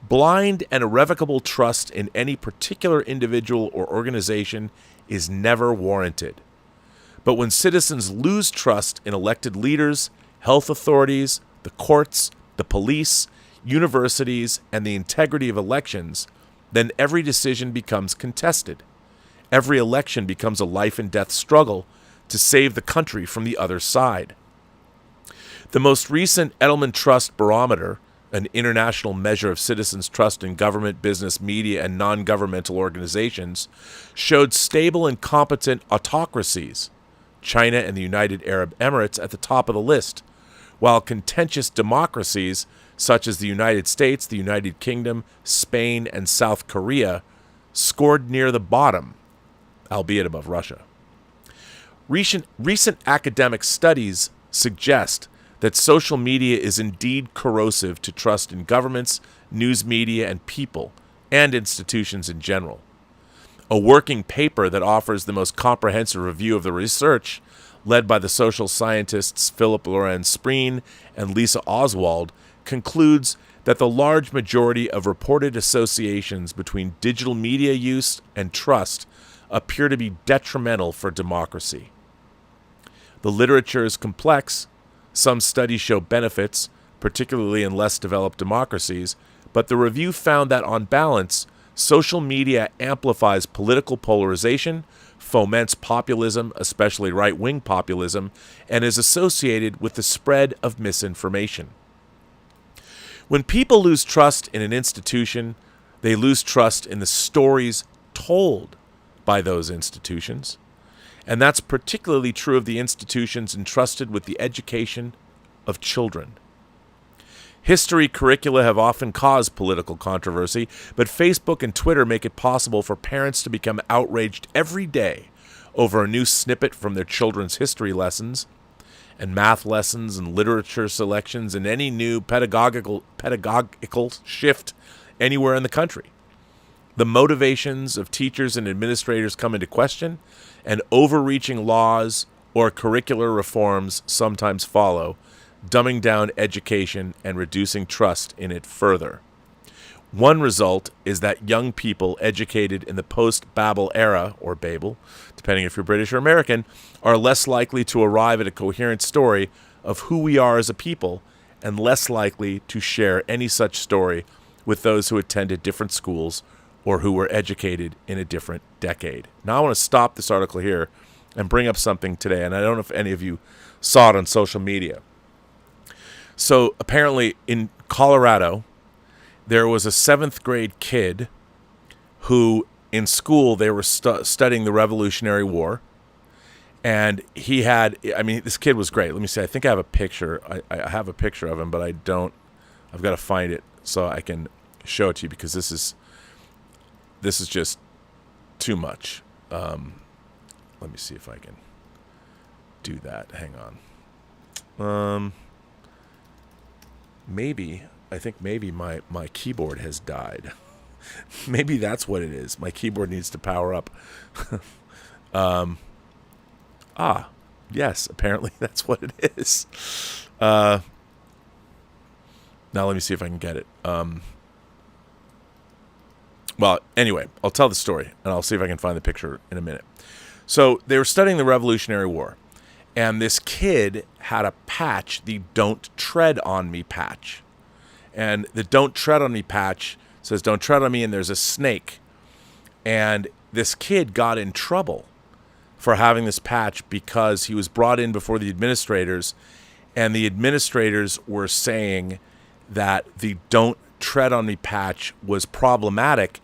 Blind and irrevocable trust in any particular individual or organization is never warranted. But when citizens lose trust in elected leaders, health authorities, the courts, the police, universities, and the integrity of elections, then every decision becomes contested. Every election becomes a life and death struggle to save the country from the other side. The most recent Edelman Trust Barometer, an international measure of citizens' trust in government, business, media, and non-governmental organizations, showed stable and competent autocracies, China and the United Arab Emirates, at the top of the list, while contentious democracies such as the United States, the United Kingdom, Spain, and South Korea scored near the bottom, albeit above Russia. Recent academic studies suggest that social media is indeed corrosive to trust in governments, news media, and people, and institutions in general. A working paper that offers the most comprehensive review of the research, led by the social scientists Philip Lorenz Spreen and Lisa Oswald, concludes that the large majority of reported associations between digital media use and trust appear to be detrimental for democracy. The literature is complex. Some studies show benefits, particularly in less developed democracies, but the review found that on balance, social media amplifies political polarization, foments populism, especially right-wing populism, and is associated with the spread of misinformation. When people lose trust in an institution, they lose trust in the stories told by those institutions. And that's particularly true of the institutions entrusted with the education of children. History curricula have often caused political controversy, but Facebook and Twitter make it possible for parents to become outraged every day over a new snippet from their children's history lessons and math lessons and literature selections and any new pedagogical shift anywhere in the country. The motivations of teachers and administrators come into question, and overreaching laws or curricular reforms sometimes follow, dumbing down education and reducing trust in it further. One result is that young people educated in the post-Babel era, or Babel, depending if you're British or American, are less likely to arrive at a coherent story of who we are as a people and less likely to share any such story with those who attended different schools or who were educated in a different decade. Now I want to stop this article here and bring up something today, and I don't know if any of you saw it on social media. So apparently in Colorado, there was a 7th grade kid who, in school, they were studying the Revolutionary War. And he had, I mean, this kid was great. Let me see. I think I have a picture. I have a picture of him, but I've got to find it so I can show it to you, because this is just too much. Let me see if I can do that. Hang on. I think maybe my keyboard has died. Maybe that's what it is. My keyboard needs to power up. Yes, apparently that's what it is. Now let me see if I can get it. Well, anyway, I'll tell the story, and I'll see if I can find the picture in a minute. So they were studying the Revolutionary War, and this kid had a patch, the Don't Tread on Me patch. And the Don't Tread on Me patch says, don't tread on me, and there's a snake. And this kid got in trouble for having this patch because he was brought in before the administrators, and the administrators were saying that the Don't Tread on Me patch was problematic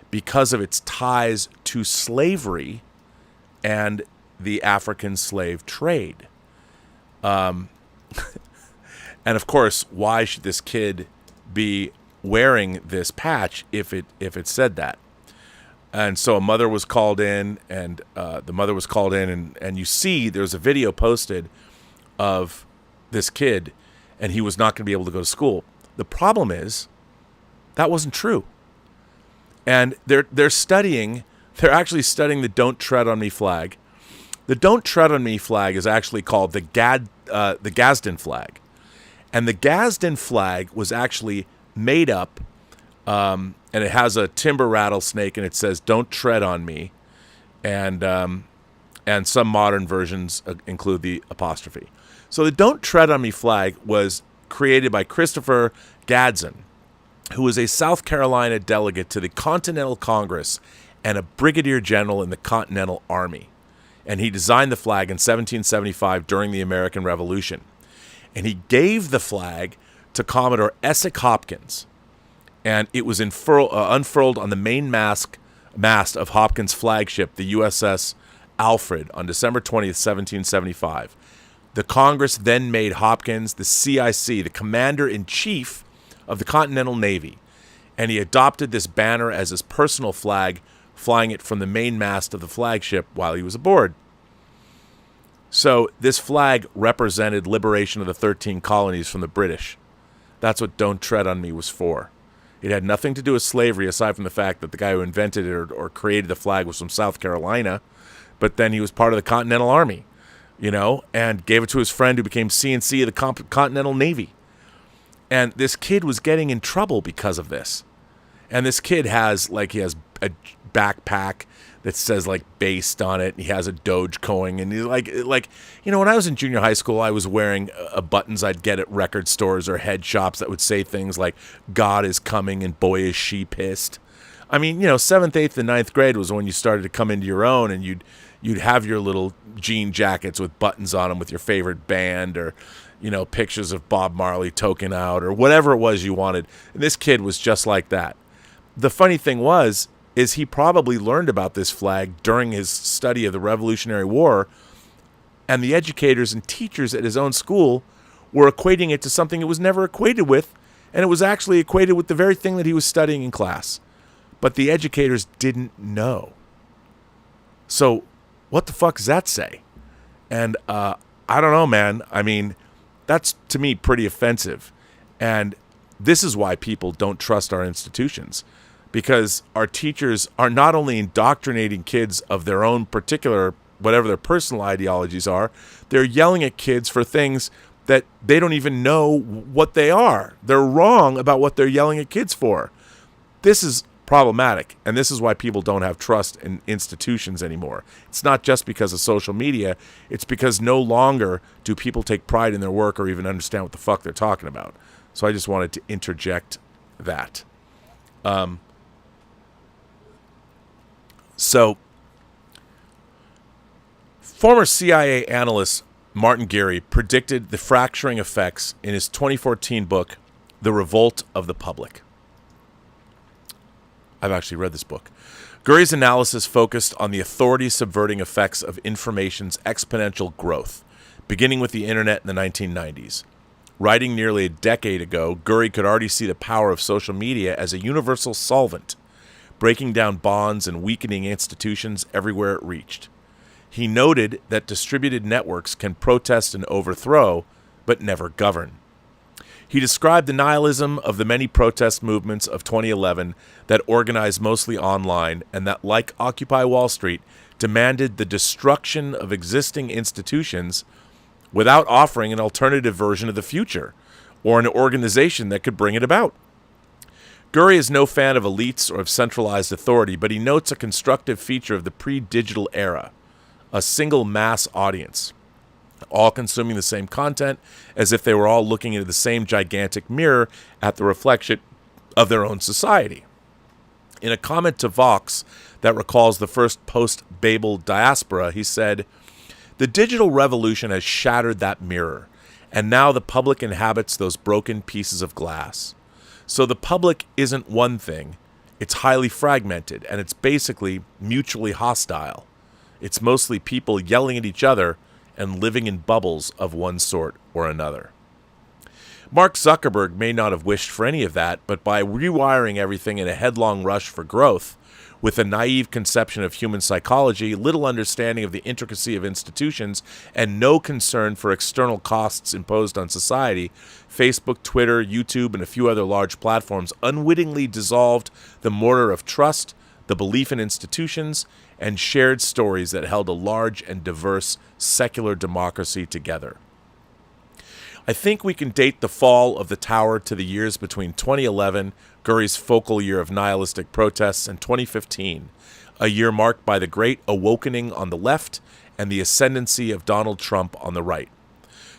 because of its ties to slavery and the African slave trade. And of course, why should this kid be wearing this patch if it said that? And so a mother was called in, and and you see there's a video posted of this kid, and he was not going to be able to go to school. The problem is that wasn't true. And they're actually studying the Don't Tread on Me flag. The Don't Tread on Me flag is actually called the Gadsden flag. And the Gadsden flag was actually made up, and it has a timber rattlesnake, and it says "Don't tread on me," and some modern versions include the apostrophe. So the "Don't Tread on Me" flag was created by Christopher Gadsden, who was a South Carolina delegate to the Continental Congress and a brigadier general in the Continental Army, and he designed the flag in 1775 during the American Revolution, and he gave the flag to Commodore Essex Hopkins. And it was unfurled on the main mast of Hopkins' flagship, the USS Alfred, on December 20th, 1775. The Congress then made Hopkins the CIC, the Commander-in-Chief of the Continental Navy, and he adopted this banner as his personal flag, flying it from the main mast of the flagship while he was aboard. So this flag represented liberation of the 13 colonies from the British. That's what Don't Tread on Me was for. It had nothing to do with slavery, aside from the fact that the guy who invented it or created the flag was from South Carolina, but then he was part of the Continental Army, and gave it to his friend who became C&C of the Continental Navy. And this kid was getting in trouble because of this. And this kid has a backpack that says based on it. And he has a Dogecoin, and he's when I was in junior high school, I was wearing buttons I'd get at record stores or head shops that would say things like "God is coming" and "Boy is she pissed." I mean, 7th, 8th, and 9th grade was when you started to come into your own, and you'd have your little jean jackets with buttons on them with your favorite band, or pictures of Bob Marley token out, or whatever it was you wanted. And this kid was just like that. The funny thing is he probably learned about this flag during his study of the Revolutionary War, and the educators and teachers at his own school were equating it to something it was never equated with, and it was actually equated with the very thing that he was studying in class. But the educators didn't know. So what the fuck does that say? And I don't know, man. I mean, that's, to me, pretty offensive. And this is why people don't trust our institutions. Because our teachers are not only indoctrinating kids of their own particular, whatever their personal ideologies are, they're yelling at kids for things that they don't even know what they are. They're wrong about what they're yelling at kids for. This is problematic, and this is why people don't have trust in institutions anymore. It's not just because of social media. It's because no longer do people take pride in their work or even understand what the fuck they're talking about. So I just wanted to interject that. So, former CIA analyst Martin Geary predicted the fracturing effects in his 2014 book, The Revolt of the Public. I've actually read this book. Gurry's analysis focused on the authority-subverting effects of information's exponential growth, beginning with the internet in the 1990s. Writing nearly a decade ago, Gurry could already see the power of social media as a universal solvent, breaking down bonds and weakening institutions everywhere it reached. He noted that distributed networks can protest and overthrow, but never govern. He described the nihilism of the many protest movements of 2011 that organized mostly online and that, like Occupy Wall Street, demanded the destruction of existing institutions without offering an alternative version of the future or an organization that could bring it about. Gurry is no fan of elites or of centralized authority, but he notes a constructive feature of the pre-digital era, a single mass audience, all consuming the same content as if they were all looking into the same gigantic mirror at the reflection of their own society. In a comment to Vox that recalls the first post-Babel diaspora, he said, "The digital revolution has shattered that mirror, and now the public inhabits those broken pieces of glass. So the public isn't one thing, it's highly fragmented, and it's basically mutually hostile. It's mostly people yelling at each other and living in bubbles of one sort or another." Mark Zuckerberg may not have wished for any of that, but by rewiring everything in a headlong rush for growth, with a naive conception of human psychology, little understanding of the intricacy of institutions, and no concern for external costs imposed on society, Facebook, Twitter, YouTube, and a few other large platforms unwittingly dissolved the mortar of trust, the belief in institutions, and shared stories that held a large and diverse secular democracy together. I think we can date the fall of the tower to the years between 2011, Gurry's focal year of nihilistic protests, and 2015, a year marked by the great awakening on the left and the ascendancy of Donald Trump on the right.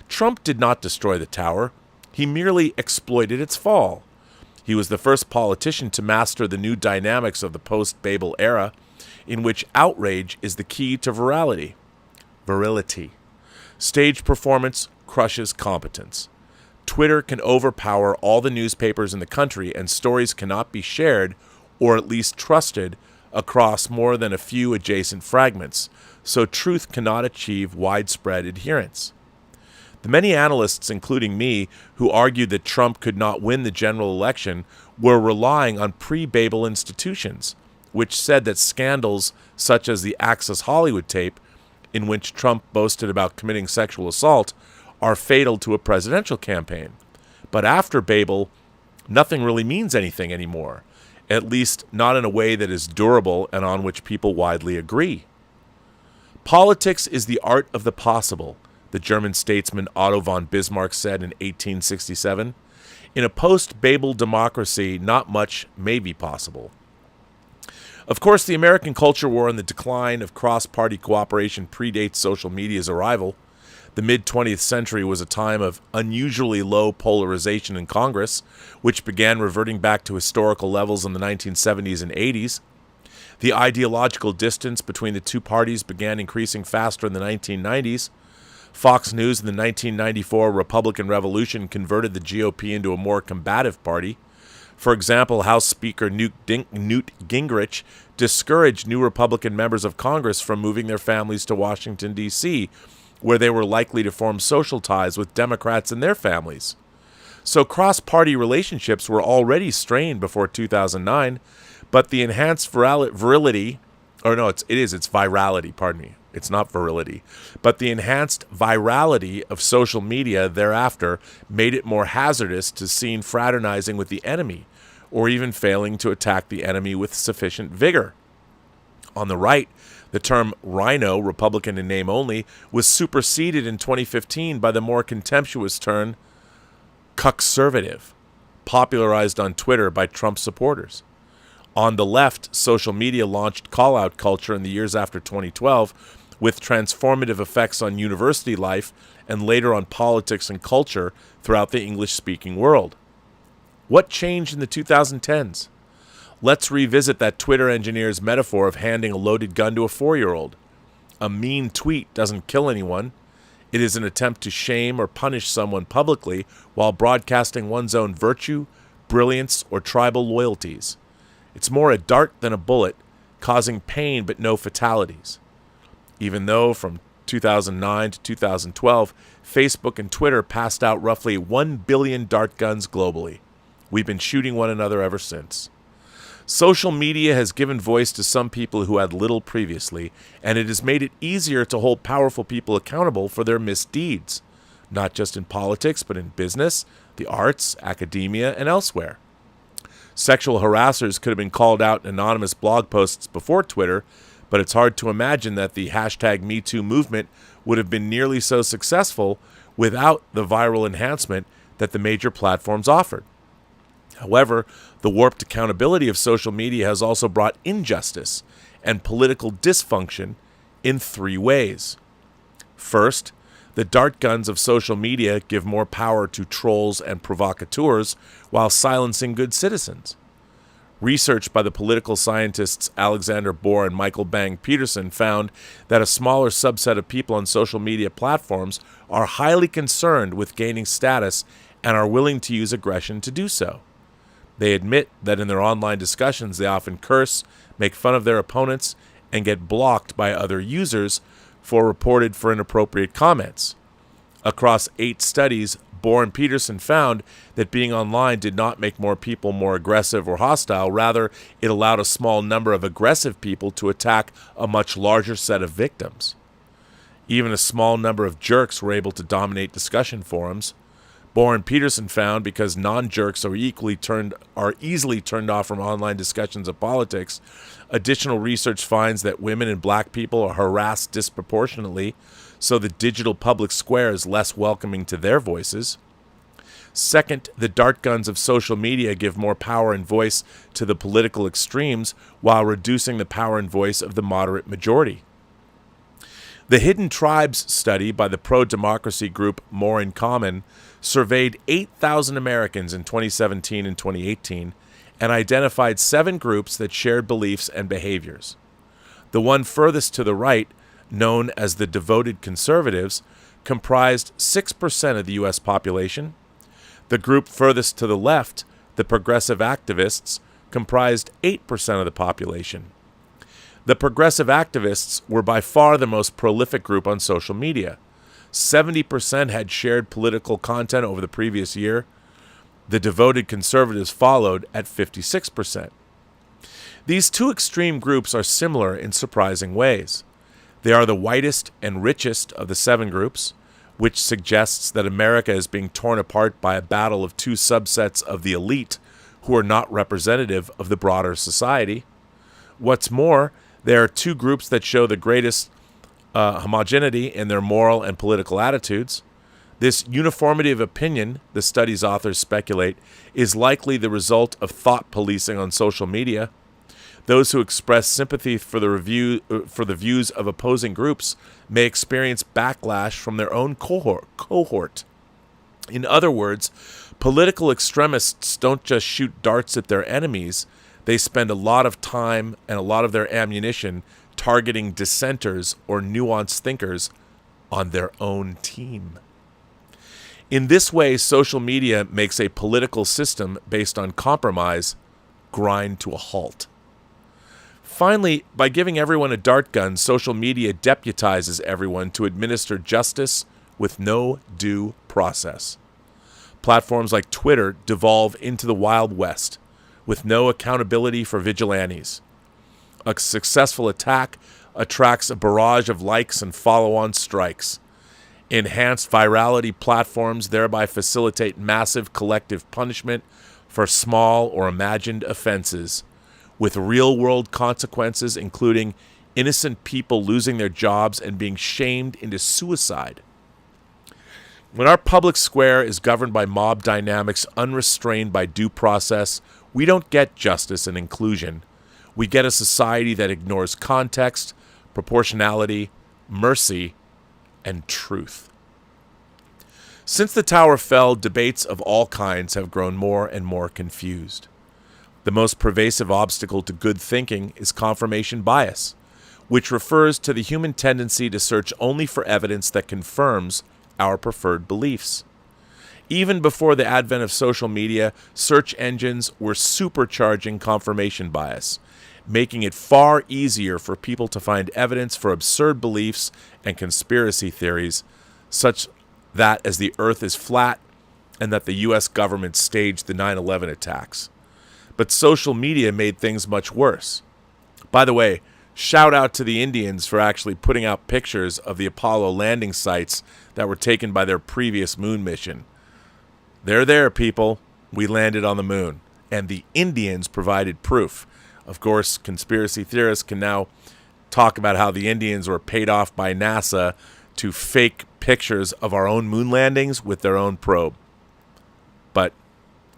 Trump did not destroy the tower. He merely exploited its fall. He was the first politician to master the new dynamics of the post-Babel era, in which outrage is the key to virality. Stage performance crushes competence. Twitter can overpower all the newspapers in the country, and stories cannot be shared, or at least trusted, across more than a few adjacent fragments, so truth cannot achieve widespread adherence. The many analysts, including me, who argued that Trump could not win the general election were relying on pre-Babel institutions, which said that scandals such as the Access Hollywood tape, in which Trump boasted about committing sexual assault, are fatal to a presidential campaign. But after Babel, nothing really means anything anymore, at least not in a way that is durable and on which people widely agree. Politics is the art of the possible, the German statesman Otto von Bismarck said in 1867. In a post-Babel democracy, not much may be possible. Of course, the American culture war and the decline of cross-party cooperation predates social media's arrival. The mid-20th century was a time of unusually low polarization in Congress, which began reverting back to historical levels in the 1970s and 80s. The ideological distance between the two parties began increasing faster in the 1990s. Fox News in the 1994 Republican Revolution converted the GOP into a more combative party. For example, House Speaker Newt Gingrich discouraged new Republican members of Congress from moving their families to Washington, D.C., where they were likely to form social ties with Democrats and their families. So cross-party relationships were already strained before 2009, but the enhanced virality, pardon me. It's not virility. But the enhanced virality of social media thereafter made it more hazardous to seen fraternizing with the enemy, or even failing to attack the enemy with sufficient vigor. On the right, the term rhino, Republican in name only, was superseded in 2015 by the more contemptuous term cuckservative, popularized on Twitter by Trump supporters. On the left, social media launched call-out culture in the years after 2012, with transformative effects on university life and later on politics and culture throughout the English-speaking world. What changed in the 2010s? Let's revisit that Twitter engineer's metaphor of handing a loaded gun to a 4-year-old. A mean tweet doesn't kill anyone. It is an attempt to shame or punish someone publicly while broadcasting one's own virtue, brilliance, or tribal loyalties. It's more a dart than a bullet, causing pain but no fatalities. Even though from 2009 to 2012, Facebook and Twitter passed out roughly 1 billion dart guns globally. We've been shooting one another ever since. Social media has given voice to some people who had little previously, and it has made it easier to hold powerful people accountable for their misdeeds, not just in politics, but in business, the arts, academia, and elsewhere. Sexual harassers could have been called out in anonymous blog posts before Twitter, but it's hard to imagine that the hashtag #MeToo movement would have been nearly so successful without the viral enhancement that the major platforms offered. However, the warped accountability of social media has also brought injustice and political dysfunction in 3 ways. First, the dart guns of social media give more power to trolls and provocateurs while silencing good citizens. Research by the political scientists Alexander Bohr and Michael Bang Peterson found that a smaller subset of people on social media platforms are highly concerned with gaining status and are willing to use aggression to do so. They admit that in their online discussions they often curse, make fun of their opponents, and get blocked by other users for inappropriate comments. Across 8 studies, Bohr and Peterson found that being online did not make more people more aggressive or hostile. Rather, it allowed a small number of aggressive people to attack a much larger set of victims. Even a small number of jerks were able to dominate discussion forums. Bohr and Peterson found because non-jerks are easily turned off from online discussions of politics, additional research finds that women and black people are harassed disproportionately, so the digital public square is less welcoming to their voices. Second, the dart guns of social media give more power and voice to the political extremes while reducing the power and voice of the moderate majority. The Hidden Tribes study by the pro-democracy group More in Common surveyed 8,000 Americans in 2017 and 2018 and identified 7 groups that shared beliefs and behaviors. The one furthest to the right, known as the devoted conservatives, comprised 6% of the U.S. population. The group furthest to the left, the progressive activists, comprised 8% of the population. The progressive activists were by far the most prolific group on social media. 70% had shared political content over the previous year. The devoted conservatives followed at 56%. These 2 extreme groups are similar in surprising ways. They are the whitest and richest of the 7 groups, which suggests that America is being torn apart by a battle of 2 subsets of the elite who are not representative of the broader society. What's more, there are 2 groups that show the greatest homogeneity in their moral and political attitudes. This uniformity of opinion, the study's authors speculate, is likely the result of thought policing on social media. Those who express sympathy for the views of opposing groups may experience backlash from their own cohort. In other words, political extremists don't just shoot darts at their enemies. They spend a lot of time and a lot of their ammunition targeting dissenters or nuanced thinkers on their own team. In this way, social media makes a political system based on compromise grind to a halt. Finally, by giving everyone a dart gun, social media deputizes everyone to administer justice with no due process. Platforms like Twitter devolve into the Wild West, with no accountability for vigilantes. A successful attack attracts a barrage of likes and follow-on strikes. Enhanced virality platforms thereby facilitate massive collective punishment for small or imagined offenses, with real-world consequences including innocent people losing their jobs and being shamed into suicide. When our public square is governed by mob dynamics unrestrained by due process, we don't get justice and inclusion. We get a society that ignores context, proportionality, mercy, and truth. Since the tower fell, debates of all kinds have grown more and more confused. The most pervasive obstacle to good thinking is confirmation bias, which refers to the human tendency to search only for evidence that confirms our preferred beliefs. Even before the advent of social media, search engines were supercharging confirmation bias, making it far easier for people to find evidence for absurd beliefs and conspiracy theories, such that as the earth is flat and that the U.S. government staged the 9/11 attacks. But social media made things much worse. By the way, shout out to the Indians for actually putting out pictures of the Apollo landing sites that were taken by their previous moon mission. They're there, people. We landed on the moon. And the Indians provided proof. Of course, conspiracy theorists can now talk about how the Indians were paid off by NASA to fake pictures of our own moon landings with their own probe. But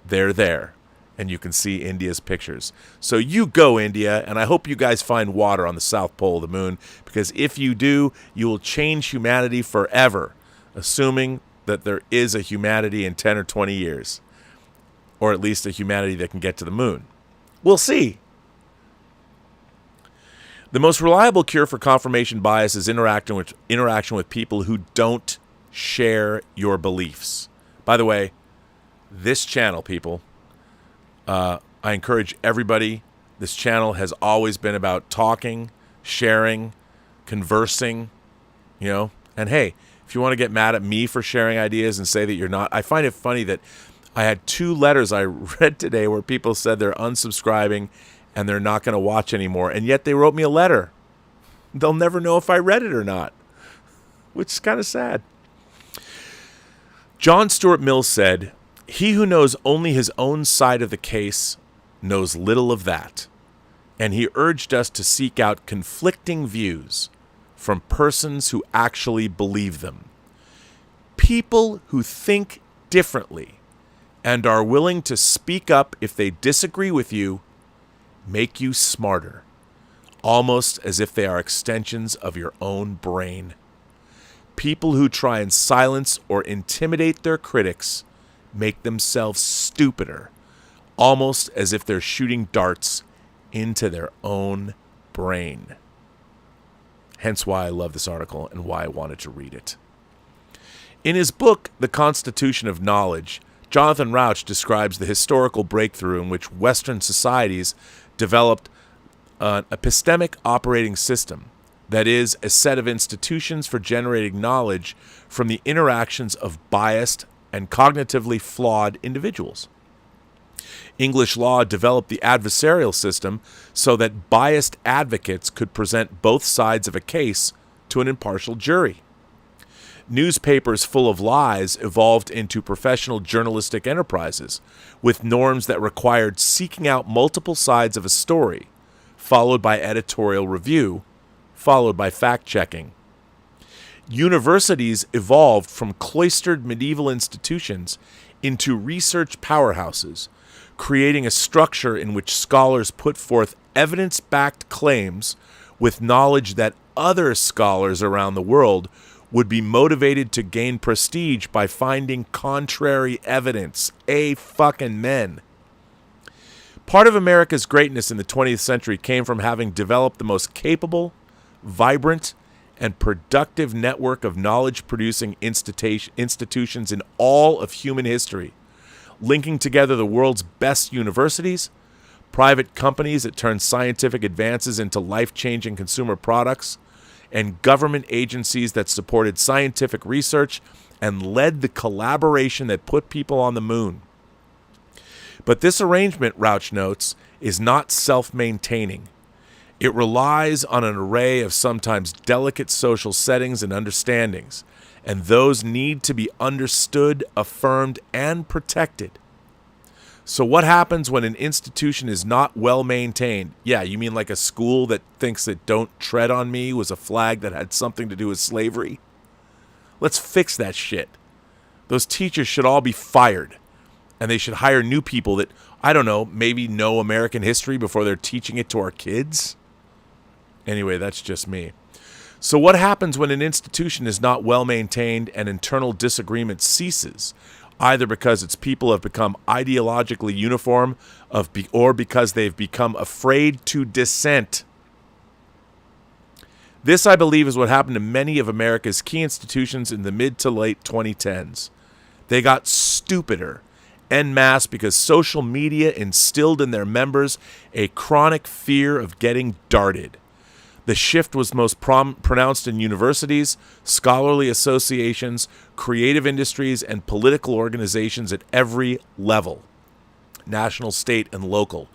they're there. And you can see India's pictures. So you go, India, and I hope you guys find water on the South Pole of the moon, because if you do, you will change humanity forever, assuming that there is a humanity in 10 or 20 years, or at least a humanity that can get to the moon. We'll see. The most reliable cure for confirmation bias is interaction with people who don't share your beliefs. By the way, this channel, people, I encourage everybody. This channel has always been about talking, sharing, conversing, and hey, if you want to get mad at me for sharing ideas and say that you're not, I find it funny that I had 2 letters I read today where people said they're unsubscribing and they're not going to watch anymore, and yet they wrote me a letter. They'll never know if I read it or not, which is kind of sad. John Stuart Mill said, "He who knows only his own side of the case knows little of that." And he urged us to seek out conflicting views from persons who actually believe them. People who think differently and are willing to speak up if they disagree with you make you smarter, almost as if they are extensions of your own brain. People who try and silence or intimidate their critics make themselves stupider, almost as if they're shooting darts into their own brain. Hence why I love this article and why I wanted to read it. In his book, The Constitution of Knowledge, Jonathan Rauch describes the historical breakthrough in which Western societies developed an epistemic operating system, that is, a set of institutions for generating knowledge from the interactions of biased and cognitively flawed individuals. English law developed the adversarial system so that biased advocates could present both sides of a case to an impartial jury. Newspapers full of lies evolved into professional journalistic enterprises, with norms that required seeking out multiple sides of a story, followed by editorial review, followed by fact-checking. Universities evolved from cloistered medieval institutions into research powerhouses, creating a structure in which scholars put forth evidence-backed claims with knowledge that other scholars around the world would be motivated to gain prestige by finding contrary evidence. Fucking men. Part of America's greatness in the 20th century came from having developed the most capable, vibrant, and productive network of knowledge-producing institutions in all of human history, linking together the world's best universities, private companies that turn scientific advances into life-changing consumer products, and government agencies that supported scientific research and led the collaboration that put people on the moon. But this arrangement, Rauch notes, is not self-maintaining. It relies on an array of sometimes delicate social settings and understandings, and those need to be understood, affirmed, and protected. So what happens when an institution is not well maintained? Yeah, you mean like a school that thinks that "Don't Tread on Me" was a flag that had something to do with slavery? Let's fix that shit. Those teachers should all be fired, and they should hire new people that, I don't know, maybe know American history before they're teaching it to our kids? Anyway, that's just me. So what happens when an institution is not well maintained and internal disagreement ceases, either because its people have become ideologically uniform or because they've become afraid to dissent? This, I believe, is what happened to many of America's key institutions in the mid to late 2010s. They got stupider en masse because social media instilled in their members a chronic fear of getting darted. The shift was most pronounced in universities, scholarly associations, creative industries, and political organizations at every level, national, state, and local.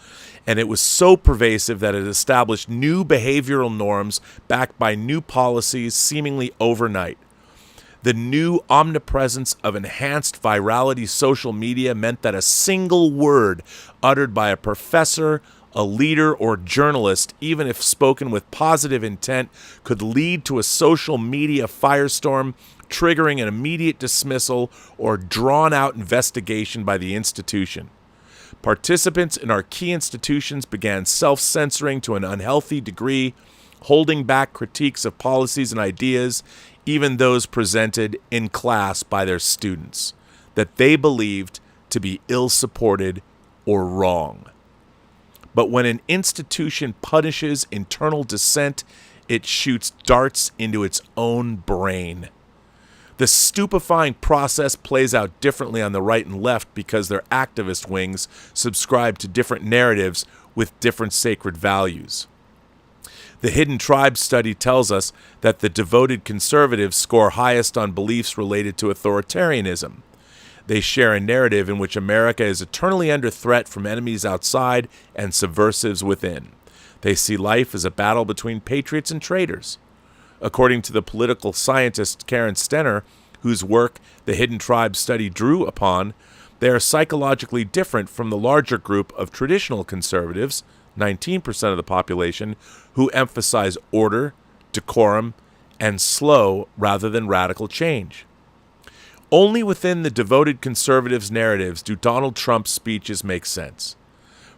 And it was so pervasive that it established new behavioral norms backed by new policies seemingly overnight. The new omnipresence of enhanced virality social media meant that a single word uttered by a professor, a leader, or journalist, even if spoken with positive intent, could lead to a social media firestorm, triggering an immediate dismissal or drawn-out investigation by the institution. Participants in our key institutions began self-censoring to an unhealthy degree, holding back critiques of policies and ideas, even those presented in class by their students, that they believed to be ill-supported or wrong. But when an institution punishes internal dissent, it shoots darts into its own brain. The stupefying process plays out differently on the right and left because their activist wings subscribe to different narratives with different sacred values. The Hidden Tribes study tells us that the devoted conservatives score highest on beliefs related to authoritarianism. They share a narrative in which America is eternally under threat from enemies outside and subversives within. They see life as a battle between patriots and traitors. According to the political scientist Karen Stenner, whose work the Hidden Tribes study drew upon, they are psychologically different from the larger group of traditional conservatives, 19% of the population, who emphasize order, decorum, and slow rather than radical change. Only within the devoted conservatives' narratives do Donald Trump's speeches make sense.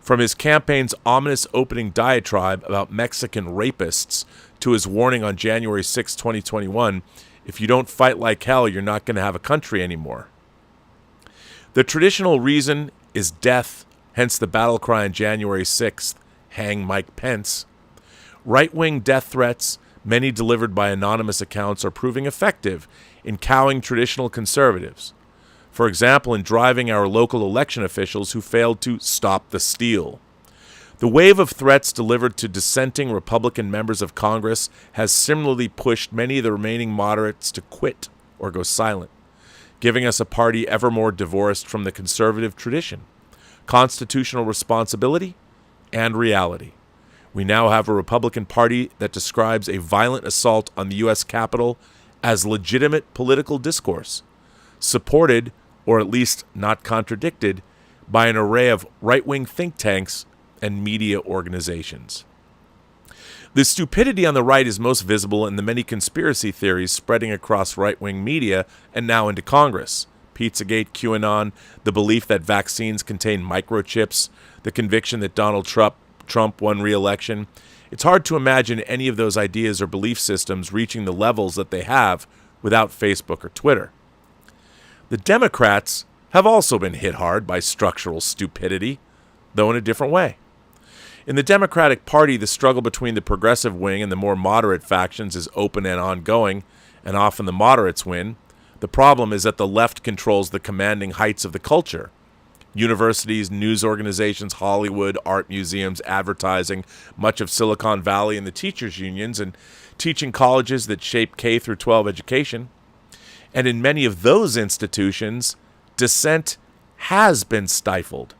From his campaign's ominous opening diatribe about Mexican rapists to his warning on January 6, 2021, if you don't fight like hell, you're not going to have a country anymore. The traditional reason is death, hence the battle cry on January 6th, hang Mike Pence. Right-wing death threats, many delivered by anonymous accounts, are proving effective in cowing traditional conservatives. For example, in driving our local election officials who failed to stop the steal. The wave of threats delivered to dissenting Republican members of Congress has similarly pushed many of the remaining moderates to quit or go silent, giving us a party ever more divorced from the conservative tradition, constitutional responsibility, and reality. We now have a Republican Party that describes a violent assault on the U.S. Capitol as legitimate political discourse, supported, or at least not contradicted, by an array of right-wing think tanks and media organizations. The stupidity on the right is most visible in the many conspiracy theories spreading across right-wing media and now into Congress. Pizzagate, QAnon, the belief that vaccines contain microchips, the conviction that Donald Trump won re-election. It's hard to imagine any of those ideas or belief systems reaching the levels that they have without Facebook or Twitter. The Democrats have also been hit hard by structural stupidity, though in a different way. In the Democratic Party, the struggle between the progressive wing and the more moderate factions is open and ongoing, and often the moderates win. The problem is that the left controls the commanding heights of the culture. Universities, news organizations, Hollywood, art museums, advertising, much of Silicon Valley and the teachers' unions, and teaching colleges that shape K through 12 education. And in many of those institutions, dissent has been stifled.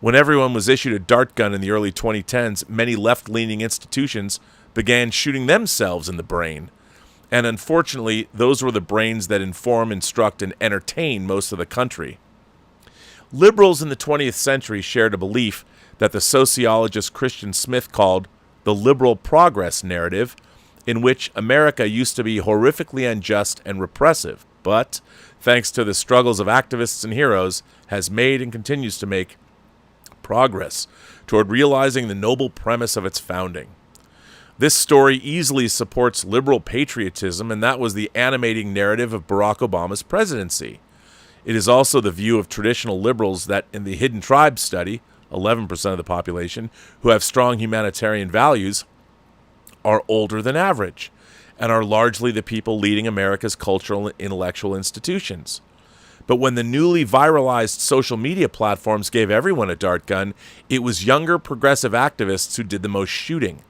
When everyone was issued a dart gun in the early 2010s, many left-leaning institutions began shooting themselves in the brain. And unfortunately, those were the brains that inform, instruct, and entertain most of the country. Liberals in the 20th century shared a belief that the sociologist Christian Smith called the liberal progress narrative, in which America used to be horrifically unjust and repressive, but, thanks to the struggles of activists and heroes, has made and continues to make progress toward realizing the noble premise of its founding. This story easily supports liberal patriotism, and that was the animating narrative of Barack Obama's presidency. It is also the view of traditional liberals that in the Hidden Tribes study, 11% of the population, who have strong humanitarian values, are older than average, and are largely the people leading America's cultural and intellectual institutions. But when the newly viralized social media platforms gave everyone a dart gun, it was younger progressive activists who did the most shooting.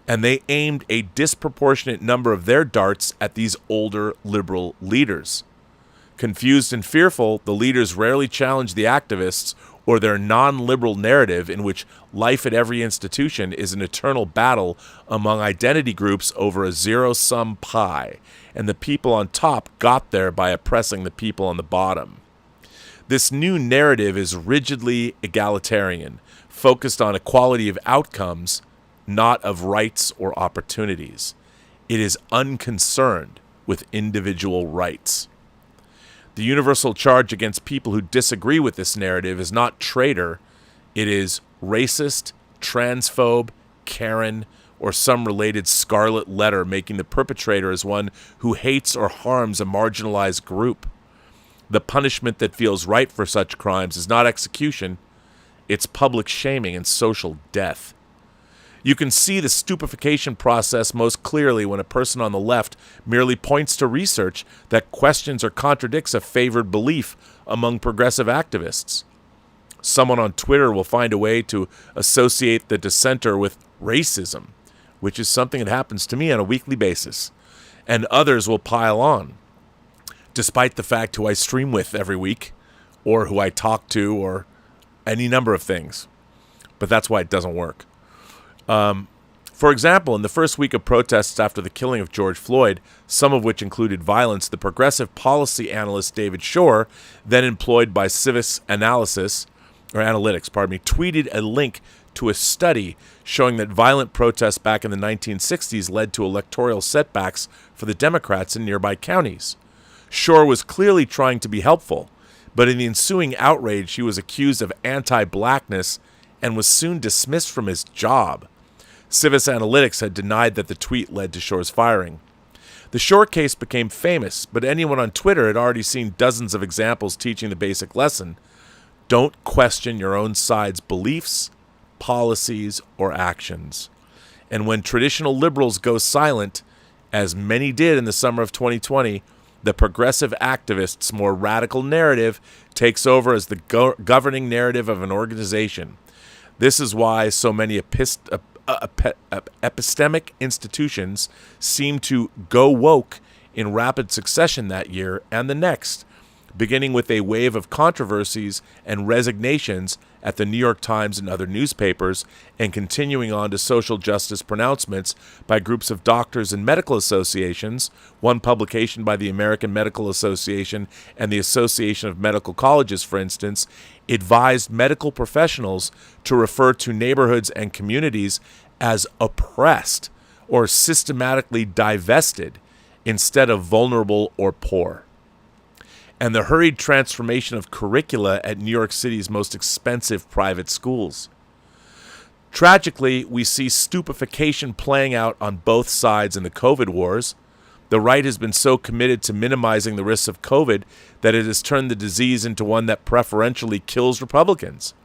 And they aimed a disproportionate number of their darts at these older liberal leaders. Confused and fearful, the leaders rarely challenged the activists or their non-liberal narrative in which life at every institution is an eternal battle among identity groups over a zero-sum pie, and the people on top got there by oppressing the people on the bottom. This new narrative is rigidly egalitarian, focused on equality of outcomes, not of rights or opportunities. It is unconcerned with individual rights. The universal charge against people who disagree with this narrative is not traitor, it is racist, transphobe, Karen, or some related scarlet letter, making the perpetrator as one who hates or harms a marginalized group. The punishment that feels right for such crimes is not execution, it's public shaming and social death. You can see the stupefaction process most clearly when a person on the left merely points to research that questions or contradicts a favored belief among progressive activists. Someone on Twitter will find a way to associate the dissenter with racism, which is something that happens to me on a weekly basis, and others will pile on, despite the fact who I stream with every week, or who I talk to, or any number of things. But that's why it doesn't work. For example, in the first week of protests after the killing of George Floyd, some of which included violence, the progressive policy analyst David Shore, then employed by Civis Analytics, tweeted a link to a study showing that violent protests back in the 1960s led to electoral setbacks for the Democrats in nearby counties. Shore was clearly trying to be helpful, but in the ensuing outrage, he was accused of anti-blackness and was soon dismissed from his job. Civis Analytics had denied that the tweet led to Shore's firing. The Shore case became famous, but anyone on Twitter had already seen dozens of examples teaching the basic lesson: don't question your own side's beliefs, policies, or actions. And when traditional liberals go silent, as many did in the summer of 2020, the progressive activists' more radical narrative takes over as the governing narrative of an organization. This is why so many epistemic institutions seem to go woke in rapid succession that year and the next, beginning with a wave of controversies and resignations at the New York Times and other newspapers, and continuing on to social justice pronouncements by groups of doctors and medical associations. One publication by the American Medical Association and the Association of Medical Colleges, for instance, advised medical professionals to refer to neighborhoods and communities as oppressed or systematically divested instead of vulnerable or poor. And the hurried transformation of curricula at New York City's most expensive private schools. Tragically, we see stupefaction playing out on both sides in the COVID wars. The right has been so committed to minimizing the risks of COVID that it has turned the disease into one that preferentially kills Republicans.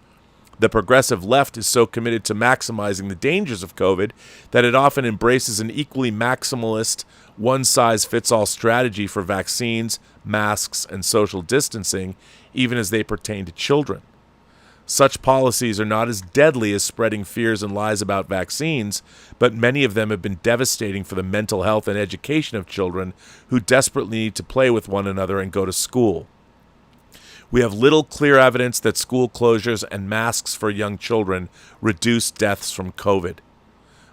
The progressive left is so committed to maximizing the dangers of COVID that it often embraces an equally maximalist, one-size-fits-all strategy for vaccines, masks, and social distancing, even as they pertain to children. Such policies are not as deadly as spreading fears and lies about vaccines, but many of them have been devastating for the mental health and education of children who desperately need to play with one another and go to school. We have little clear evidence that school closures and masks for young children reduce deaths from COVID.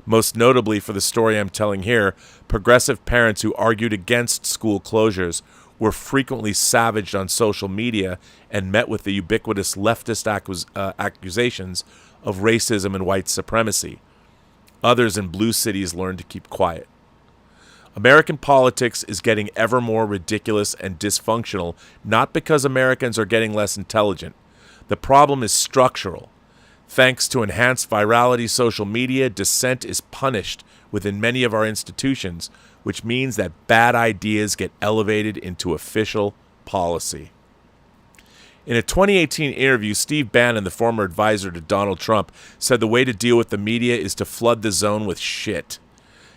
Most notably for the story I'm telling here, progressive parents who argued against school closures were frequently savaged on social media and met with the ubiquitous leftist accusations of racism and white supremacy. Others in blue cities learned to keep quiet. American politics is getting ever more ridiculous and dysfunctional, not because Americans are getting less intelligent. The problem is structural. Thanks to enhanced virality social media, dissent is punished within many of our institutions, which means that bad ideas get elevated into official policy. In a 2018 interview, Steve Bannon, the former advisor to Donald Trump, said the way to deal with the media is to flood the zone with shit.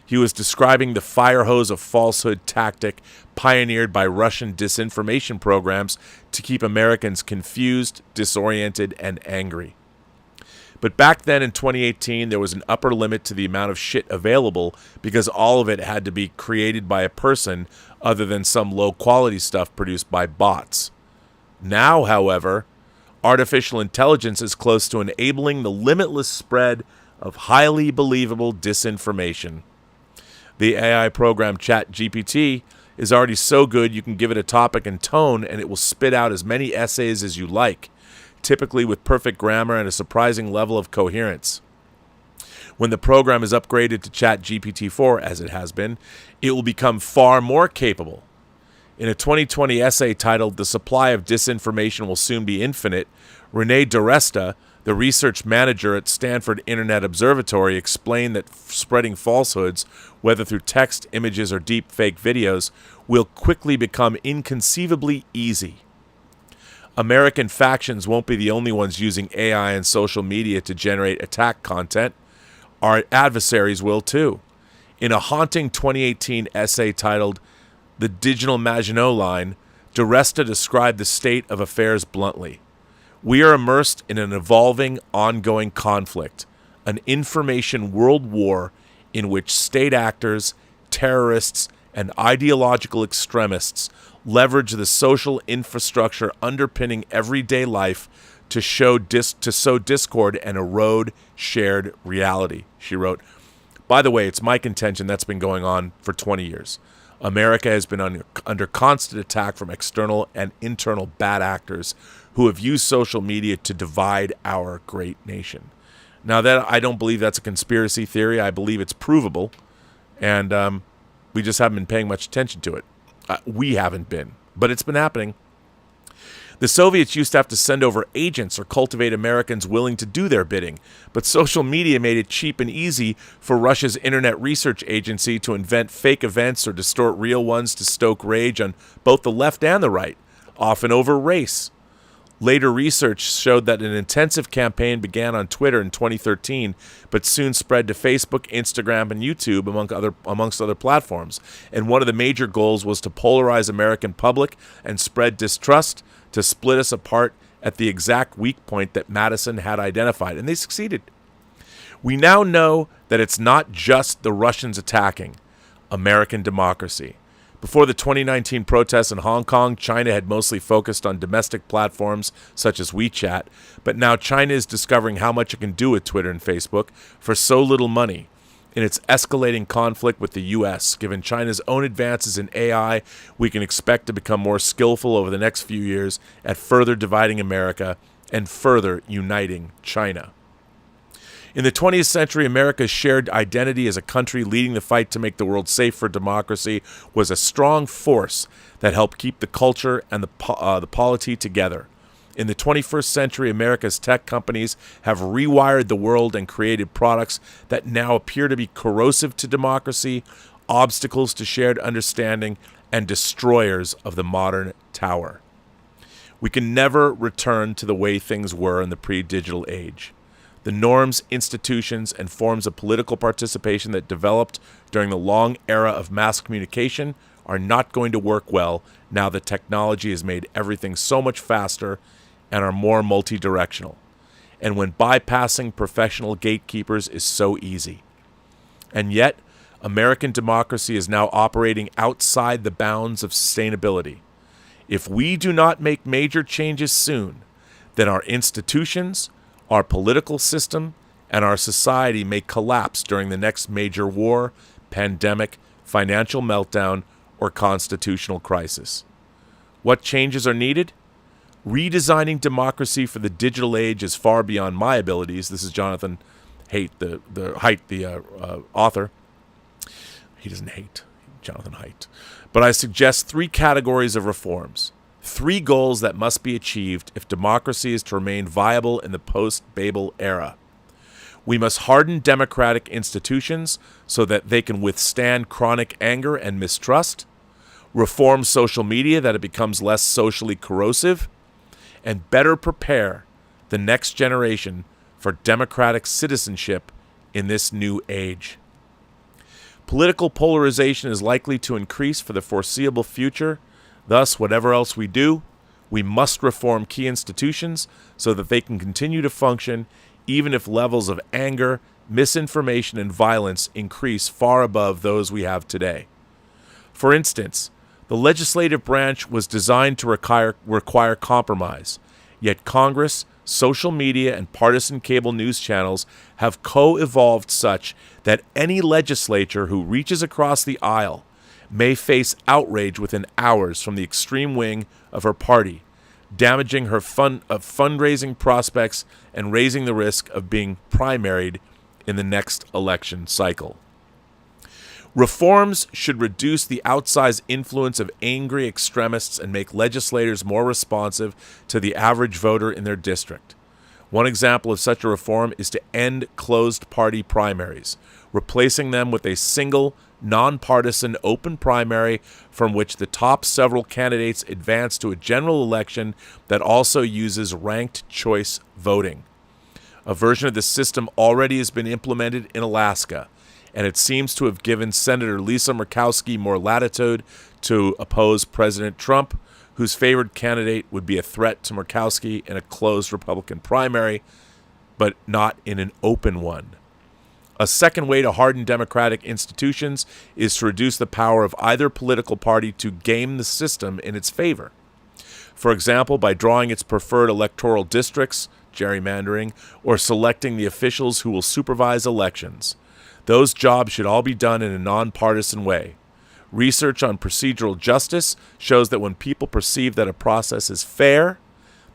He was describing the fire hose of falsehood tactic pioneered by Russian disinformation programs to keep Americans confused, disoriented, and angry. But back then in 2018, there was an upper limit to the amount of shit available because all of it had to be created by a person other than some low-quality stuff produced by bots. Now, however, artificial intelligence is close to enabling the limitless spread of highly believable disinformation. The AI program ChatGPT is already so good you can give it a topic and tone and it will spit out as many essays as you like, typically with perfect grammar and a surprising level of coherence. When the program is upgraded to ChatGPT-4, as it has been, it will become far more capable. In a 2020 essay titled "The Supply of Disinformation Will Soon Be Infinite," Renee DiResta, the research manager at Stanford Internet Observatory, explained that spreading falsehoods, whether through text, images, or deep fake videos, will quickly become inconceivably easy. American factions won't be the only ones using AI and social media to generate attack content. Our adversaries will too. In a haunting 2018 essay titled "The Digital Maginot Line," DiResta described the state of affairs bluntly. "We are immersed in an evolving, ongoing conflict, an information world war in which state actors, terrorists, and ideological extremists leverage the social infrastructure underpinning everyday life to sow discord and erode shared reality," she wrote. By the way, it's my contention that's been going on for 20 years. America has been under constant attack from external and internal bad actors who have used social media to divide our great nation. Now, that I don't believe that's a conspiracy theory. I believe it's provable, and we just haven't been paying much attention to it. We haven't been, but it's been happening. The Soviets used to have to send over agents or cultivate Americans willing to do their bidding, but social media made it cheap and easy for Russia's Internet Research Agency to invent fake events or distort real ones to stoke rage on both the left and the right, often over race. Later research showed that an intensive campaign began on Twitter in 2013, but soon spread to Facebook, Instagram, and YouTube, amongst other platforms. And one of the major goals was to polarize American public and spread distrust, to split us apart at the exact weak point that Madison had identified. And they succeeded. We now know that it's not just the Russians attacking American democracy. Before the 2019 protests in Hong Kong, China had mostly focused on domestic platforms such as WeChat, but now China is discovering how much it can do with Twitter and Facebook for so little money. In its escalating conflict with the U.S., given China's own advances in AI, we can expect to become more skillful over the next few years at further dividing America and further uniting China. In the 20th century, America's shared identity as a country leading the fight to make the world safe for democracy was a strong force that helped keep the culture and the polity together. In the 21st century, America's tech companies have rewired the world and created products that now appear to be corrosive to democracy, obstacles to shared understanding, and destroyers of the modern tower. We can never return to the way things were in the pre-digital age. The norms, institutions, and forms of political participation that developed during the long era of mass communication are not going to work well now that technology has made everything so much faster and are more multi-directional, and when bypassing professional gatekeepers is so easy. And yet, American democracy is now operating outside the bounds of sustainability. If we do not make major changes soon, then our institutions, our political system, and our society may collapse during the next major war, pandemic, financial meltdown, or constitutional crisis. What changes are needed? Redesigning democracy for the digital age is far beyond my abilities. This is Jonathan Haidt, the author. He doesn't hate Jonathan Haidt. But I suggest 3 categories of reforms. 3 goals that must be achieved if democracy is to remain viable in the post-Babel era. We must harden democratic institutions so that they can withstand chronic anger and mistrust, reform social media that it becomes less socially corrosive, and better prepare the next generation for democratic citizenship in this new age. Political polarization is likely to increase for the foreseeable future. Thus, whatever else we do, we must reform key institutions so that they can continue to function even if levels of anger, misinformation, and violence increase far above those we have today. For instance, the legislative branch was designed to require compromise, yet Congress, social media, and partisan cable news channels have co-evolved such that any legislature who reaches across the aisle may face outrage within hours from the extreme wing of her party, damaging her fundraising prospects and raising the risk of being primaried in the next election cycle. Reforms should reduce the outsized influence of angry extremists and make legislators more responsive to the average voter in their district. One example of such a reform is to end closed party primaries, replacing them with a single, nonpartisan open primary from which the top several candidates advance to a general election that also uses ranked choice voting. A version of this system already has been implemented in Alaska, and it seems to have given Senator Lisa Murkowski more latitude to oppose President Trump, whose favored candidate would be a threat to Murkowski in a closed Republican primary, but not in an open one. A second way to harden democratic institutions is to reduce the power of either political party to game the system in its favor. For example, by drawing its preferred electoral districts, gerrymandering, or selecting the officials who will supervise elections. Those jobs should all be done in a nonpartisan way. Research on procedural justice shows that when people perceive that a process is fair,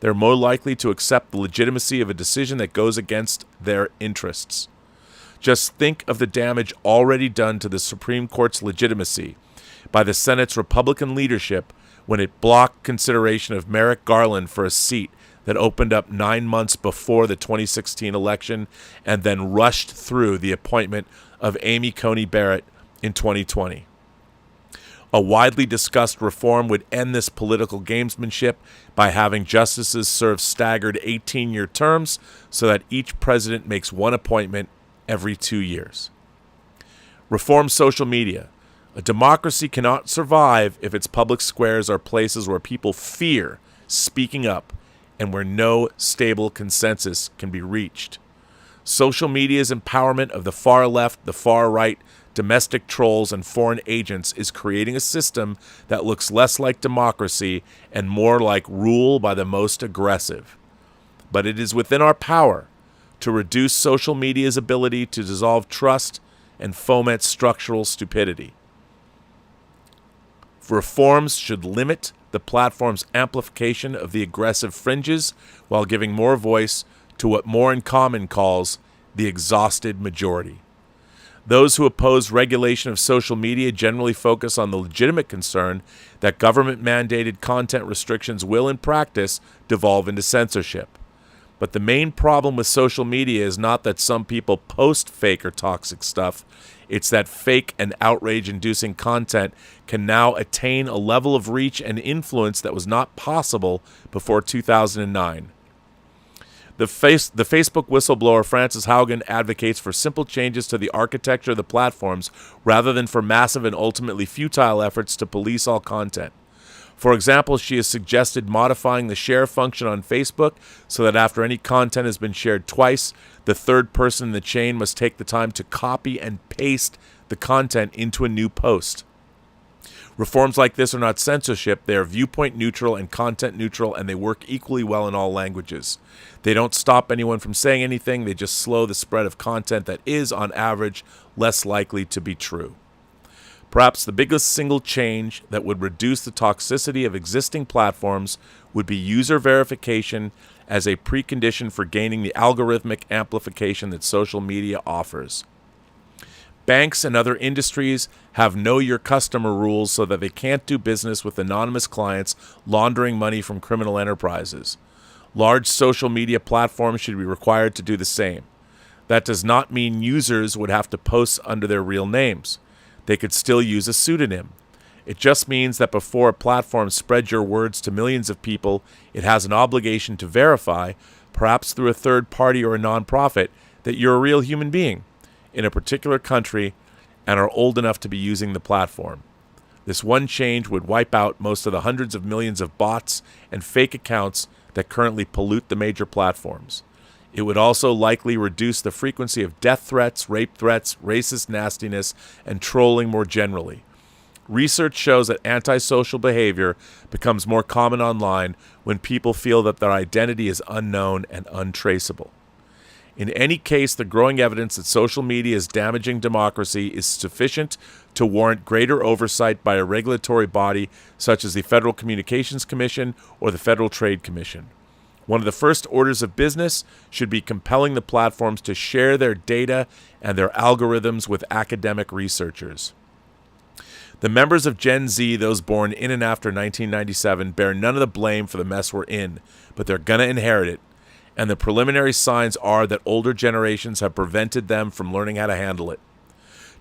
they're more likely to accept the legitimacy of a decision that goes against their interests. Just think of the damage already done to the Supreme Court's legitimacy by the Senate's Republican leadership when it blocked consideration of Merrick Garland for a seat that opened up 9 months before the 2016 election and then rushed through the appointment of Amy Coney Barrett in 2020. A widely discussed reform would end this political gamesmanship by having justices serve staggered 18-year terms so that each president makes one appointment every 2 years. Reform social media. A democracy cannot survive if its public squares are places where people fear speaking up and where no stable consensus can be reached. Social media's empowerment of the far left, the far right, domestic trolls, and foreign agents is creating a system that looks less like democracy and more like rule by the most aggressive. But it is within our power to reduce social media's ability to dissolve trust and foment structural stupidity. Reforms should limit the platform's amplification of the aggressive fringes while giving more voice to what More in Common calls the exhausted majority. Those who oppose regulation of social media generally focus on the legitimate concern that government-mandated content restrictions will, in practice, devolve into censorship. But the main problem with social media is not that some people post fake or toxic stuff. It's that fake and outrage-inducing content can now attain a level of reach and influence that was not possible before 2009. The Facebook whistleblower Frances Haugen advocates for simple changes to the architecture of the platforms rather than for massive and ultimately futile efforts to police all content. For example, she has suggested modifying the share function on Facebook so that after any content has been shared twice, the third person in the chain must take the time to copy and paste the content into a new post. Reforms like this are not censorship, they are viewpoint neutral and content neutral, and they work equally well in all languages. They don't stop anyone from saying anything, they just slow the spread of content that is, on average, less likely to be true. Perhaps the biggest single change that would reduce the toxicity of existing platforms would be user verification as a precondition for gaining the algorithmic amplification that social media offers. Banks and other industries have know your customer rules so that they can't do business with anonymous clients laundering money from criminal enterprises. Large social media platforms should be required to do the same. That does not mean users would have to post under their real names. They could still use a pseudonym. It just means that before a platform spreads your words to millions of people, it has an obligation to verify, perhaps through a third party or a nonprofit, that you're a real human being in a particular country and are old enough to be using the platform. This one change would wipe out most of the hundreds of millions of bots and fake accounts that currently pollute the major platforms. It would also likely reduce the frequency of death threats, rape threats, racist nastiness, and trolling more generally. Research shows that antisocial behavior becomes more common online when people feel that their identity is unknown and untraceable. In any case, the growing evidence that social media is damaging democracy is sufficient to warrant greater oversight by a regulatory body such as the Federal Communications Commission or the Federal Trade Commission. One of the first orders of business should be compelling the platforms to share their data and their algorithms with academic researchers. The members of Gen Z, those born in and after 1997, bear none of the blame for the mess we're in, but they're going to inherit it. And the preliminary signs are that older generations have prevented them from learning how to handle it.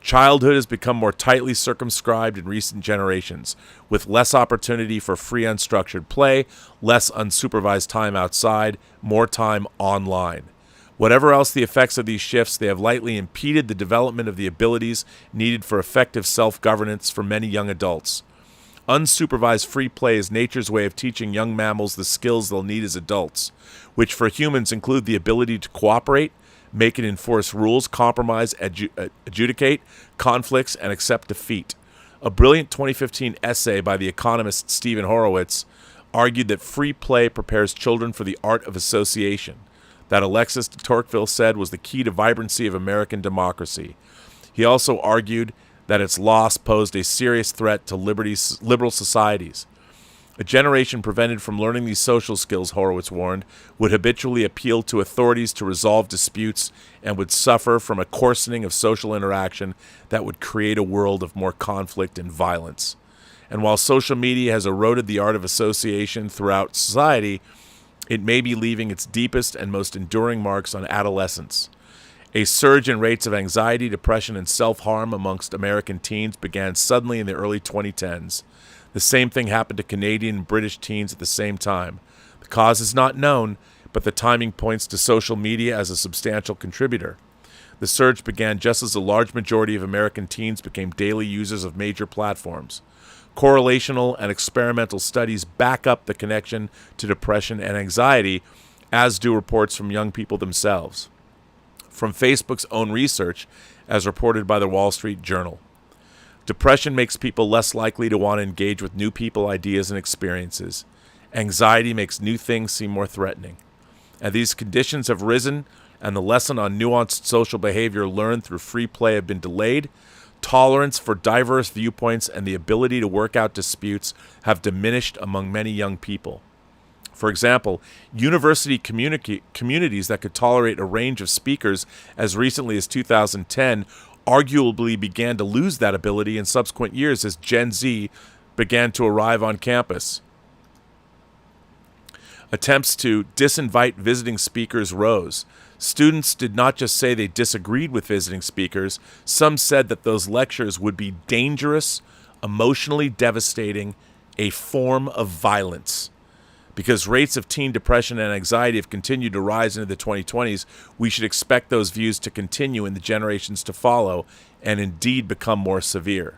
Childhood has become more tightly circumscribed in recent generations, with less opportunity for free unstructured play, less unsupervised time outside, more time online. Whatever else the effects of these shifts, they have lightly impeded the development of the abilities needed for effective self-governance for many young adults. Unsupervised free play is nature's way of teaching young mammals the skills they'll need as adults, which for humans include the ability to cooperate, make and enforce rules, compromise, adjudicate conflicts, and accept defeat. A brilliant 2015 essay by the economist Stephen Horowitz argued that free play prepares children for the art of association, that Alexis de Tocqueville said was the key to vibrancy of American democracy. He also argued that its loss posed a serious threat to liberal societies. A generation prevented from learning these social skills, Horowitz warned, would habitually appeal to authorities to resolve disputes and would suffer from a coarsening of social interaction that would create a world of more conflict and violence. And while social media has eroded the art of association throughout society, it may be leaving its deepest and most enduring marks on adolescence. A surge in rates of anxiety, depression, and self-harm amongst American teens began suddenly in the early 2010s. The same thing happened to Canadian and British teens at the same time. The cause is not known, but the timing points to social media as a substantial contributor. The surge began just as a large majority of American teens became daily users of major platforms. Correlational and experimental studies back up the connection to depression and anxiety, as do reports from young people themselves. From Facebook's own research, as reported by the Wall Street Journal. Depression makes people less likely to want to engage with new people, ideas, and experiences. Anxiety makes new things seem more threatening. And these conditions have risen, and the lesson on nuanced social behavior learned through free play have been delayed. Tolerance for diverse viewpoints and the ability to work out disputes have diminished among many young people. For example, university communities that could tolerate a range of speakers as recently as 2010 arguably began to lose that ability in subsequent years as Gen Z began to arrive on campus. Attempts to disinvite visiting speakers rose. Students did not just say they disagreed with visiting speakers, some said that those lectures would be dangerous, emotionally devastating, a form of violence. Because rates of teen depression and anxiety have continued to rise into the 2020s, we should expect those views to continue in the generations to follow and indeed become more severe.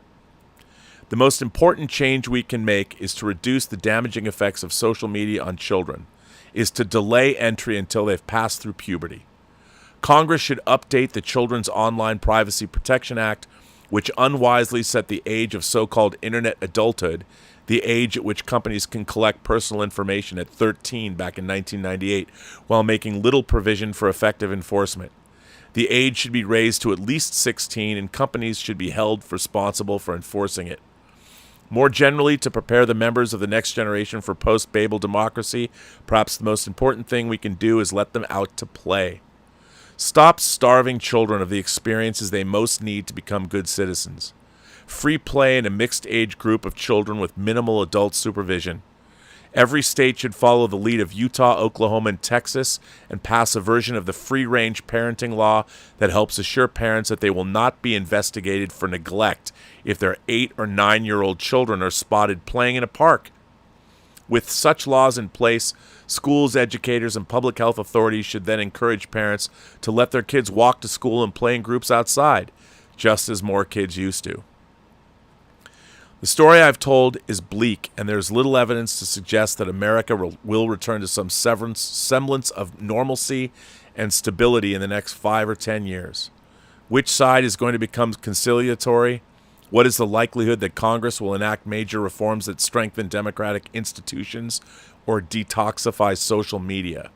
The most important change we can make is to reduce the damaging effects of social media on children, is to delay entry until they've passed through puberty. Congress should update the Children's Online Privacy Protection Act, which unwisely set the age of so-called internet adulthood, the age at which companies can collect personal information, at 13 back in 1998, while making little provision for effective enforcement. The age should be raised to at least 16, and companies should be held responsible for enforcing it. More generally, to prepare the members of the next generation for post-Babel democracy, perhaps the most important thing we can do is let them out to play. Stop starving children of the experiences they most need to become good citizens. Free play in a mixed age group of children with minimal adult supervision. Every state should follow the lead of Utah, Oklahoma, and Texas and pass a version of the free-range parenting law that helps assure parents that they will not be investigated for neglect if their 8 or 9-year-old children are spotted playing in a park. With such laws in place, schools, educators, and public health authorities should then encourage parents to let their kids walk to school and play in groups outside. just as more kids used to. The story I've told is bleak, and there's little evidence to suggest that America will return to some semblance of normalcy and stability in the next 5 or 10 years. Which side is going to become conciliatory? What is the likelihood that Congress will enact major reforms that strengthen democratic institutions or detoxify social media?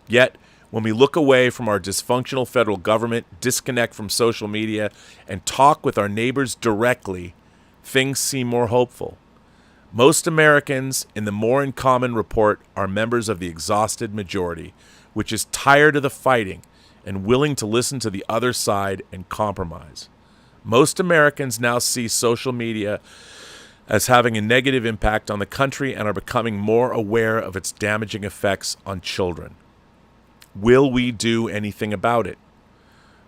Yet, when we look away from our dysfunctional federal government, disconnect from social media, and talk with our neighbors directly, things seem more hopeful. Most Americans in the More in Common report are members of the exhausted majority, which is tired of the fighting and willing to listen to the other side and compromise. Most Americans now see social media as having a negative impact on the country and are becoming more aware of its damaging effects on children. Will we do anything about it?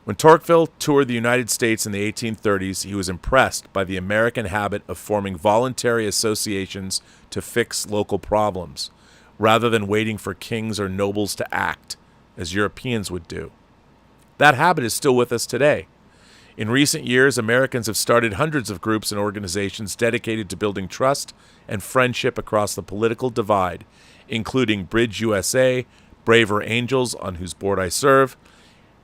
When Tocqueville toured the United States in the 1830s, he was impressed by the American habit of forming voluntary associations to fix local problems, rather than waiting for kings or nobles to act, as Europeans would do. That habit is still with us today. In recent years, Americans have started hundreds of groups and organizations dedicated to building trust and friendship across the political divide, including Bridge USA, Braver Angels, on whose board I serve,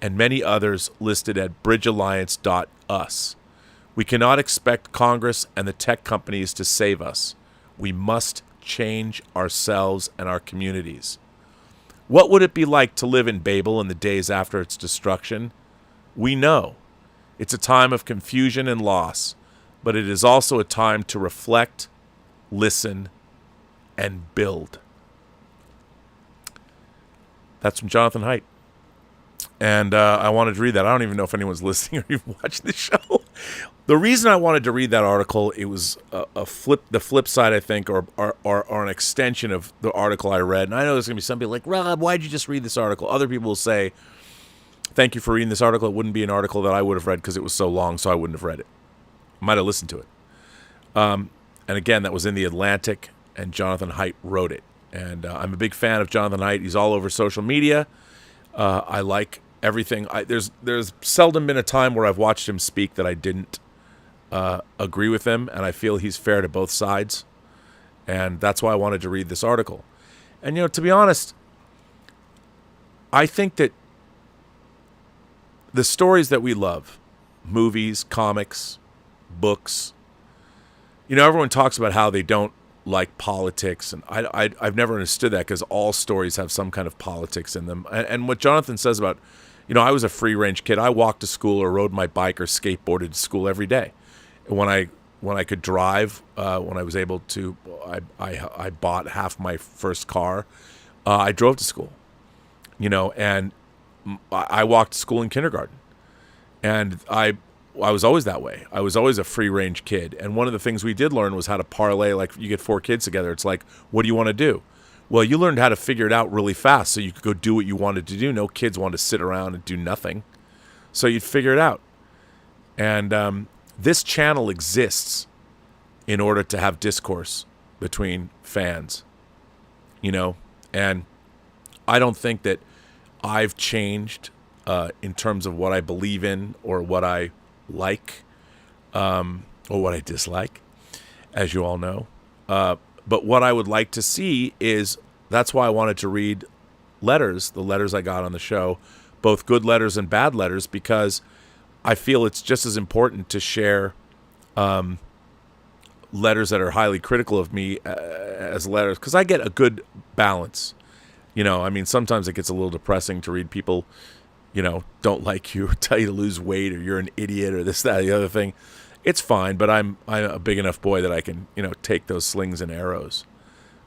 and many others listed at bridgealliance.us. We cannot expect Congress and the tech companies to save us. We must change ourselves and our communities. What would it be like to live in Babel in the days after its destruction? We know. It's a time of confusion and loss, but it is also a time to reflect, listen, and build. That's from Jonathan Haidt. And I wanted to read that. I don't even know if anyone's listening or even watching the show. The reason I wanted to read that article, it was the flip side, I think, or an extension of the article I read. And I know there's going to be some people like, Rob, why'd you just read this article? Other people will say, thank you for reading this article. It wouldn't be an article that I would have read because it was so long, so I wouldn't have read it. I might have listened to it. And again, that was in The Atlantic, and Jonathan Haidt wrote it. And I'm a big fan of Jonathan Haidt. He's all over social media. I like everything. There's seldom been a time where I've watched him speak that I didn't agree with him, and I feel he's fair to both sides. And that's why I wanted to read this article. And, to be honest, I think that the stories that we love, movies, comics, books, everyone talks about how they don't like politics, and I've never understood that because all stories have some kind of politics in them. And what Jonathan says about, I was a free-range kid. I walked to school or rode my bike or skateboarded to school every day. When I could drive, when I was able to, I bought half my first car. I drove to school, and I walked to school in kindergarten. And I was always that way. I was always a free-range kid. And one of the things we did learn was how to parlay. Like, you get 4 kids together. It's like, what do you want to do? Well, you learned how to figure it out really fast so you could go do what you wanted to do. No kids wanted to sit around and do nothing. So you'd figure it out. And this channel exists in order to have discourse between fans, And I don't think that I've changed in terms of what I believe in or what I like or what I dislike, as you all know. But what I would like to see is, that's why I wanted to read letters, the letters I got on the show, both good letters and bad letters, because I feel it's just as important to share letters that are highly critical of me as letters, because I get a good balance. Sometimes it gets a little depressing to read people, don't like you, or tell you to lose weight, or you're an idiot, or this, that, the other thing. It's fine, but I'm a big enough boy that I can, take those slings and arrows.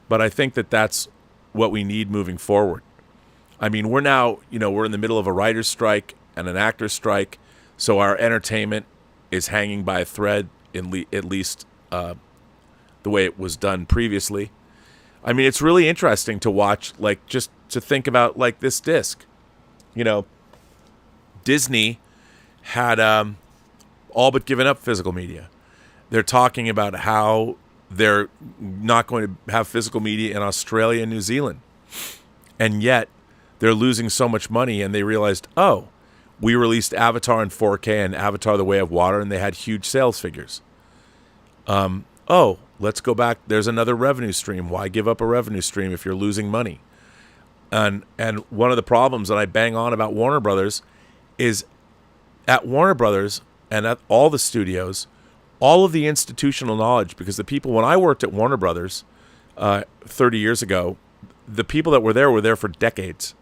But I think that that's what we need moving forward. We're now, we're in the middle of a writer's strike and an actor's strike, so our entertainment is hanging by a thread, at least the way it was done previously. It's really interesting to watch, just to think about, this disc. Disney had all but given up physical media. They're talking about how they're not going to have physical media in Australia and New Zealand. And yet, they're losing so much money, and they realized, We released Avatar in 4K and Avatar: The Way of Water, and they had huge sales figures. Let's go back. There's another revenue stream. Why give up a revenue stream if you're losing money? And one of the problems that I bang on about Warner Brothers is at Warner Brothers and at all the studios, all of the institutional knowledge, because the people, when I worked at Warner Brothers 30 years ago, the people that were there for decades,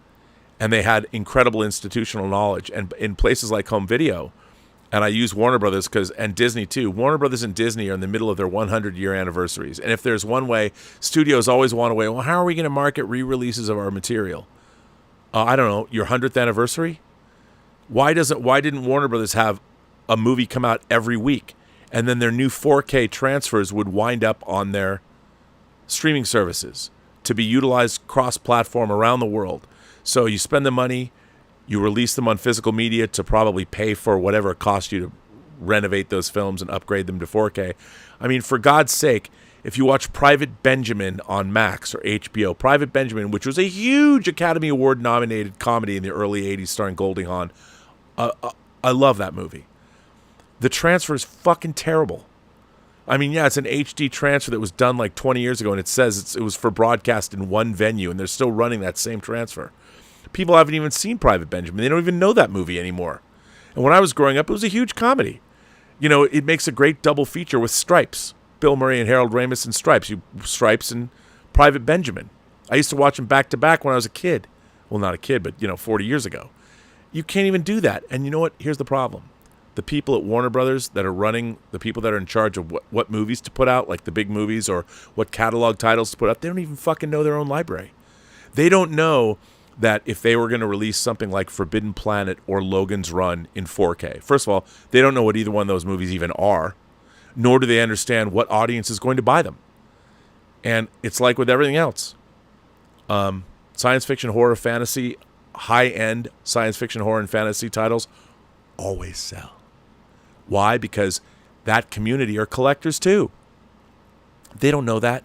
and they had incredible institutional knowledge. And in places like home video, and I use Warner Brothers and Disney too. Warner Brothers and Disney are in the middle of their 100-year anniversaries. And if there's one way, studios always want a way, well, how are we going to market re-releases of our material? I don't know, your 100th anniversary? Why didn't Warner Brothers have a movie come out every week, and then their new 4K transfers would wind up on their streaming services to be utilized cross-platform around the world? So you spend the money, you release them on physical media to probably pay for whatever it costs you to renovate those films and upgrade them to 4K. I mean, for God's sake, if you watch Private Benjamin on Max or HBO, Private Benjamin, which was a huge Academy Award nominated comedy in the early 80s starring Goldie Hawn, I love that movie. The transfer is fucking terrible. I mean, yeah, it's an HD transfer that was done like 20 years ago, and it says it was for broadcast in one venue, and they're still running that same transfer. People haven't even seen Private Benjamin. They don't even know that movie anymore. And when I was growing up, it was a huge comedy. You know, it makes a great double feature with Stripes. Bill Murray and Harold Ramis and Stripes and Private Benjamin. I used to watch them back to back when I was a kid. Well, not a kid, but, 40 years ago. You can't even do that. And you know what? Here's the problem. The people at Warner Brothers that are running, the people that are in charge of what movies to put out, like the big movies, or what catalog titles to put out, they don't even fucking know their own library. They don't know that if they were going to release something like Forbidden Planet or Logan's Run in 4K, first of all, they don't know what either one of those movies even are, nor do they understand what audience is going to buy them. And it's like with everything else. Science fiction, horror, fantasy, high-end science fiction, horror, and fantasy titles always sell. Why? Because that community are collectors too. They don't know that.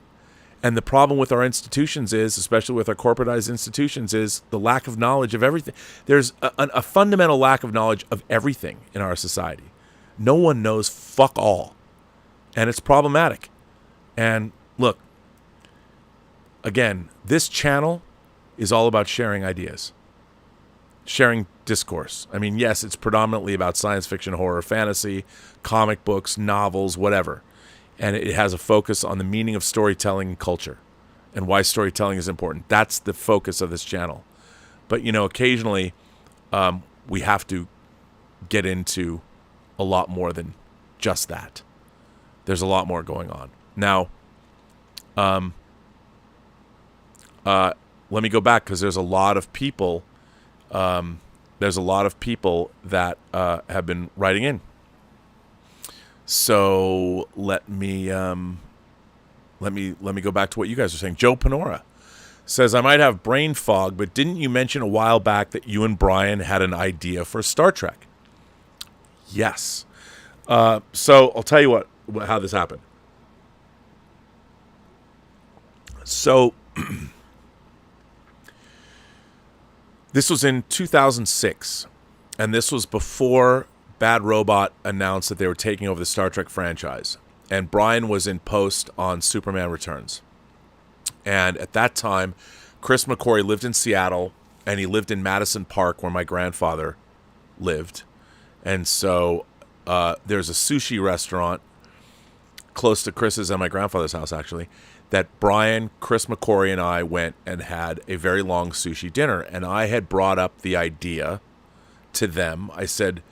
And the problem with our institutions is, especially with our corporatized institutions, is the lack of knowledge of everything. There's a fundamental lack of knowledge of everything in our society. No one knows fuck all. And it's problematic. And look, again, this channel is all about sharing ideas, sharing discourse. I mean, yes, it's predominantly about science fiction, horror, fantasy, comic books, novels, whatever. And it has a focus on the meaning of storytelling and culture and why storytelling is important. That's the focus of this channel. But, occasionally we have to get into a lot more than just that. There's a lot more going on. Now, let me go back because there's a lot of people. There's a lot of people that have been writing in. So let me go back to what you guys are saying. Joe Panora says, I might have brain fog, but didn't you mention a while back that you and Brian had an idea for Star Trek? Yes. So I'll tell you how this happened. So this was in 2006, and this was before Bad Robot announced that they were taking over the Star Trek franchise. And Brian was in post on Superman Returns. And at that time, Chris McQuarrie lived in Seattle, and he lived in Madison Park where my grandfather lived. And so there's a sushi restaurant close to Chris's and my grandfather's house, actually, that Brian, Chris McQuarrie, and I went and had a very long sushi dinner. And I had brought up the idea to them. I said,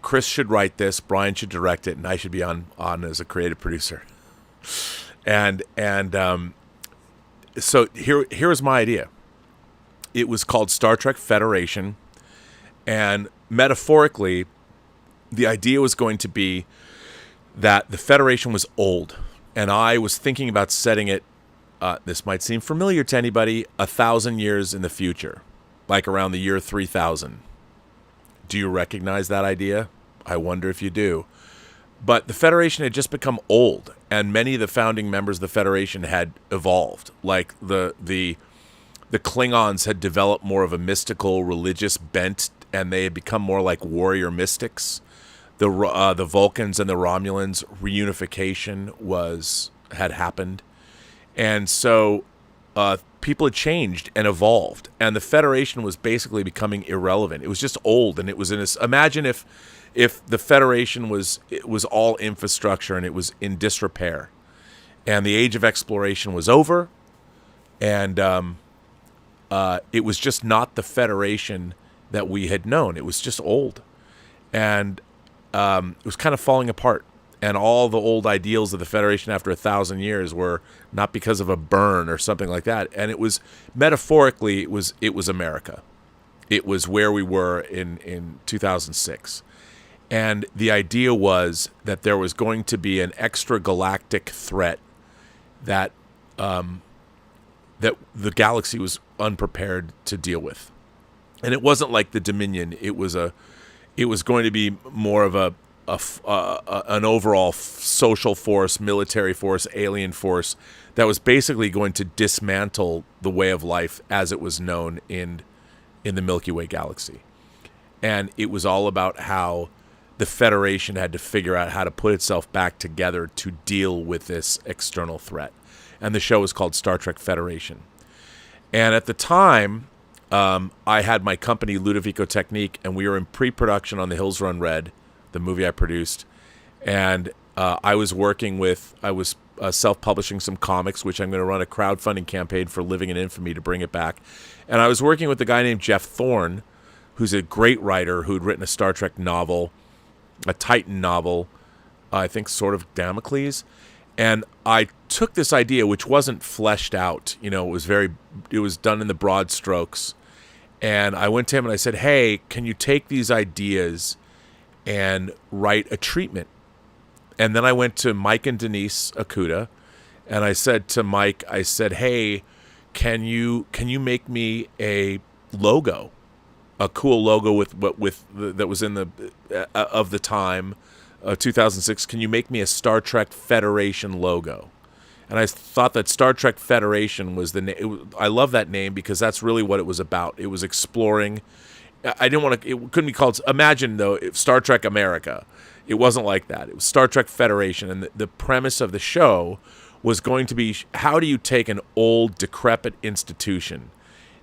Chris should write this, Brian should direct it, and I should be on as a creative producer. And so here was my idea. It was called Star Trek Federation, and metaphorically, the idea was going to be that the Federation was old, and I was thinking about setting it, this might seem familiar to anybody, 1,000 years in the future, like around the year 3000. Do you recognize that idea? I wonder if you do. But the Federation had just become old, and many of the founding members of the Federation had evolved. Like the Klingons had developed more of a mystical, religious bent and they had become more like warrior mystics. The Vulcans and the Romulans reunification had happened, and so people had changed and evolved, and the Federation was basically becoming irrelevant. It was just old, and it was in this. Imagine if the Federation was all infrastructure and it was in disrepair, and the age of exploration was over, and it was just not the Federation that we had known. It was just old, and it was kind of falling apart. And all the old ideals of the Federation after 1,000 years were not because of a burn or something like that. And it was, metaphorically, it was America. It was where we were in 2006. And the idea was that there was going to be an extragalactic threat that that the galaxy was unprepared to deal with. And it wasn't like the Dominion. It was going to be more of an overall social force, military force, alien force that was basically going to dismantle the way of life as it was known in the Milky Way galaxy. And it was all about how the Federation had to figure out how to put itself back together to deal with this external threat. And the show was called Star Trek Federation. And at the time, I had my company, Ludovico Technique, and we were in pre-production on The Hills Run Red, the movie I produced. And I was self-publishing some comics, which I'm going to run a crowdfunding campaign for Living in Infamy to bring it back. And I was working with a guy named Jeff Thorne, who's a great writer who'd written a Star Trek novel, a Titan novel, I think sort of Damocles. And I took this idea, which wasn't fleshed out, it was done in the broad strokes. And I went to him and I said, hey, can you take these ideas and write a treatment? And then I went to Mike and Denise Akuda, and I said to Mike, hey, can you make me a logo, a cool logo that was in the of the time, 2006? Can you make me a Star Trek Federation logo? And I thought that Star Trek Federation was the name. I love that name because that's really what it was about. It was exploring. I didn't want to. It couldn't be called. Imagine though, Star Trek America. It wasn't like that. It was Star Trek Federation, and the premise of the show was going to be: how do you take an old, decrepit institution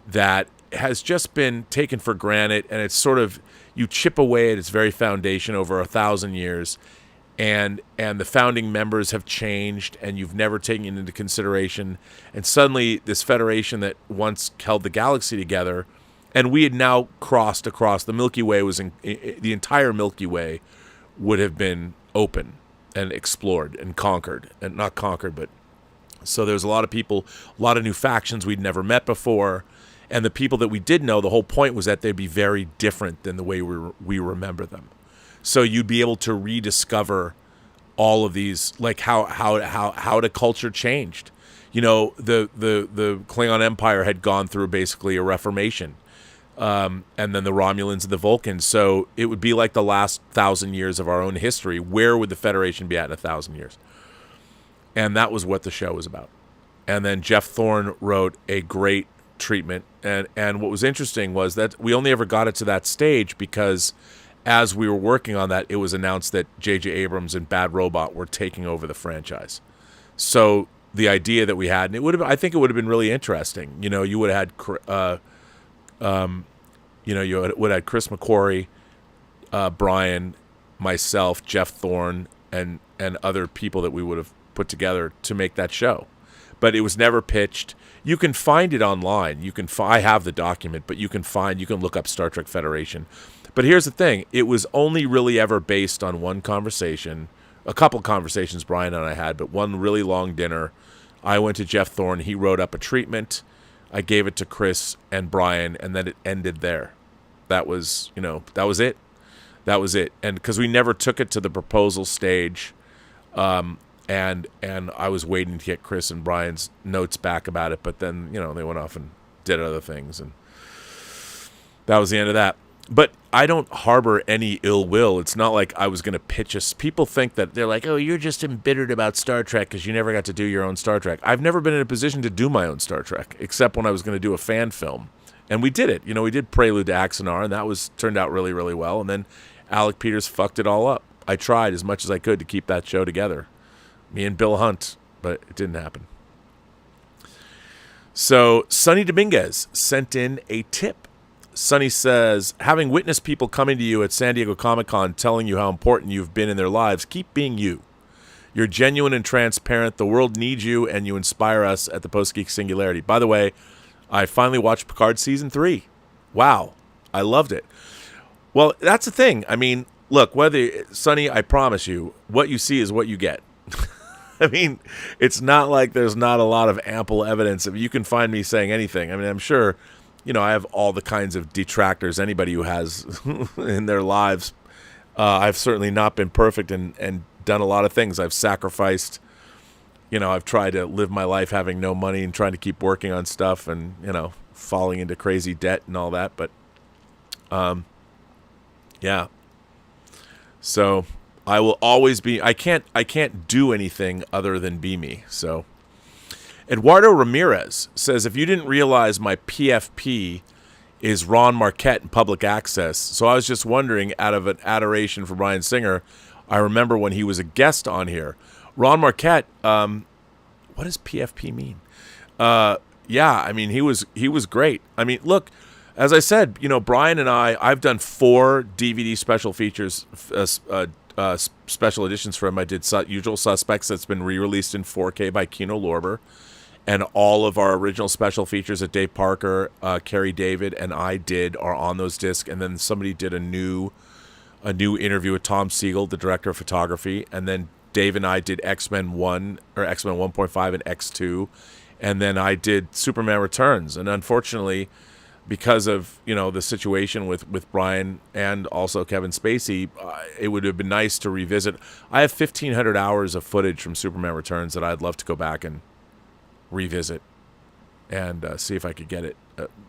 that has just been taken for granted, and it's sort of, you chip away at its very foundation over 1,000 years, and the founding members have changed, and you've never taken it into consideration, and suddenly this Federation that once held the galaxy together. And we had now crossed across the Milky Way. The entire Milky Way would have been open and explored and conquered, and not conquered, but so there's a lot of people, a lot of new factions we'd never met before, and the people that we did know, the whole point was that they'd be very different than the way we remember them. So you'd be able to rediscover all of these, like how the culture changed. The Klingon Empire had gone through basically a reformation. And then the Romulans and the Vulcans. So it would be like the last 1,000 years of our own history. Where would the Federation be at in 1,000 years? And that was what the show was about. And then Jeff Thorne wrote a great treatment. And what was interesting was that we only ever got it to that stage because as we were working on that, it was announced that J.J. Abrams and Bad Robot were taking over the franchise. So the idea that we had, and I think it would have been really interesting. You would have had you would have Chris McQuarrie, Brian, myself, Jeff Thorne, and other people that we would have put together to make that show. But it was never pitched. You can find it online. I have the document, but you can look up Star Trek Federation. But here's the thing. It was only really ever based on one conversation, a couple conversations Brian and I had, but one really long dinner. I went to Jeff Thorne. He wrote up a treatment. I gave it to Chris and Brian, and then it ended there. That was it. That was it. And because we never took it to the proposal stage, and I was waiting to get Chris and Brian's notes back about it, but then, they went off and did other things, and that was the end of that. But I don't harbor any ill will. It's not like I was going to pitch us. People think that they're like, oh, you're just embittered about Star Trek because you never got to do your own Star Trek. I've never been in a position to do my own Star Trek, except when I was going to do a fan film. And we did it. We did Prelude to Axanar, and that turned out really, really well. And then Alec Peters fucked it all up. I tried as much as I could to keep that show together. Me and Bill Hunt, but it didn't happen. So Sonny Dominguez sent in a tip. Sonny says, having witnessed people coming to you at San Diego Comic-Con telling you how important you've been in their lives, keep being you. You're genuine and transparent. The world needs you, and you inspire us at the Post-Geek Singularity. By the way, I finally watched Picard Season 3. Wow. I loved it. Well, that's the thing. I mean, look, Sonny, I promise you, what you see is what you get. I mean, it's not like there's not a lot of ample evidence. If you can find me saying anything, I mean, I'm sure, I have all the kinds of detractors anybody who has in their lives. I've certainly not been perfect and done a lot of things. I've sacrificed, I've tried to live my life having no money and trying to keep working on stuff and, falling into crazy debt and all that. But, yeah. So I will always be, I can't do anything other than be me. So Eduardo Ramirez says, if you didn't realize my PFP is Ron Marquette in Public Access. So I was just wondering, out of an adoration for Bryan Singer, I remember when he was a guest on here. Ron Marquette, what does PFP mean? Yeah, I mean, he was great. I mean, look, as I said, Brian and I've done 4 DVD special features, special editions for him. I did Usual Suspects, that's been re-released in 4K by Kino Lorber, and all of our original special features that Dave Parker, Kerry David, and I did are on those discs. And then somebody did a new interview with Tom Siegel, the director of photography, and then Dave and I did X-Men 1 or X-Men 1.5 and X2, and then I did Superman Returns. And unfortunately, because of the situation with Brian and also Kevin Spacey, it would have been nice to revisit. I have 1,500 hours of footage from Superman Returns that I'd love to go back and revisit and see if I could get it,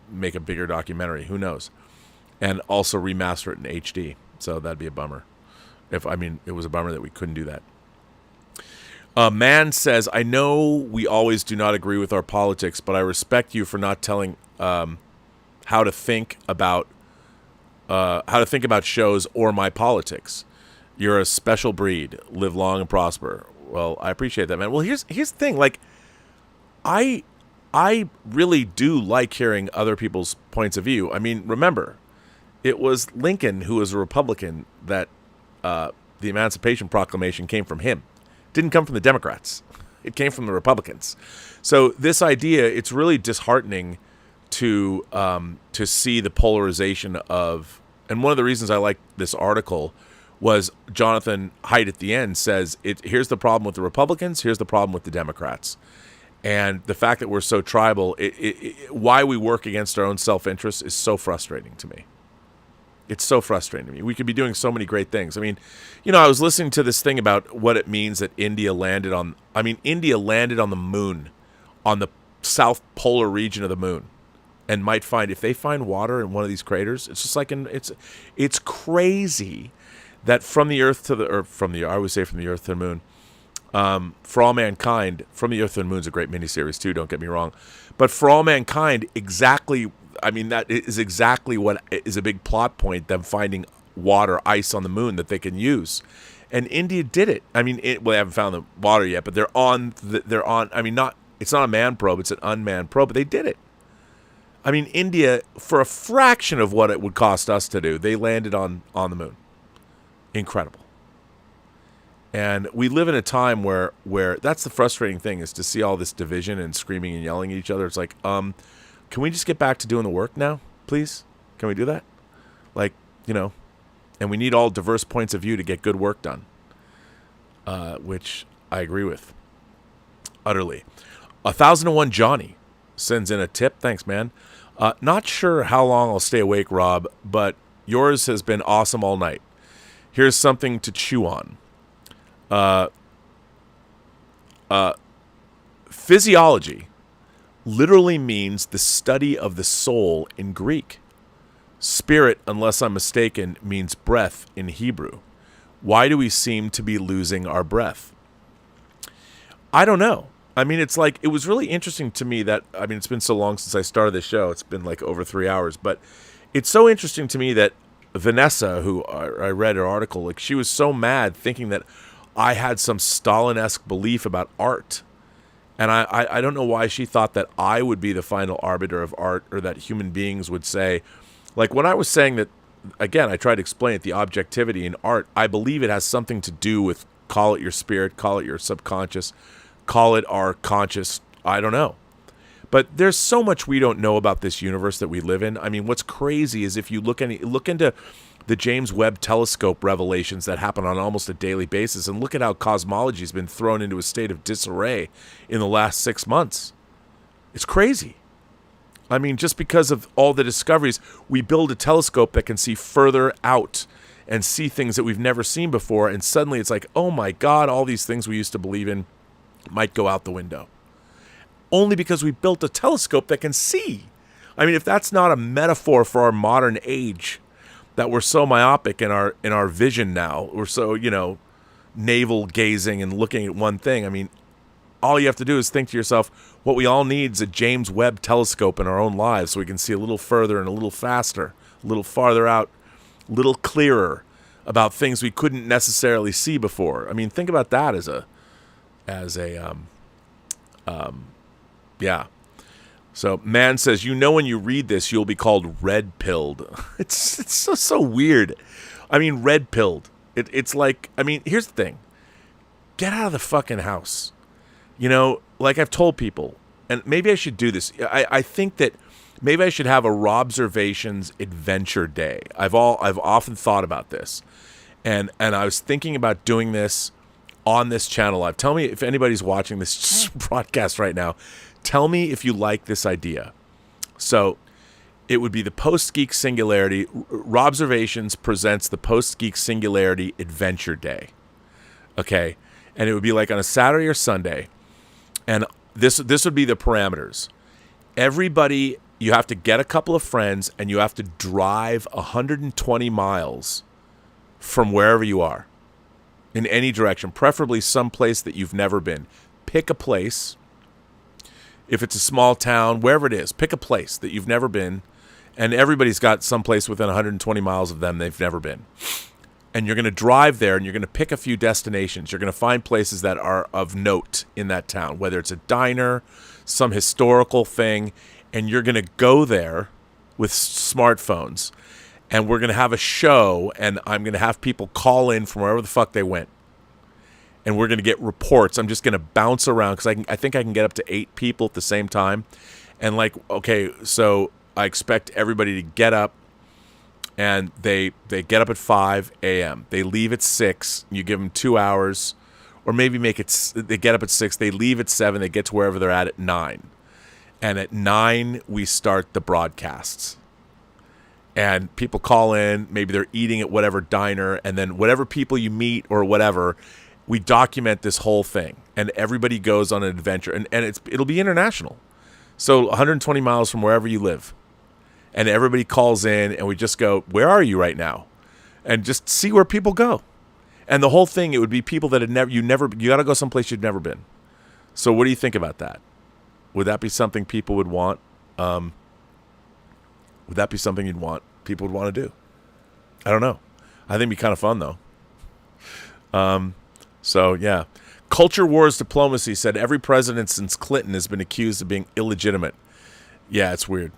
make a bigger documentary. Who knows? And also remaster it in HD. So that'd be a bummer. It was a bummer that we couldn't do that. Man says, I know we always do not agree with our politics, but I respect you for not telling how to think about shows or my politics. You're a special breed. Live long and prosper. Well, I appreciate that, man. Well, here's the thing. Like, I really do like hearing other people's points of view. I mean, remember, it was Lincoln who was a Republican that the Emancipation Proclamation came from him. It didn't come from the Democrats. It came from the Republicans. So this idea, it's really disheartening to see the polarization of, and one of the reasons I like this article was Jonathan Haidt at the end says, here's the problem with the Republicans, here's the problem with the Democrats. And the fact that we're so tribal, why we work against our own self-interest is so frustrating to me. It's so frustrating to me. We could be doing so many great things. I mean, I was listening to this thing about what it means that India landed on the moon, on the south polar region of the moon, and if they find water in one of these craters, it's just like it's crazy that from the Earth to the moon, For All Mankind, From the Earth to the Moon is a great miniseries too, don't get me wrong. But For All Mankind, that is exactly what is a big plot point, them finding ice on the moon that they can use. And India did it. I mean, they haven't found the water yet, but it's not a manned probe, it's an unmanned probe, but they did it. I mean, India, for a fraction of what it would cost us to do, they landed on the moon. Incredible. And we live in a time where that's the frustrating thing, is to see all this division and screaming and yelling at each other. It's like, can we just get back to doing the work now, please? Can we do that? And we need all diverse points of view to get good work done, which I agree with utterly. 1001 Johnny sends in a tip. Thanks, man. Not sure how long I'll stay awake, Rob, but yours has been awesome all night. Here's something to chew on. Physiology literally means the study of the soul in Greek. Spirit, unless I'm mistaken, means breath in Hebrew. Why do we seem to be losing our breath? I don't know. I mean, it's like, it was really interesting to me that, I mean, it's been so long since I started this show. It's been like over 3 hours, but it's so interesting to me that Vanessa, who I read her article, like she was so mad thinking that I had some Stalin-esque belief about art. And I don't know why she thought that I would be the final arbiter of art, or that human beings would say, like when I was saying that, again, I tried to explain it, the objectivity in art, I believe it has something to do with, call it your spirit, call it your subconscious, call it our conscious, I don't know. But there's so much we don't know about this universe that we live in. I mean, what's crazy is if you look into the James Webb Telescope revelations that happen on almost a daily basis, and look at how cosmology's been thrown into a state of disarray in the last 6 months. It's crazy. I mean, just because of all the discoveries, we build a telescope that can see further out and see things that we've never seen before, and suddenly it's like, oh my God, all these things we used to believe in might go out the window. Only because we built a telescope that can see. I mean, if that's not a metaphor for our modern age, that we're so myopic in our vision now, we're so, navel gazing and looking at one thing. I mean, all you have to do is think to yourself, what we all need is a James Webb telescope in our own lives so we can see a little further and a little faster, a little farther out, a little clearer about things we couldn't necessarily see before. I mean, think about that yeah. So, man says, when you read this, you'll be called red-pilled. It's so weird. I mean, red-pilled. It's like, I mean, here's the thing. Get out of the fucking house. Like I've told people, and maybe I should do this. I think that maybe I should have a Robservations adventure day. I've often thought about this. And I was thinking about doing this on this channel live. Tell me if anybody's watching this broadcast right now. Tell me if you like this idea. So it would be the Post-Geek Singularity. Robservations presents the Post-Geek Singularity Adventure Day. Okay? And it would be like on a Saturday or Sunday. And this would be the parameters. Everybody, you have to get a couple of friends and you have to drive 120 miles from wherever you are in any direction, preferably someplace that you've never been. Pick a place. If it's a small town, wherever it is, pick a place that you've never been, and everybody's got someplace within 120 miles of them they've never been. And you're going to drive there, and you're going to pick a few destinations. You're going to find places that are of note in that town, whether it's a diner, some historical thing, and you're going to go there with smartphones, and we're going to have a show, and I'm going to have people call in from wherever the fuck they went. And we're going to get reports. I'm just going to bounce around because I think I can get up to 8 people at the same time. And like, okay, so I expect everybody to get up, and they get up at 5 a.m. They leave at 6. You give them 2 hours, or maybe they get up at 6. They leave at 7. They get to wherever they're at 9. And at 9, we start the broadcasts. And people call in. Maybe they're eating at whatever diner. And then whatever people you meet or whatever, we document this whole thing, and everybody goes on an adventure, and it'll be international. So 120 miles from wherever you live, and everybody calls in, and we just go, where are you right now? And just see where people go. And the whole thing, it would be people that you got to go someplace you've never been. So what do you think about that? Would that be something people would want? Would that be something people would want to do? I don't know. I think it'd be kind of fun though. So, yeah. Culture Wars Diplomacy said every president since Clinton has been accused of being illegitimate. Yeah, it's weird.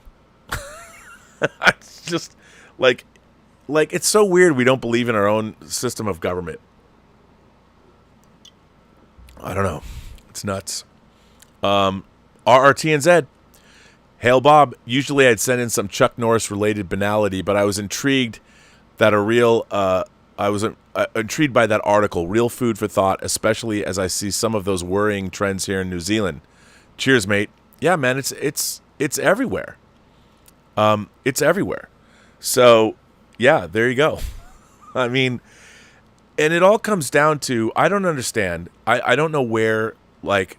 It's just, like, it's so weird we don't believe in our own system of government. I don't know. It's nuts. RRTNZ. Hail Bob. Usually I'd send in some Chuck Norris-related banality, but I was intrigued that intrigued by that article, real food for thought, especially as I see some of those worrying trends here in New Zealand. Cheers, mate. Yeah, man, it's everywhere. It's everywhere. So, yeah, there you go. I mean, and it all comes down to, I don't understand. I don't know where, like,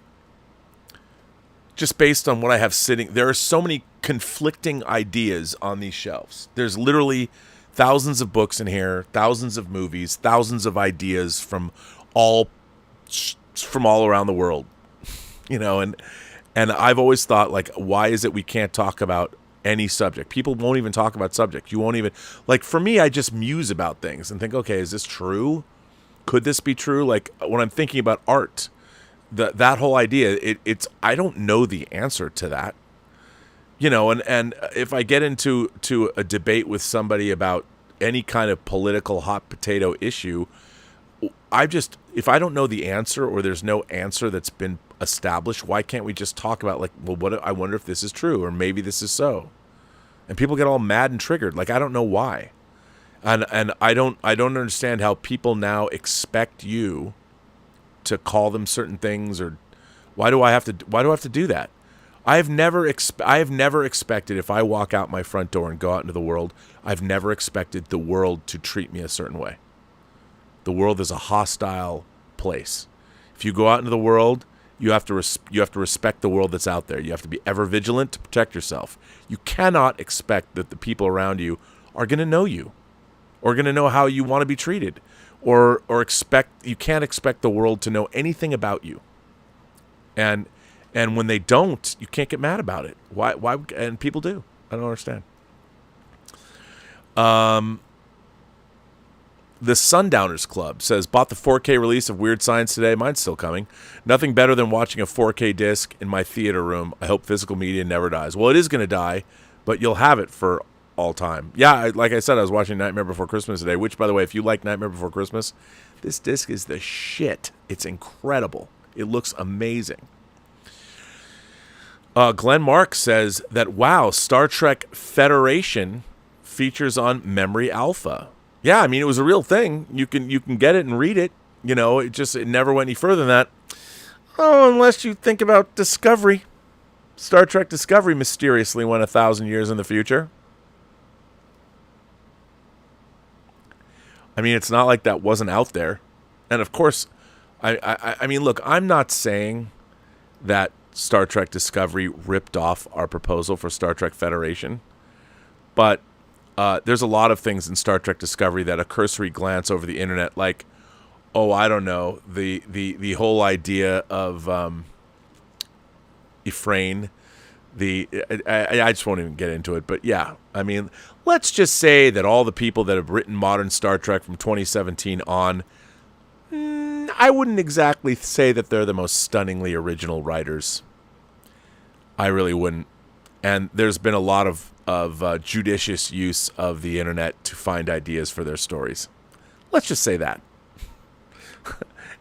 just based on what I have sitting, there are so many conflicting ideas on these shelves. There's literally thousands of books in here, thousands of movies, thousands of ideas from all around the world. And I've always thought, like, why is it we can't talk about any subject? People won't even talk about subject. You won't even, like, for me, I just muse about things and think, okay, is this true? Could this be true? Like, when I'm thinking about art, that whole idea, it's I don't know the answer to that. And if I get into a debate with somebody about any kind of political hot potato issue, if I don't know the answer, or there's no answer that's been established, why can't we just talk about, like, well, I wonder if this is true, or maybe this is so? And people get all mad and triggered. Like, I don't know why. And I don't understand how people now expect you to call them certain things, or why do I have to do that? I have never expected, if I walk out my front door and go out into the world, I've never expected the world to treat me a certain way. The world is a hostile place. If you go out into the world, you have to respect the world that's out there. You have to be ever vigilant to protect yourself. You cannot expect that the people around you are going to know you, or going to know how you want to be treated, or you can't expect the world to know anything about you. And when they don't, you can't get mad about it. Why? And people do. I don't understand. The Sundowners Club says, bought the 4K release of Weird Science today. Mine's still coming. Nothing better than watching a 4K disc in my theater room. I hope physical media never dies. Well, it is going to die, but you'll have it for all time. Yeah, like I said, I was watching Nightmare Before Christmas today, which, by the way, if you like Nightmare Before Christmas, this disc is the shit. It's incredible. It looks amazing. Glenn Mark says that, wow, Star Trek Federation features on Memory Alpha. Yeah, I mean, it was a real thing. You can get it and read it. It never went any further than that. Oh, unless you think about Discovery. Star Trek Discovery mysteriously went 1,000 years in the future. I mean, it's not like that wasn't out there. And of course, I mean, look, I'm not saying that Star Trek Discovery ripped off our proposal for Star Trek Federation, but there's a lot of things in Star Trek Discovery that a cursory glance over the internet, like, I don't know, the whole idea of Ephraim. I just won't even get into it, but yeah, I mean, let's just say that all the people that have written modern Star Trek from 2017 on, I wouldn't exactly say that they're the most stunningly original writers. I really wouldn't. And there's been a lot of judicious use of the internet to find ideas for their stories. Let's just say that.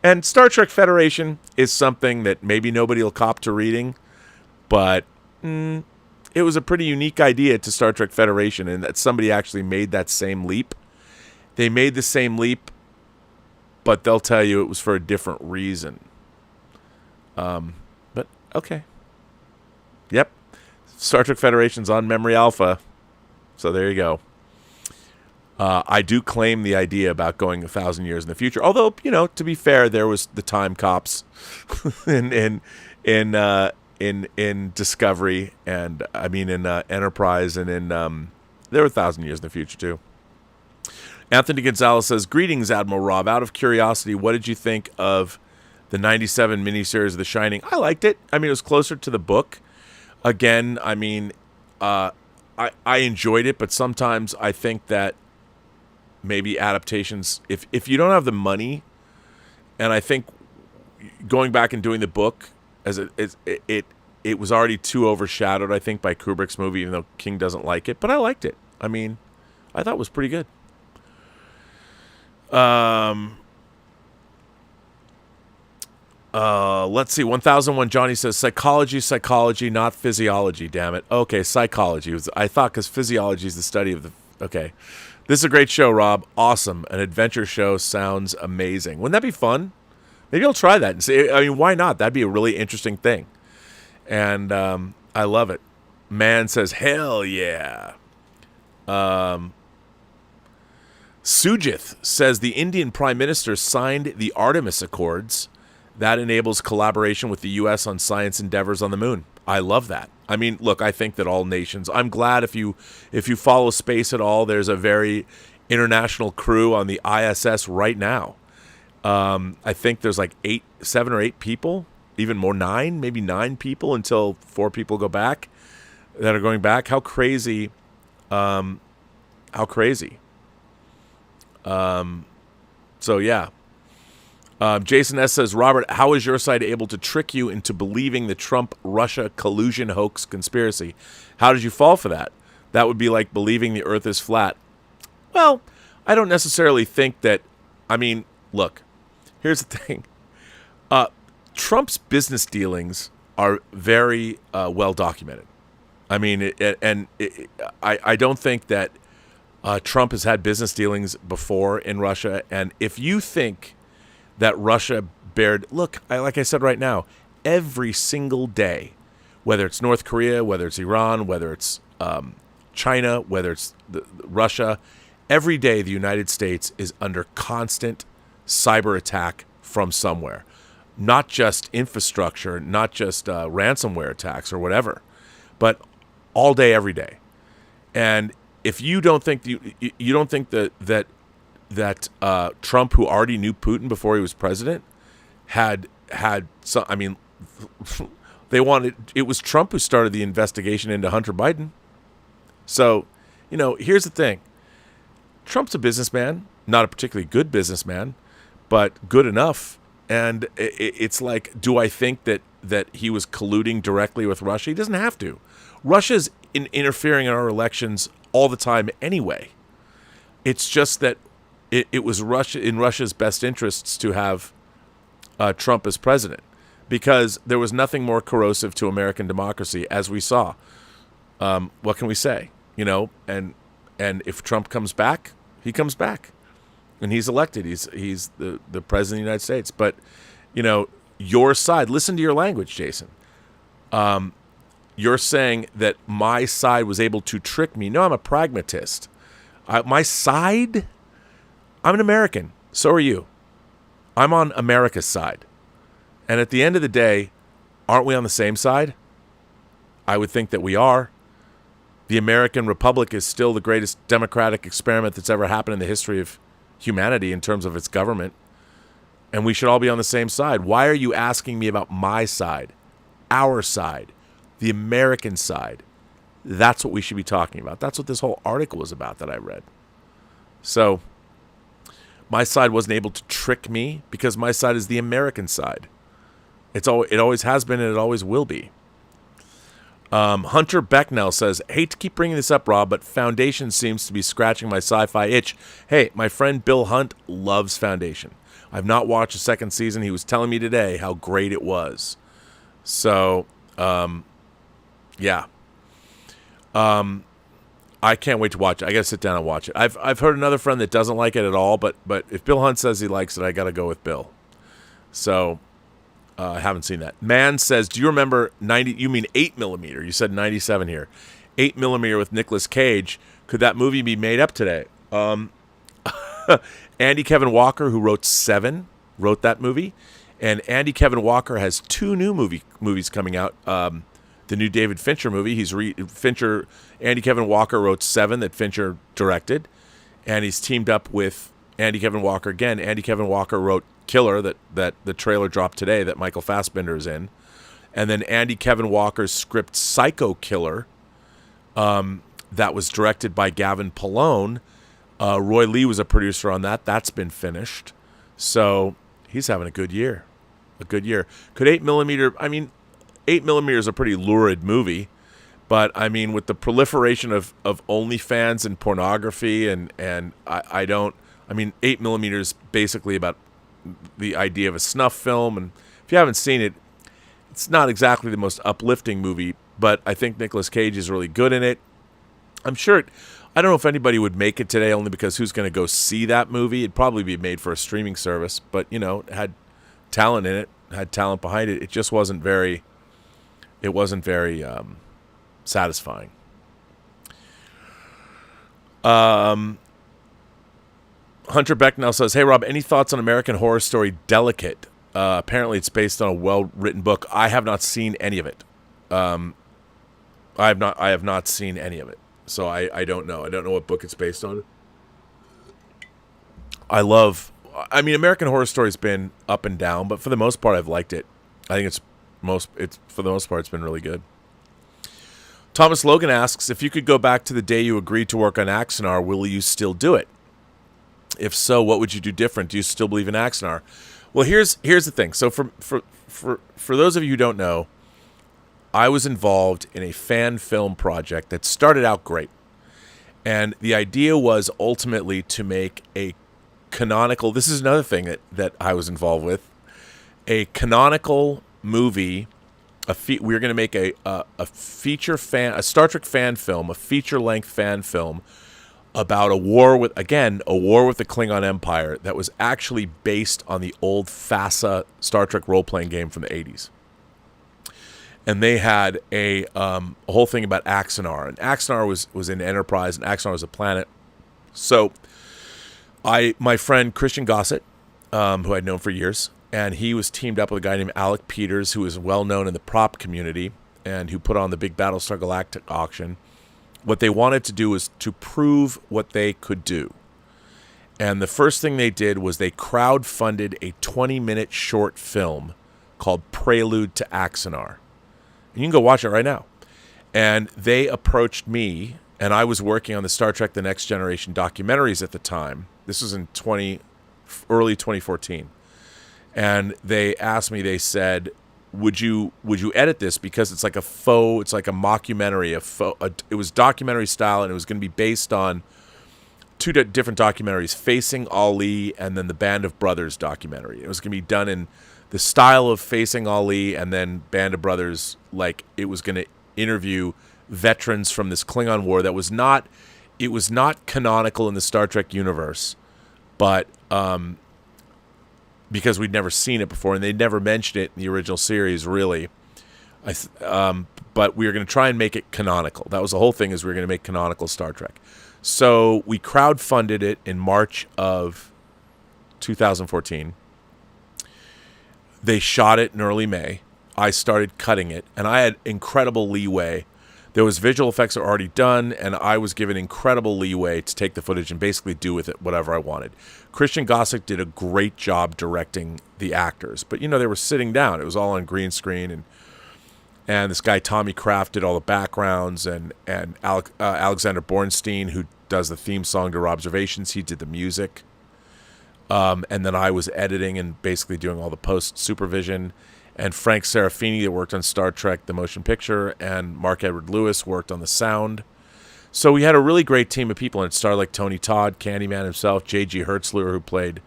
And Star Trek Federation is something that maybe nobody will cop to reading, but it was a pretty unique idea to Star Trek Federation, and that somebody actually made that same leap. They made the same leap, but they'll tell you it was for a different reason. But okay. Yep. Star Trek Federation's on Memory Alpha. So there you go. I do claim the idea about going 1,000 years in the future. Although, to be fair, there was the time cops in Discovery, and I mean in Enterprise, and in there were 1,000 years in the future too. Anthony Gonzalez says, greetings, Admiral Rob. Out of curiosity, what did you think of the 97 miniseries of The Shining? I liked it. I mean, it was closer to the book. Again, I mean, I enjoyed it, but sometimes I think that maybe adaptations, if you don't have the money, and I think going back and doing the book, as it was already too overshadowed, I think, by Kubrick's movie, even though King doesn't like it. But I liked it. I mean, I thought it was pretty good. Let's see. 1001 Johnny says, psychology, not physiology. Damn it. Okay, psychology. I thought, because physiology is the study of the. Okay, this is a great show, Rob. Awesome. An adventure show sounds amazing. Wouldn't that be fun? Maybe I'll try that and see. I mean, why not? That'd be a really interesting thing. And I love it. Man says, hell yeah. Sujith says the Indian Prime Minister signed the Artemis Accords. That enables collaboration with the U.S. on science endeavors on the moon. I love that. I mean, look, I think that all nations. I'm glad if you follow space at all, there's a very international crew on the ISS right now. I think there's like 7 or 8 people even more, maybe 9 people until 4 people go back that are going back. How crazy. How crazy. So, yeah. Jason S. says, Robert, how is your side able to trick you into believing the Trump-Russia collusion hoax conspiracy? How did you fall for that? That would be like believing the earth is flat. Well, I don't necessarily think that. I mean, look, here's the thing. Trump's business dealings are very well documented. I mean, I don't think that Trump has had business dealings before in Russia. And if you think that Russia bared, look, like I said right now, every single day, whether it's North Korea, whether it's Iran, whether it's China, whether it's Russia, every day the United States is under constant cyber attack from somewhere. Not just infrastructure, not just ransomware attacks or whatever, but all day, every day. And if you don't think you don't think that Trump, who already knew Putin before he was president, had some, I mean, it was Trump who started the investigation into Hunter Biden. So, here's the thing. Trump's a businessman, not a particularly good businessman, but good enough. And it's like, do I think that he was colluding directly with Russia? He doesn't have to. Russia's interfering in our elections all the time anyway. It's just that it was in Russia's best interests to have Trump as president, because there was nothing more corrosive to American democracy, as we saw. What can we say? And if Trump comes back, he comes back, and he's elected. He's the president of the United States. But your side. Listen to your language, Jason. You're saying that my side was able to trick me. No, I'm a pragmatist. My side. I'm an American. So are you. I'm on America's side. And at the end of the day, aren't we on the same side? I would think that we are. The American Republic is still the greatest democratic experiment that's ever happened in the history of humanity in terms of its government. And we should all be on the same side. Why are you asking me about my side, our side, the American side? That's what we should be talking about. That's what this whole article was about that I read. So my side wasn't able to trick me because my side is the American side. It always has been, and it always will be. Hunter Becknell says, hate to keep bringing this up, Rob, but Foundation seems to be scratching my sci-fi itch. Hey, my friend Bill Hunt loves Foundation. I've not watched the second season. He was telling me today how great it was. So, yeah. I can't wait to watch it. I got to sit down and watch it. I've heard another friend that doesn't like it at all, but if Bill Hunt says he likes it, I got to go with Bill. So I haven't seen that. Man says, do you remember 90? You mean 8mm? You said 97 here. 8mm with Nicolas Cage. Could that movie be made up today? Andy Kevin Walker, who wrote Seven, wrote that movie, and Andy Kevin Walker has 2 new movies coming out. The new David Fincher movie. Andy Kevin Walker wrote Seven that Fincher directed, and he's teamed up with Andy Kevin Walker again. Andy Kevin Walker wrote Killer that the trailer dropped today that Michael Fassbender is in, and then Andy Kevin Walker's script Psycho Killer that was directed by Gavin Polone. Roy Lee was a producer on that. That's been finished, so he's having a good year. Could 8mm? I mean, 8mm is a pretty lurid movie, but I mean, with the proliferation of OnlyFans and pornography, and I mean, 8mm is basically about the idea of a snuff film, and if you haven't seen it, it's not exactly the most uplifting movie, but I think Nicolas Cage is really good in it. I'm sure I don't know if anybody would make it today, only because who's going to go see that movie? It'd probably be made for a streaming service, but it had talent in it, had talent behind it. It just wasn't very satisfying. Hunter Becknell says, hey, Rob, any thoughts on American Horror Story Delicate? Apparently it's based on a well-written book. I have not seen any of it. I have not seen any of it. So I don't know. I don't know what book it's based on. American Horror Story's been up and down, but for the most part, I've liked it. I think it's for the most part, it's been really good. Thomas Logan asks, if you could go back to the day you agreed to work on Axanar, will you still do it? If so, what would you do different? Do you still believe in Axanar? Well, here's the thing. So for those of you who don't know, I was involved in a fan film project that started out great. And the idea was ultimately to make a canonical, this is another thing that I was involved with, a canonical movie. We were going to make a Star Trek fan film, a feature-length fan film about a war with the Klingon Empire that was actually based on the old FASA Star Trek role-playing game from the 80s. And they had a whole thing about Axanar, and Axanar was in Enterprise, and Axanar was a planet. So my friend Christian Gossett, who I'd known for years, and he was teamed up with a guy named Alec Peters, who is well known in the prop community and who put on the big Battlestar Galactica auction. What they wanted to do was to prove what they could do. And the first thing they did was they crowdfunded a 20-minute short film called Prelude to Axanar. And you can go watch it right now. And they approached me, and I was working on the Star Trek The Next Generation documentaries at the time. This was in early 2014. And they asked me, they said, would you edit this? Because it's like a mockumentary, it was documentary style, and it was going to be based on two different documentaries, Facing Ali and then the Band of Brothers documentary. It was going to be done in the style of Facing Ali and then Band of Brothers, like it was going to interview veterans from this Klingon war that was not canonical in the Star Trek universe, but because we'd never seen it before, and they'd never mentioned it in the original series, really. But we were going to try and make it canonical. That was the whole thing, is we were going to make canonical Star Trek. So we crowdfunded it in March of 2014. They shot it in early May. I started cutting it, and I had incredible leeway. There was visual effects that were already done, and I was given incredible leeway to take the footage and basically do with it whatever I wanted. Christian Gossett did a great job directing the actors, but they were sitting down. It was all on green screen, and this guy Tommy Kraft did all the backgrounds, and Alexander Bornstein, who does the theme song to Robservations, he did the music, and then I was editing and basically doing all the post supervision. And Frank Serafini, that worked on Star Trek The Motion Picture, and Mark Edward Lewis worked on the sound. So we had a really great team of people, and it starred like Tony Todd, Candyman himself, J.G. Hertzler, who played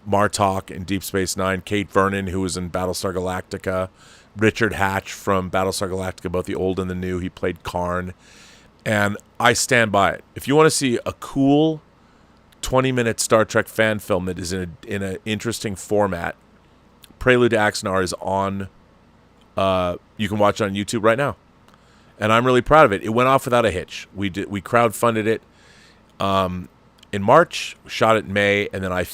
Martok in Deep Space Nine, Kate Vernon, who was in Battlestar Galactica, Richard Hatch from Battlestar Galactica, both the old and the new. He played Karn. And I stand by it. If you want to see a cool 20-minute Star Trek fan film that is in an interesting format, Prelude to Axanar is on. You can watch it on YouTube right now, and I'm really proud of it. It went off without a hitch. We crowdfunded it in March, shot it in May, and then I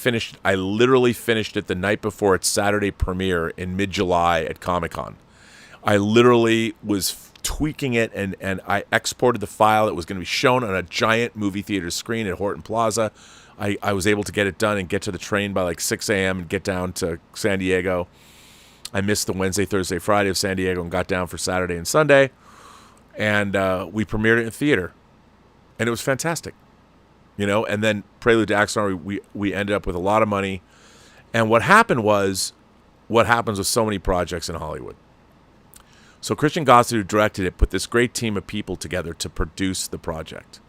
literally finished it the night before its Saturday premiere in mid-July at Comic-Con. I literally was tweaking it, and I exported the file. It was going to be shown on a giant movie theater screen at Horton Plaza. I was able to get it done and get to the train by like 6 a.m. and get down to San Diego. I missed the Wednesday, Thursday, Friday of San Diego and got down for Saturday and Sunday. And we premiered it in theater. And it was fantastic. And then Prelude to Axanar, we ended up with a lot of money. And what happened was what happens with so many projects in Hollywood. So Christian Gossett, who directed it, put this great team of people together to produce the project.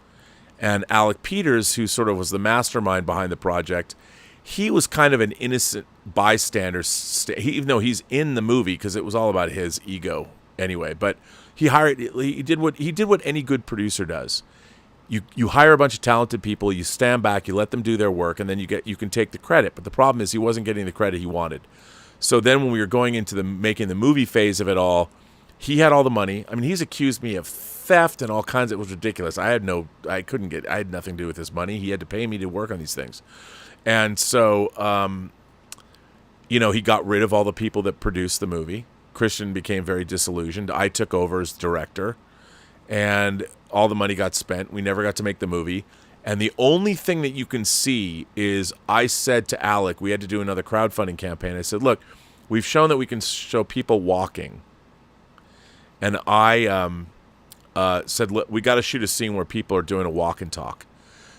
And Alec Peters, who sort of was the mastermind behind the project, he was kind of an innocent bystander, even though he's in the movie, because it was all about his ego anyway. But he did what any good producer does. You hire a bunch of talented people, you stand back, you let them do their work, and then you can take the credit. But the problem is he wasn't getting the credit he wanted. So then when we were going into making the movie phase of it all, he had all the money. I mean, he's accused me of theft and all kinds. It was ridiculous. I had nothing to do with his money. He had to pay me to work on these things. And so, he got rid of all the people that produced the movie. Christian became very disillusioned. I took over as director, and all the money got spent. We never got to make the movie. And the only thing that you can see is I said to Alec, we had to do another crowdfunding campaign. I said, look, we've shown that we can show people walking. And I said, "Look, we got to shoot a scene where people are doing a walk and talk."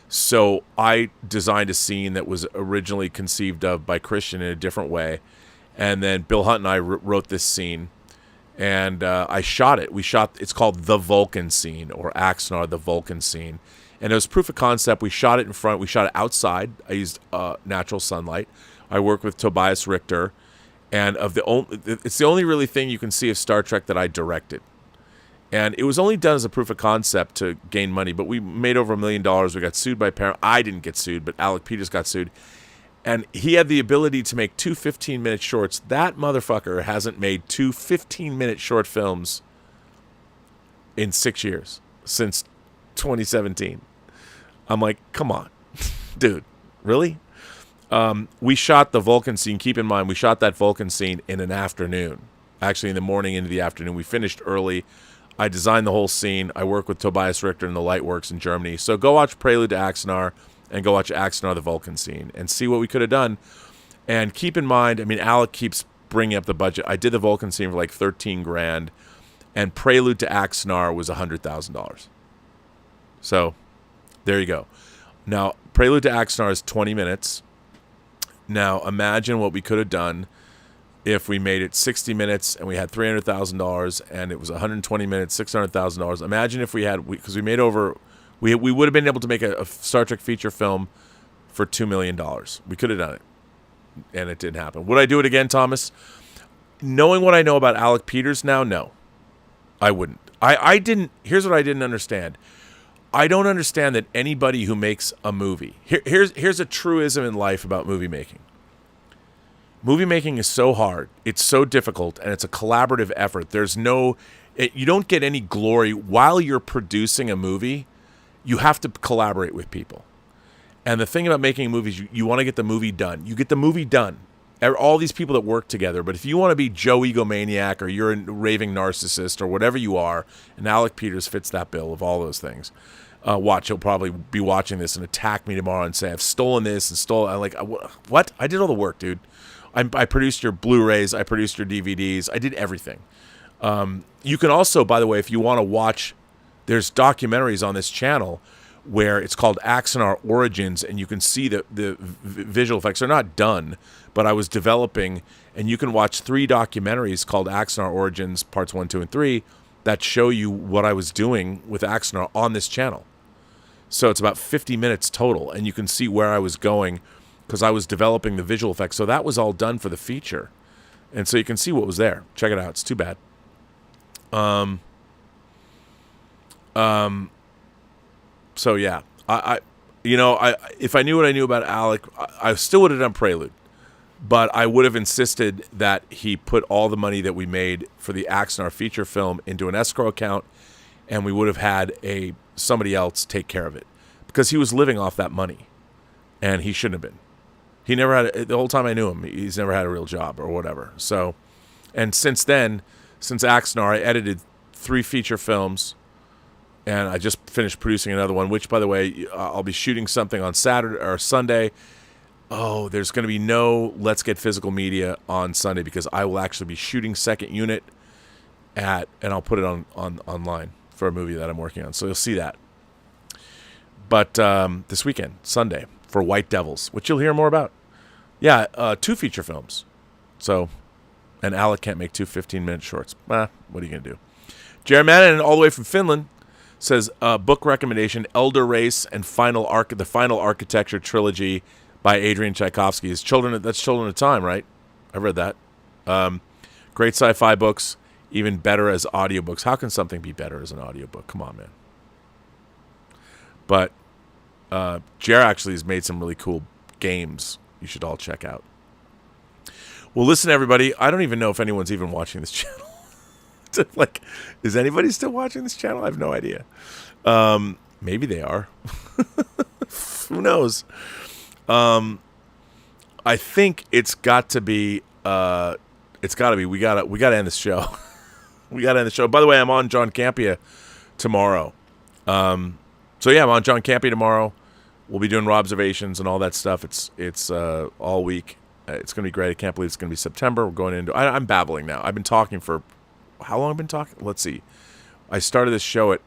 So I designed a scene that was originally conceived of by Christian in a different way. And then Bill Hunt and I wrote this scene. And I shot it. It's called The Vulcan Scene, or Axnar, The Vulcan Scene. And it was proof of concept. We shot it in front. We shot it outside. I used natural sunlight. I worked with Tobias Richter. And it's the only really thing you can see of Star Trek that I directed. And it was only done as a proof of concept to gain money. But we made over $1 million. We got sued by Paramount. I didn't get sued, but Alec Peters got sued. And he had the ability to make 2 15-minute shorts. That motherfucker hasn't made 2 15-minute short films in 6 years, since 2017. I'm like, come on, dude, really? We shot the Vulcan scene. Keep in mind, we shot that Vulcan scene in an afternoon. Actually, in the morning into the afternoon. We finished early. I designed the whole scene. I worked with Tobias Richter in the Lightworks in Germany. So go watch Prelude to Axnar. And go watch Axnar, the Vulcan Scene, and see what we could have done. And keep in mind, I mean, Alec keeps bringing up the budget. I did the Vulcan Scene for like $13,000, and Prelude to Axnar was $100,000. So there you go. Now, Prelude to Axnar is 20 minutes. Now, imagine what we could have done if we made it 60 minutes and we had $300,000, and it was 120 minutes, $600,000. Imagine if because we made over... We would have been able to make a Star Trek feature film for $2 million. We could have done it, and it didn't happen. Would I do it again, Thomas? Knowing what I know about Alec Peters now, no. I wouldn't. I didn't. Here's what I didn't understand. I don't understand that anybody who makes a movie... Here's a truism in life about movie making. Movie making is so hard. It's so difficult, and it's a collaborative effort. You don't get any glory while you're producing a movie. You have to collaborate with people. And the thing about making movies, you want to get the movie done. You get the movie done. All these people that work together. But if you want to be Joe Egomaniac, or you're a raving narcissist, or whatever you are, and Alec Peters fits that bill of all those things, watch, he'll probably be watching this and attack me tomorrow and say, I've stolen this and stolen... I'm like, what? I did all the work, dude. I produced your Blu-rays. I produced your DVDs. I did everything. You can also, by the way, if you want to watch... There's documentaries on this channel where it's called Axnar Origins, and you can see the visual effects. They're not done, but I was developing, and you can watch 3 documentaries called Axnar Origins, parts 1, 2, and 3, that show you what I was doing with Axnar on this channel. So it's about 50 minutes total, and you can see where I was going because I was developing the visual effects. So that was all done for the feature. And so you can see what was there. Check it out. It's too bad. So yeah, if I knew what I knew about Alec, I still would have done Prelude, but I would have insisted that he put all the money that we made for the Axnar feature film into an escrow account, and we would have had somebody else take care of it, because he was living off that money, and he shouldn't have been. He never had the whole time I knew him. He's never had a real job or whatever. So, and since then, since Axnar, I edited 3 feature films. And I just finished producing another one, which, by the way, I'll be shooting something on Saturday or Sunday. Oh, there's going to be no Let's Get Physical Media on Sunday, because I will actually be shooting second unit and I'll put it online for a movie that I'm working on. So you'll see that. But this weekend, Sunday, for White Devils, which you'll hear more about. Yeah, 2 feature films. So, and Alec can't make 2 15-minute shorts. What are you going to do? Jerry Manning, all the way from Finland, says, book recommendation, Elder Race and the Final Architecture Trilogy by Adrian Tchaikovsky. That's Children of Time, right? I read that. Great sci-fi books, even better as audiobooks. How can something be better as an audiobook? Come on, man. But Jer actually has made some really cool games you should all check out. Well, listen, everybody, I don't even know if anyone's even watching this channel. Like, is anybody still watching this channel? I have no idea. Maybe they are. Who knows? I think it's got to be. It's got to be. We gotta end this show. We gotta end the show. By the way, I'm on John Campea tomorrow. So yeah, I'm on John Campea tomorrow. We'll be doing Robservations and all that stuff. It's all week. It's going to be great. I can't believe it's going to be September. We're going into... I'm babbling now. I've been talking for... How long have I been talking? Let's see. I started this show at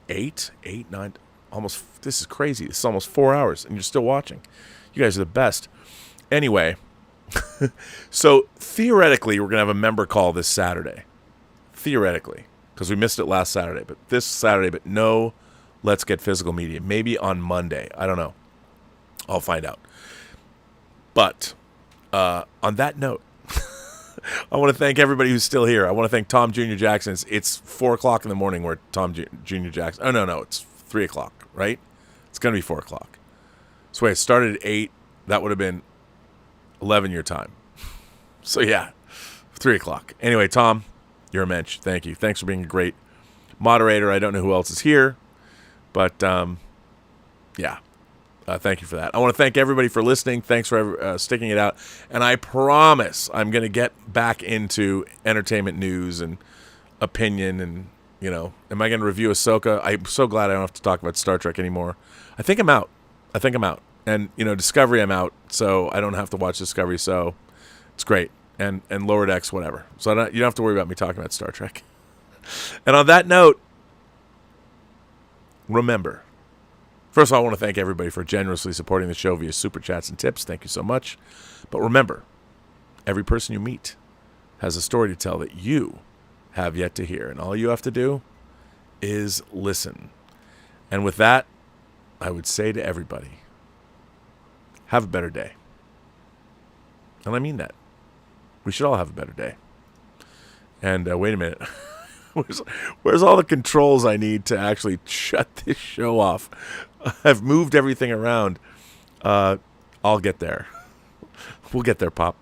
8, 9... Almost... This is crazy. This is almost 4 hours, and you're still watching. You guys are the best. Anyway, so theoretically, we're going to have a member call this Saturday. Theoretically. Because we missed it last Saturday. But this Saturday, but no Let's Get Physical Media. Maybe on Monday. I don't know. I'll find out. But on that note, I want to thank everybody who's still here. I want to thank Tom Jr. Jackson. It's 4 o'clock in the morning where Tom Jr. Jackson... Oh, no. It's 3 o'clock, right? It's going to be 4 o'clock. So wait, it started at 8. That would have been 11 your time. So yeah, 3 o'clock. Anyway, Tom, you're a mensch. Thank you. Thanks for being a great moderator. I don't know who else is here, but yeah. Thank you for that. I want to thank everybody for listening. Thanks for sticking it out. And I promise I'm going to get back into entertainment news and opinion. And, am I going to review Ahsoka? I'm so glad I don't have to talk about Star Trek anymore. I think I'm out. And, Discovery, I'm out. So I don't have to watch Discovery. So it's great. And Lower Decks, whatever. So you don't have to worry about me talking about Star Trek. And on that note, remember... First of all, I want to thank everybody for generously supporting the show via super chats and tips. Thank you so much. But remember, every person you meet has a story to tell that you have yet to hear. And all you have to do is listen. And with that, I would say to everybody, have a better day. And I mean that. We should all have a better day. And wait a minute. Where's all the controls I need to actually shut this show off? I've moved everything around. I'll get there. We'll get there, Pop.